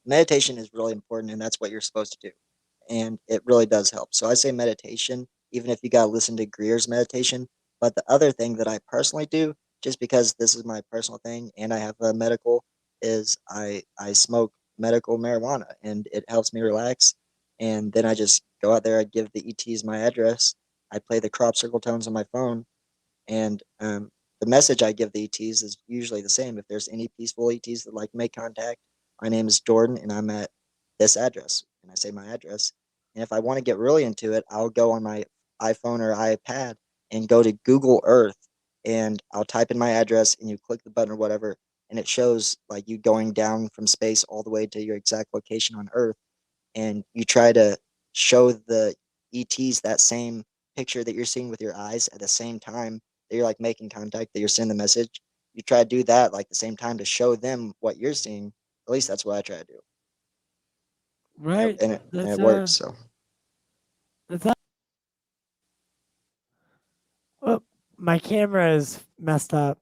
Meditation is really important, and that's what you're supposed to do. And it really does help. So I say meditation, even if you got to listen to Greer's meditation. But the other thing that I personally do, just because this is my personal thing and I have a medical, is I smoke medical marijuana, and it helps me relax. And then I just go out there, I give the ETs my address, I play the crop circle tones on my phone, and the message I give the ETs is usually the same. If there's any peaceful ETs that like to make contact, my name is Jordan, and I'm at this address, and I say my address. And if I want to get really into it, I'll go on my iPhone or iPad and go to Google Earth, and I'll type in my address, and you click the button or whatever, and it shows like you going down from space all the way to your exact location on Earth, and you try to show the ETs that same picture that you're seeing with your eyes at the same time that you're like making contact, that you're sending the message. You try to do that like the same time to show them what you're seeing. At least that's what I try to do. Right. And That's it works. So that's oh, my camera is messed up.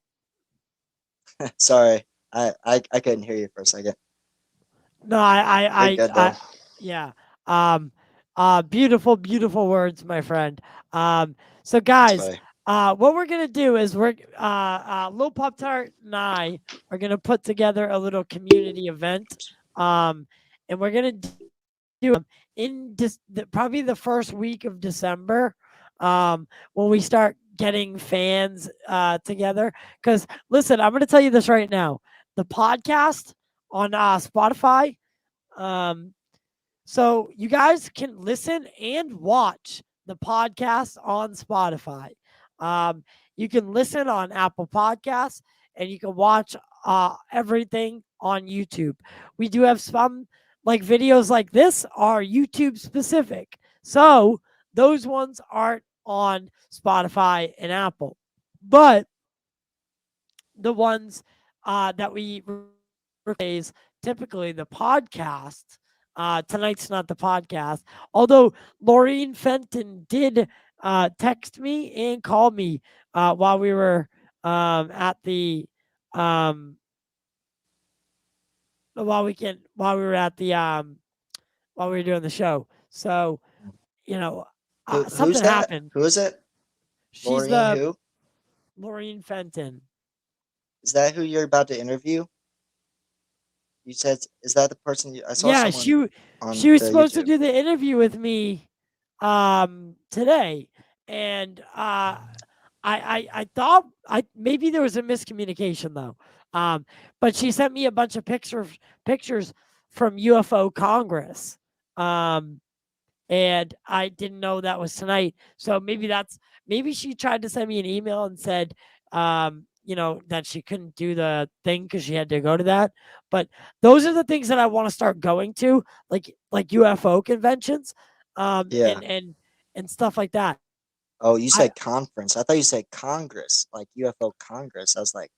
sorry, I couldn't hear you for a second. No, You're good though. yeah. Beautiful, beautiful words, my friend. So guys, Buddy. what we're gonna do is Lil Pop Tart and I are gonna put together a little community event. And we're gonna do in probably the first week of December. When we start getting fans together. Because listen, I'm gonna tell you this right now. The podcast on Spotify. So you guys can listen and watch the podcast on Spotify. You can listen on Apple Podcasts, and you can watch everything on YouTube. We do have some like videos like this are YouTube specific. So those ones aren't on Spotify and Apple. But the ones that we is typically the podcast. Tonight's not the podcast. Although Laureen Fenton did text me and call me while we were at the while we were at the while we were doing the show. So Who's something that? happened. Who is it? She's Laureen the who? Laureen Fenton. Is that who you're about to interview? You said, is that the person I saw Yeah, someone on she was the supposed to YouTube? do the interview with me today, and I thought maybe there was a miscommunication though. But she sent me a bunch of pictures from UFO Congress. And I didn't know that was tonight. So maybe she tried to send me an email and said that she couldn't do the thing because she had to go to that. But those are the things that I want to start going to, like UFO conventions, Yeah. and stuff like that. Oh, you said conference. I thought you said Congress, like UFO Congress. I was like,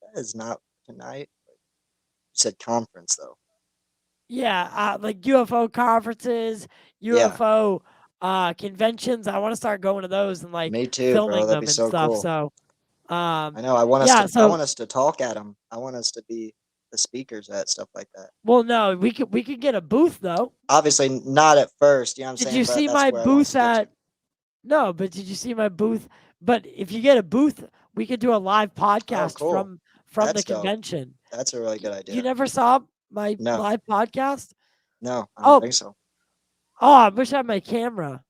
that is not tonight. You said conference though. Yeah, like UFO conferences, Yeah. UFO conventions. I want to start going to those and like Me too, bro. filming That'd be them and so stuff. cool. So I know. I want yeah, so us to talk at them. I want us to be the speakers at stuff like that. well, no, we could get a booth though. Obviously, not at first. You know what I'm Did saying? you But see that's my where I want us booth to get to. at? No, but did you see my booth? But if you get a booth, we could do a live Oh, podcast cool. from the That's dope. convention. That's a really good You idea. never saw my No, live podcast? no, I don't Oh, think so. I wish I had my camera.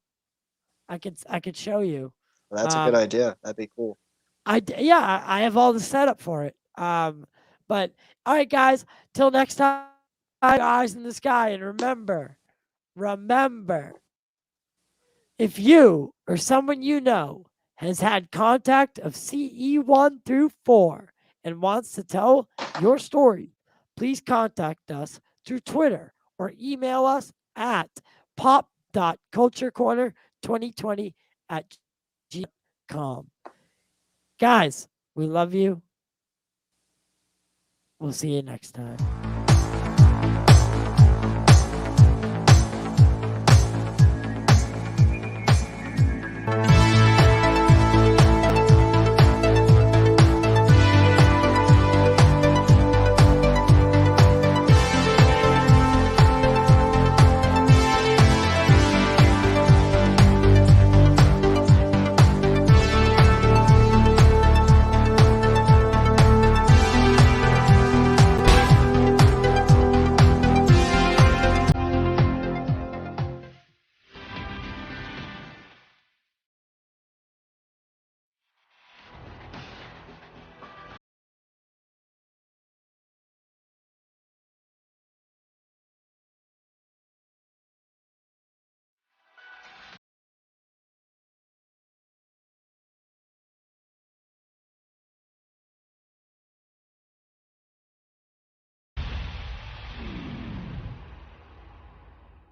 I could show you. Well, that's a good idea. That'd be cool. I have all the setup for it. But all right, guys, till next time, eyes in the sky, and remember, if you or someone you know has had contact of CE1 through 4 and wants to tell your story, please contact us through Twitter or email us at pop.culturecorner2020@gmail.com. Guys, we love you. We'll see you next time.